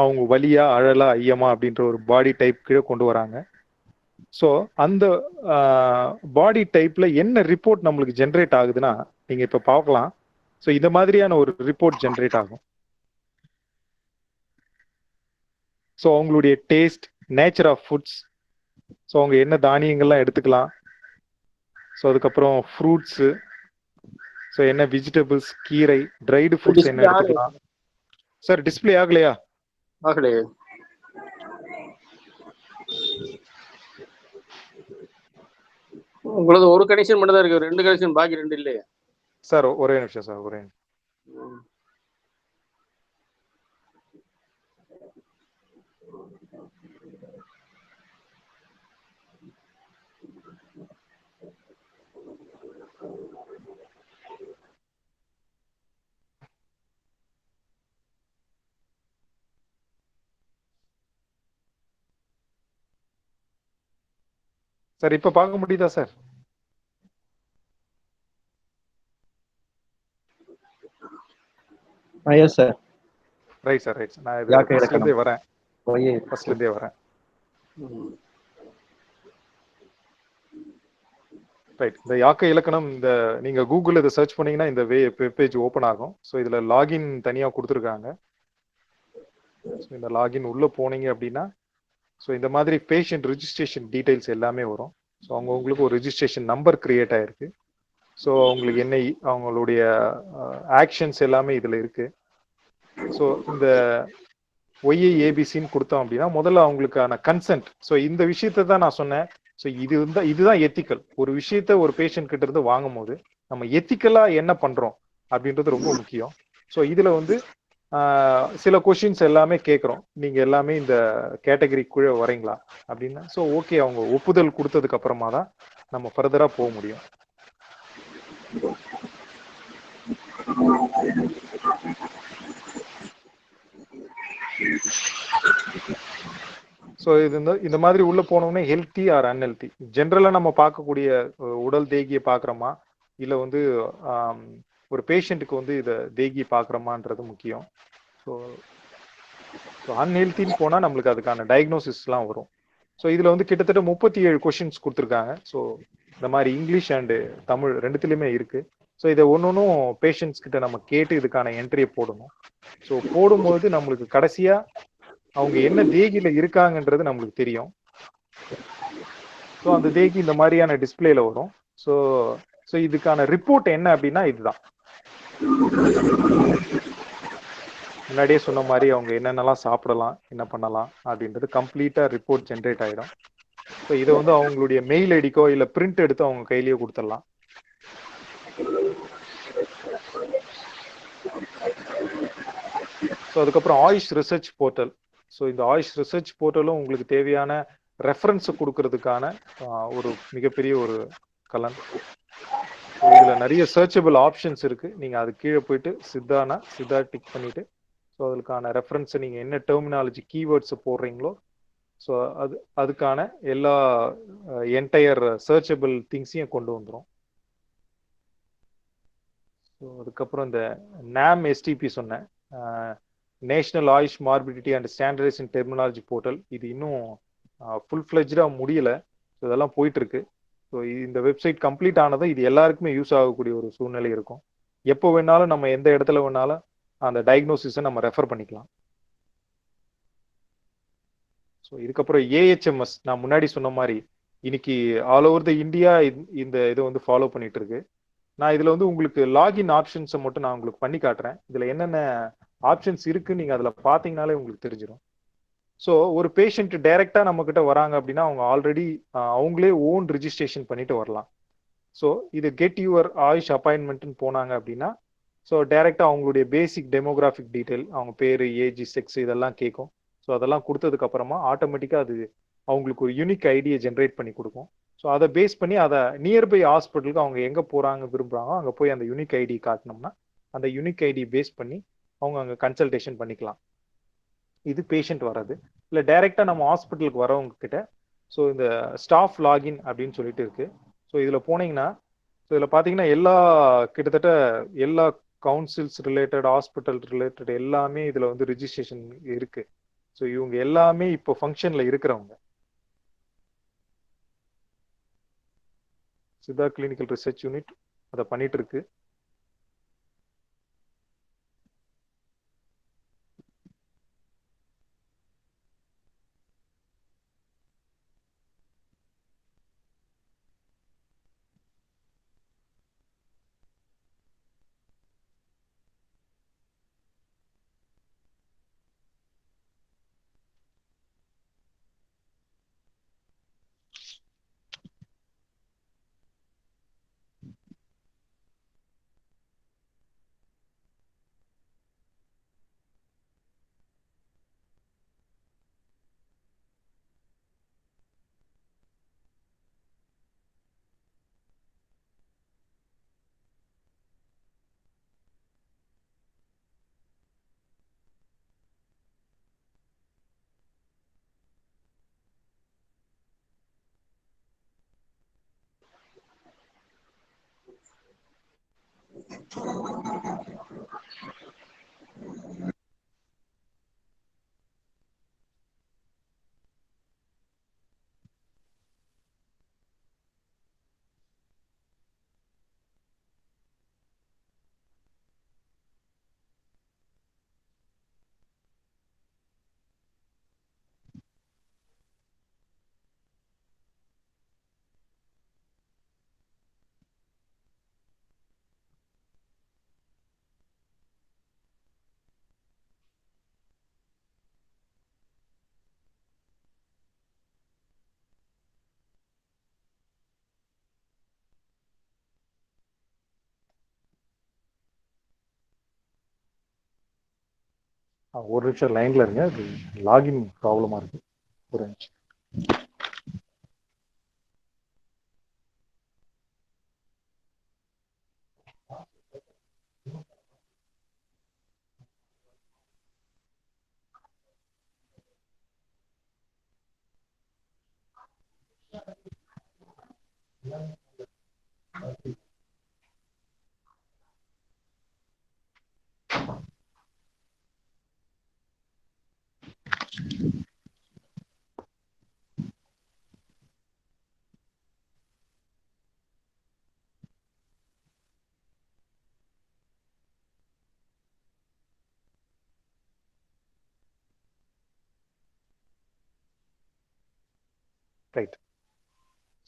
அவங்க வலியா, அழலா, ஐயமா அப்படின்ற ஒரு பாடி டைப் கீழே கொண்டு வராங்க. ஸோ அந்த பாடி டைப்ல என்ன ரிப்போர்ட் நம்மளுக்கு ஜென்ரேட் ஆகுதுன்னா நீங்க இப்போ பார்க்கலாம். ஸோ இந்த மாதிரியான ஒரு ரிப்போர்ட் ஜென்ரேட் ஆகும். ஸோ அவங்களுடைய taste, nature of foods, so அவங்க என்ன தானியங்கள்லாம் எடுத்துக்கலாம், ஸோ அதுக்கப்புறம் ஃப்ரூட்ஸு, ஸோ என்ன வெஜிடபிள்ஸ், கீரை, ட்ரைடு ஃபுட்ஸ் என்ன எடுத்துக்கலாம். சார் டிஸ்பிளே ஆகலையா? ஆகலையே. உங்களது ஒரு கனெக்ஷன் மட்டும் தான் இருக்கு, 2 கனெக்ஷன் பாக்கி 2 இல்லையா சார்? ஒரே நிமிஷம் சார், ஒரே நிமிஷம். சார் இப்ப பார்க்க முடியுதா sir? Yes sir. Right sir, right sir. நான் இது யாக்கை ஃபர்ஸ்ட்ல இலக்கணம். இருந்தே வரேன். ஒய்ஏ ஃபர்ஸ்ட்ல இருந்தே வரேன். ரைட். இந்த யாக்கை இலக்கணம் இந்த நீங்க கூகுள்ல இதை சர்ச் பண்ணீங்கன்னா இந்த பேஜ் ஓப்பன் ஆகும். ஸோ இதுல லாகின் தனியா கொடுத்துருக்காங்க. ஸோ இந்த லாகின் உள்ள போனீங்க அப்படின்னா ஸோ இந்த மாதிரி பேஷண்ட் ரிஜிஸ்ட்ரேஷன் டீடைல்ஸ் எல்லாமே வரும். ஸோ அவங்களுக்கு ஒரு ரிஜிஸ்ட்ரேஷன் நம்பர் கிரியேட் ஆயிருக்கு. ஸோ அவங்களுக்கு என்ன அவங்களுடைய ஆக்ஷன்ஸ் எல்லாமே இதுல இருக்கு. ஸோ இந்த ஒய்ஏஏபிசின்னு கொடுத்தோம் அப்படின்னா முதல்ல அவங்களுக்கான கன்சென்ட். ஸோ இந்த விஷயத்த தான் நான் சொன்னேன். ஸோ இதுதான் எத்திக்கல். ஒரு விஷயத்த ஒரு பேஷண்ட் கிட்ட இருந்து வாங்கும் போது நம்ம எத்திக்கலா என்ன பண்றோம் அப்படின்றது ரொம்ப முக்கியம். ஸோ இதுல வந்து சில கொஷின்ஸ் எல்லாமே கேட்குறோம். நீங்க எல்லாமே இந்த கேட்டகரிக்குள்ள வரீங்களா அப்படின்னா ஸோ ஓகே அவங்க ஒப்புதல் கொடுத்ததுக்கு அப்புறமா தான் நம்ம ஃபர்தரா போக முடியும். ஸோ இது இந்த மாதிரி உள்ள போனோம்னா ஹெல்த்தி ஆர் அன்ஹெல்த்தி ஜென்ரலா நம்ம பார்க்கக்கூடிய உடல் தேகியை பார்க்குறோமா இல்லை வந்து ஒரு பேஷண்ட்டுக்கு வந்து இதை தேகி பார்க்குறோமான்றது முக்கியம். ஸோ அன்ஹெல்த்தின்னு போனால் நம்மளுக்கு அதுக்கான டயக்னோசிஸ்லாம் வரும். ஸோ இதில் வந்து கிட்டத்தட்ட 37 கொஷின்ஸ் கொடுத்துருக்காங்க. ஸோ இந்த மாதிரி இங்கிலீஷ் அண்டு தமிழ் ரெண்டுத்துலேயுமே இருக்கு. ஸோ இதை ஒன்றும் பேஷண்ட்ஸ் கிட்ட நம்ம கேட்டு இதுக்கான என்ட்ரியை போடணும். ஸோ போடும்போது நம்மளுக்கு கடைசியா அவங்க என்ன தேகியில இருக்காங்கன்றது நம்மளுக்கு தெரியும். ஸோ அந்த தேகி இந்த மாதிரியான டிஸ்பிளேல வரும். ஸோ ஸோ இதுக்கான ரிப்போர்ட் என்ன அப்படின்னா இதுதான். முன்னாடியே சொன்ன மாதிரி அவங்க என்னென்னலாம் சாப்பிடலாம் என்ன பண்ணலாம் அப்படின்றது கம்ப்ளீட்டா ரிப்போர்ட் ஜென்ரேட் ஆயிடும். ஸோ இதை வந்து அவங்களுடைய மெயில் ஐடிக்கோ இல்லை பிரிண்ட் எடுத்து அவங்க கையிலேயே கொடுத்துடலாம். ஸோ அதுக்கப்புறம் ஆயுஷ் ரிசர்ச் போர்ட்டல். ஸோ இந்த ஆயுஷ் ரிசர்ச் போர்ட்டலும் உங்களுக்கு தேவையான ரெஃபரன்ஸை கொடுக்கறதுக்கான ஒரு மிகப்பெரிய ஒரு கலன். இதுல நிறைய சர்ச்சபிள் ஆப்ஷன்ஸ் இருக்கு. நீங்க அது கீழே போயிட்டு சித்தா டிக் பண்ணிட்டு ஸோ அதுக்கான ரெஃபரன்ஸை நீங்க என்ன டெர்மினாலஜி கீவேர்ட்ஸ் போடுறீங்களோ ஸோ அதுக்கான எல்லா என்டையர் சர்ச்சபிள் திங்ஸையும் கொண்டு வந்துடும். ஸோ அதுக்கப்புறம் இந்த NAM STP சொன்னேன், national AYUSH morbidity and standardisation terminology portal. இது இன்னும் ஃபுல் ஃப்ளெஜ்டாக முடியல. ஸோ இதெல்லாம் போயிட்டு இருக்கு. ஸோ இந்த வெப்சைட் கம்ப்ளீட் ஆனதும் இது எல்லாருக்குமே யூஸ் ஆகக்கூடிய ஒரு சூழ்நிலை இருக்கும். எப்போ வேணாலும் நம்ம எந்த இடத்துல வேணாலும் அந்த டயக்னோசிஸை நம்ம ரெஃபர் பண்ணிக்கலாம். ஸோ இதுக்கப்புறம் AHMS நான் முன்னாடி சொன்ன மாதிரி இன்னைக்கு ஆல் ஓவர் த இந்தியா இந்த இதை வந்து ஃபாலோ பண்ணிட்டு இருக்கு. நான் இதுல வந்து உங்களுக்கு லாகின் ஆப்ஷன்ஸை மட்டும் நான் உங்களுக்கு பண்ணி காட்டுறேன். இதுல என்னென்ன ஆப்ஷன்ஸ் இருக்கு நீங்க அதுல பாத்தீங்கன்னாலே உங்களுக்கு தெரிஞ்சிடும். ஸோ ஒரு பேஷண்ட் டைரக்டா நம்ம கிட்ட வராங்க அப்படின்னா அவங்க ஆல்ரெடி அவங்களே ஓன் ரிஜிஸ்ட்ரேஷன் பண்ணிட்டு வரலாம். ஸோ இது கெட் யுவர் ஆயுஷ் அப்பாயின்மெண்ட்னு போனாங்க அப்படின்னா ஸோ டைரக்டா அவங்களுடைய பேசிக் டெமோகிராஃபிக் டீட்டெயில் அவங்க பேரு ஏஜ் செக்ஸ் இதெல்லாம் கேட்கும். ஸோ அதெல்லாம் கொடுத்ததுக்கு அப்புறமா ஆட்டோமேட்டிக்கா அது அவங்களுக்கு ஒரு யூனிக் ஐடியை ஜென்ரேட் பண்ணி கொடுக்கும். ஸோ அதை பேஸ் பண்ணி அதை நியர்பை ஹாஸ்பிட்டலுக்கு அவங்க எங்கே போகிறாங்க விரும்புகிறாங்க அங்கே போய் அந்த யூனிக் ஐடி காட்டினோம்னா அந்த யூனிக் ஐடி பேஸ் பண்ணி அவங்க அங்கே கன்சல்டேஷன் பண்ணிக்கலாம். இது பேஷண்ட் வர்றது. இல்லை டைரெக்டாக நம்ம ஹாஸ்பிட்டலுக்கு வரவங்க கிட்ட ஸோ இந்த ஸ்டாஃப் லாகின் அப்படின்னு சொல்லிட்டு இருக்கு. ஸோ இதில் போனீங்கன்னா ஸோ இதில் பார்த்தீங்கன்னா கிட்டத்தட்ட எல்லா கவுன்சில்ஸ் ரிலேட்டட் ஹாஸ்பிட்டல் ரிலேட்டட் எல்லாமே இதில் வந்து ரிஜிஸ்ட்ரேஷன் இருக்கு. ஸோ இவங்க எல்லாமே இப்போ ஃபங்க்ஷனில் இருக்கிறவங்க. சித்தா கிளினிக்கல் ரிசர்ச் யூனிட் அதை பண்ணிட்டு இருக்கு. ஒரு நிமிஷம் லைன்ல இருங்க, அது லாகின் ப்ராப்ளமா இருக்கு. ஒரு நிமிஷம். ரைட்.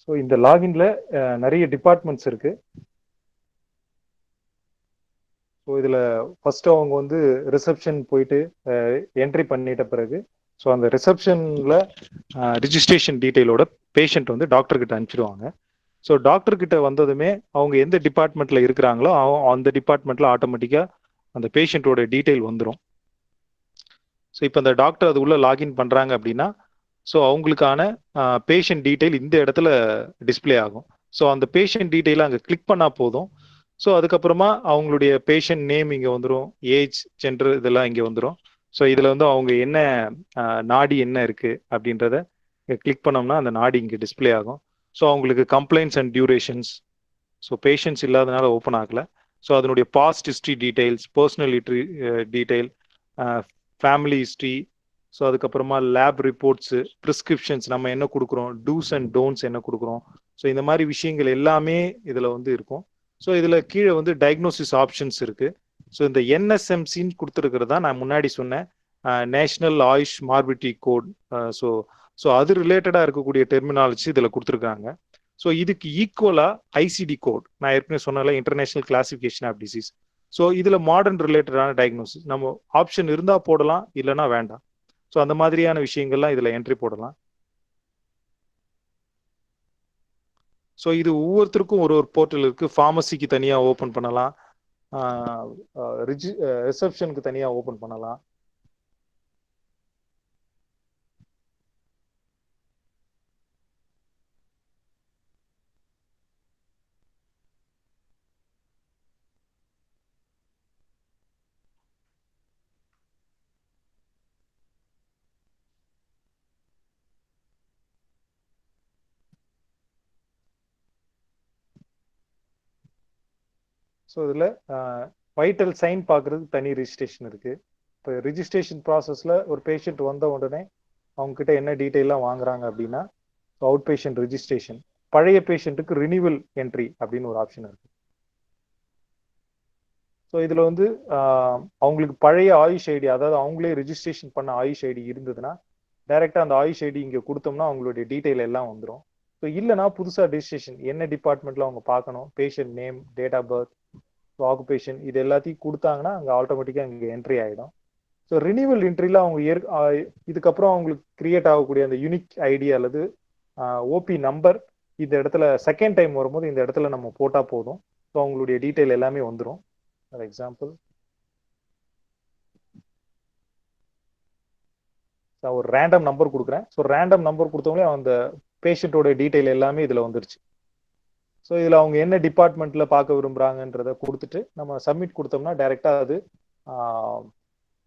ஸோ இந்த லாகின்ல நிறைய டிபார்ட்மெண்ட்ஸ் இருக்கு. ஸோ இதில் ஃபர்ஸ்ட் அவங்க வந்து ரிசப்ஷன் போயிட்டு என்ட்ரி பண்ணிட்ட பிறகு ஸோ அந்த ரிசப்ஷனில் ரிஜிஸ்ட்ரேஷன் டீட்டெயிலோட பேஷண்ட் வந்து டாக்டர் கிட்ட அனுப்பிச்சிடுவாங்க. ஸோ டாக்டர் கிட்ட வந்ததுமே அவங்க எந்த டிபார்ட்மெண்ட்ல இருக்கிறாங்களோ அந்த டிபார்ட்மெண்ட்ல ஆட்டோமேட்டிக்காக அந்த பேஷண்ட்டோட டீட்டெயில் வந்துடும். ஸோ இப்போ அந்த டாக்டர் அது உள்ள லாகின் பண்ணுறாங்க அப்படின்னா ஸோ அவங்களுக்கான பேஷண்ட் டீட்டெயில் இந்த இடத்துல டிஸ்பிளே ஆகும். ஸோ அந்த பேஷண்ட் டீட்டெயிலை அங்கே கிளிக் பண்ணால் போதும். ஸோ அதுக்கப்புறமா அவங்களுடைய பேஷண்ட் நேம் இங்கே வந்துடும், ஏஜ், ஜெண்டர் இதெல்லாம் இங்கே வந்துடும். ஸோ இதில் வந்து அவங்க என்ன நாடி என்ன இருக்குது அப்படின்றத கிளிக் பண்ணோம்னா அந்த நாடி இங்கே டிஸ்பிளே ஆகும். ஸோ அவங்களுக்கு complaints and durations, so patients இல்லாதனால ஓப்பன் ஆகலை. ஸோ அதனுடைய past history details, personal history detail, family history, so அதுக்கப்புறமா லேப் ரிப்போர்ட்ஸு, ப்ரிஸ்கிரிப்ஷன்ஸ், நம்ம என்ன கொடுக்குறோம், டூஸ் அண்ட் டோன்ட்ஸ் என்ன கொடுக்குறோம், ஸோ இந்த மாதிரி விஷயங்கள் எல்லாமே இதில் வந்து இருக்கும். ஸோ இதில் கீழே வந்து டயக்னோசிஸ் ஆப்ஷன்ஸ் இருக்குது. ஸோ இந்த என்எஸ்எம்சின்னு கொடுத்துருக்கிறது தான் நான் முன்னாடி சொன்னேன், national AYUSH morbidity code. So so அது ரிலேட்டடாக இருக்கக்கூடிய டெர்மினாலஜி இதில் கொடுத்துருக்காங்க. ஸோ இதுக்கு ஈக்குவலாக ஐசிடி கோட், நான் ஏற்கனவே சொன்னால international classification of disease. So இதில் மாடர்ன் ரிலேட்டடான டயக்னோசிஸ் நம்ம ஆப்ஷன் இருந்தால் போடலாம், இல்லைன்னா வேண்டாம். ஸோ அந்த மாதிரியான விஷயங்கள்லாம் இதில் என்ட்ரி போடலாம். ஸோ இது ஒவ்வொருத்தருக்கும் ஒரு போர்ட்டல் இருக்குது. ஃபார்மசிக்கு தனியாக ஓப்பன் பண்ணலாம், ரிசப்ஷனுக்கு தனியாக ஓப்பன் பண்ணலாம். ஸோ இதில் வைட்டல் சைன் பார்க்குறதுக்கு தனி ரிஜிஸ்ட்ரேஷன் இருக்குது. இப்போ ரிஜிஸ்ட்ரேஷன் ப்ராசஸில் ஒரு பேஷண்ட் வந்த உடனே அவங்கக்கிட்ட என்ன டீட்டெயிலாக வாங்குறாங்க அப்படின்னா அவுட் பேஷண்ட் ரிஜிஸ்ட்ரேஷன், பழைய பேஷண்ட்டுக்கு ரினிவல் என்ட்ரி அப்படின்னு ஒரு ஆப்ஷன் இருக்குது. ஸோ இதில் வந்து அவங்களுக்கு பழைய ஆயுஷ் ஐடி, அதாவது அவங்களே ரிஜிஸ்ட்ரேஷன் பண்ண ஆயுஷ் ஐடி இருந்ததுன்னா டைரெக்டாக அந்த ஆயுஷ் ஐடி இங்கே கொடுத்தோம்னா அவங்களுடைய டீட்டெயில் எல்லாம் வந்துடும். ஸோ இல்லைனா புதுசாக ரிஜிஸ்ட்ரேஷன் என்ன டிபார்ட்மெண்ட்டில் அவங்க பார்க்கணும், patient name, date of birth, occupation, இது எல்லாத்தையும் கொடுத்தாங்கன்னா அங்கே ஆட்டோமேட்டிக்காக இங்கே என்ட்ரி ஆகிடும். ஸோ ரினிவல் என்ட்ரியில் அவங்க இதுக்கப்புறம் அவங்களுக்கு கிரியேட் ஆகக்கூடிய அந்த யூனிக் ஐடி அல்லது ஓபி நம்பர் இந்த இடத்துல செகண்ட் டைம் வரும்போது இந்த இடத்துல நம்ம போட்டால் போதும். ஸோ அவங்களுடைய டீட்டெயில் எல்லாமே வந்துடும். ஃபார் எக்ஸாம்பிள் நான் ஒரு ரேண்டம் நம்பர் கொடுக்குறேன். ஸோ ரேண்டம் நம்பர் கொடுத்தவங்களே அந்த பேஷண்ட்டோட டீட்டெயில் எல்லாமே இதில் வந்துருச்சு. ஸோ இதில் அவங்க என்ன டிபார்ட்மெண்ட்டில் பார்க்க விரும்புகிறாங்கன்றதை கொடுத்துட்டு நம்ம சப்மிட் கொடுத்தோம்னா டைரெக்டாக அது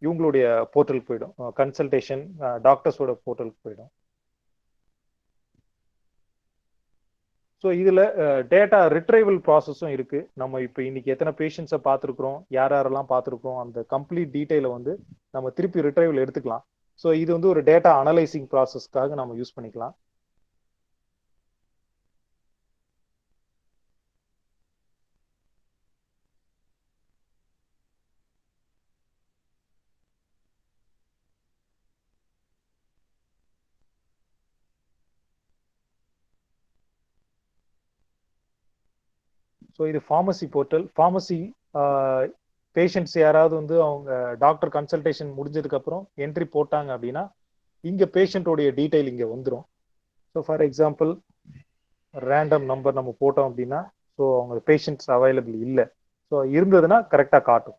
இவங்களுடைய போர்ட்டலுக்கு போயிடும், கன்சல்டேஷன் டாக்டர்ஸோட போர்ட்டலுக்கு போயிடும். ஸோ இதுல டேட்டா ரிட்ரைவல் ப்ராசஸும் இருக்கு. நம்ம இப்போ இன்னைக்கு எத்தனை பேஷண்ட்ஸை பார்த்துருக்குறோம், யார் யாரெல்லாம் பார்த்துருக்கோம், அந்த கம்ப்ளீட் டீட்டெயிலை வந்து நம்ம திருப்பி ரிட்ரைவல் எடுத்துக்கலாம். ஸோ இது வந்து ஒரு டேட்டா அனலைசிங் ப்ராசஸ்க்காக நம்ம யூஸ் பண்ணிக்கலாம். ஸோ இது ஃபார்மசி போர்ட்டல். ஃபார்மசி பேஷண்ட்ஸ் யாராவது வந்து அவங்க டாக்டர் கன்சல்டேஷன் முடிஞ்சதுக்கு அப்புறம் என்ட்ரி போட்டாங்க அப்படின்னா இங்க பேஷண்ட்டோடைய டீட்டெயில் இங்க வந்துடும். So for example random number நம்ம போட்டோம் அப்படின்னா ஸோ அவங்க பேஷண்ட்ஸ் அவைலபிள் இல்லை. ஸோ இருந்ததுன்னா கரெக்டாக காட்டும்.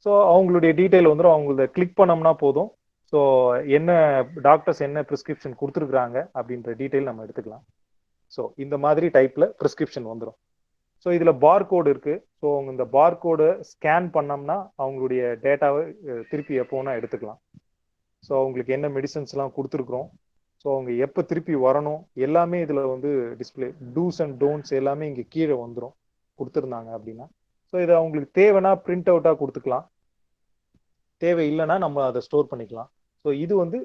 ஸோ அவங்களுடைய டீட்டெயில் வந்துடும். அவங்கள கிளிக் பண்ணோம்னா போதும். ஸோ என்ன டாக்டர்ஸ் என்ன ப்ரிஸ்கிரிப்ஷன் கொடுத்துருக்குறாங்க அப்படின்ற டீட்டெயில் நம்ம எடுத்துக்கலாம். ஸோ இந்த மாதிரி டைப்ல ப்ரிஸ்கிரிப்ஷன் வந்துடும். ஸோ இதுல பார்கோடு இருக்கு. ஸோ அவங்க இந்த பார்கோடை ஸ்கேன் பண்ணோம்னா அவங்களுடைய டேட்டாவை திருப்பி எப்போ வேணா எடுத்துக்கலாம். ஸோ அவங்களுக்கு என்ன மெடிசன்ஸ் எல்லாம் கொடுத்துருக்குறோம், ஸோ அவங்க எப்போ திருப்பி வரணும் எல்லாமே இதுல வந்து டிஸ்பிளே, டூஸ் அண்ட் டோன்ட்ஸ் எல்லாமே இங்க கீழே வந்துடும் கொடுத்துருந்தாங்க அப்படின்னா. ஸோ இதை அவங்களுக்கு தேவைன்னா பிரிண்ட் அவுட்டா கொடுத்துக்கலாம், தேவை இல்லைன்னா நம்ம அதை ஸ்டோர் பண்ணிக்கலாம். ஸோ இது வந்து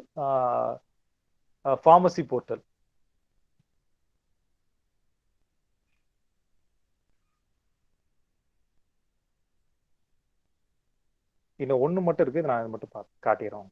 ஃபார்மசி போர்ட்டல். இன்னும் ஒன்று மட்டும் இருக்கு, நான் அதை மட்டும் காட்டிடுறோம்.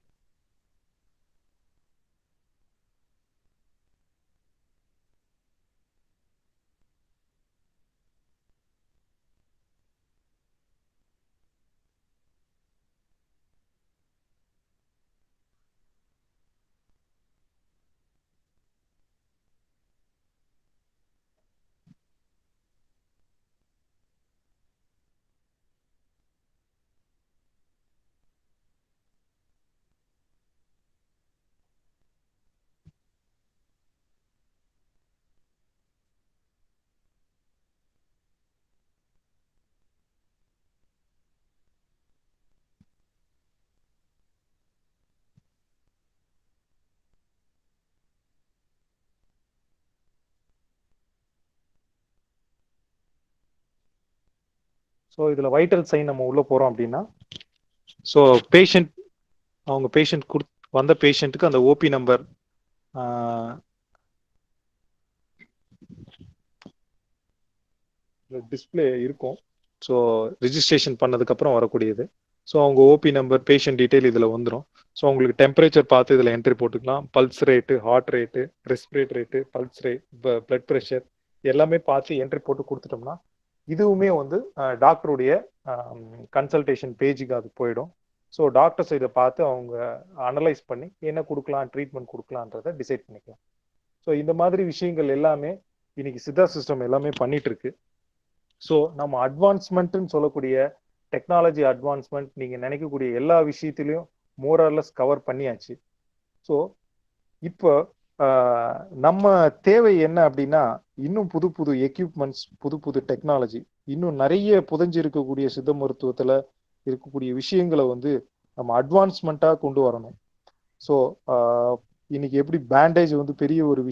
ஸோ இதில் வைட்டல் சைன் நம்ம உள்ளே போகிறோம் அப்படின்னா ஸோ பேஷண்ட் அவங்க பேஷண்ட் வந்த பேஷண்ட்டுக்கு அந்த ஓபி நம்பர் டிஸ்பிளே இருக்கும். ஸோ ரிஜிஸ்ட்ரேஷன் பண்ணதுக்கப்புறம் வரக்கூடியது. ஸோ அவங்க ஓபி நம்பர், பேஷண்ட் டீட்டெயில் இதில் வந்துடும். ஸோ உங்களுக்கு டெம்பரேச்சர் பார்த்து இதில் என்ட்ரி போட்டுக்கலாம். Pulse rate, heart rate, respiratory rate, pulse rate, blood pressure எல்லாமே பார்த்து என்ட்ரி போட்டு கொடுத்துட்டோம்னா இதுவுமே வந்து டாக்டருடைய கன்சல்டேஷன் பேஜுக்கு அது போயிடும். ஸோ டாக்டர்ஸ் இதை பார்த்து அவங்க அனலைஸ் பண்ணி என்ன கொடுக்கலாம், ட்ரீட்மெண்ட் கொடுக்கலான்றதை டிசைட் பண்ணிக்கலாம். ஸோ இந்த மாதிரி விஷயங்கள் எல்லாமே இன்னைக்கு சித்தா சிஸ்டம் எல்லாமே பண்ணிட்டு இருக்கு. ஸோ நம்ம அட்வான்ஸ்மெண்ட்னு சொல்லக்கூடிய டெக்னாலஜி அட்வான்ஸ்மெண்ட் நீங்க நினைக்கக்கூடிய எல்லா விஷயத்திலையும் மோரலஸ் கவர் பண்ணியாச்சு. ஸோ இப்போ நம்ம தேவை என்ன அப்படின்னா இன்னும் புது புது எக்யூப்மெண்ட்ஸ், புது புது டெக்னாலஜி, இன்னும் நிறைய புதைஞ்சு இருக்கக்கூடிய சித்த மருத்துவத்துல இருக்கக்கூடிய விஷயங்களை வந்து நம்ம அட்வான்ஸ்மெண்ட்டா கொண்டு வரணும். ஸோ இன்னைக்கு எப்படி பேண்டேஜ் வந்து பெரிய ஒரு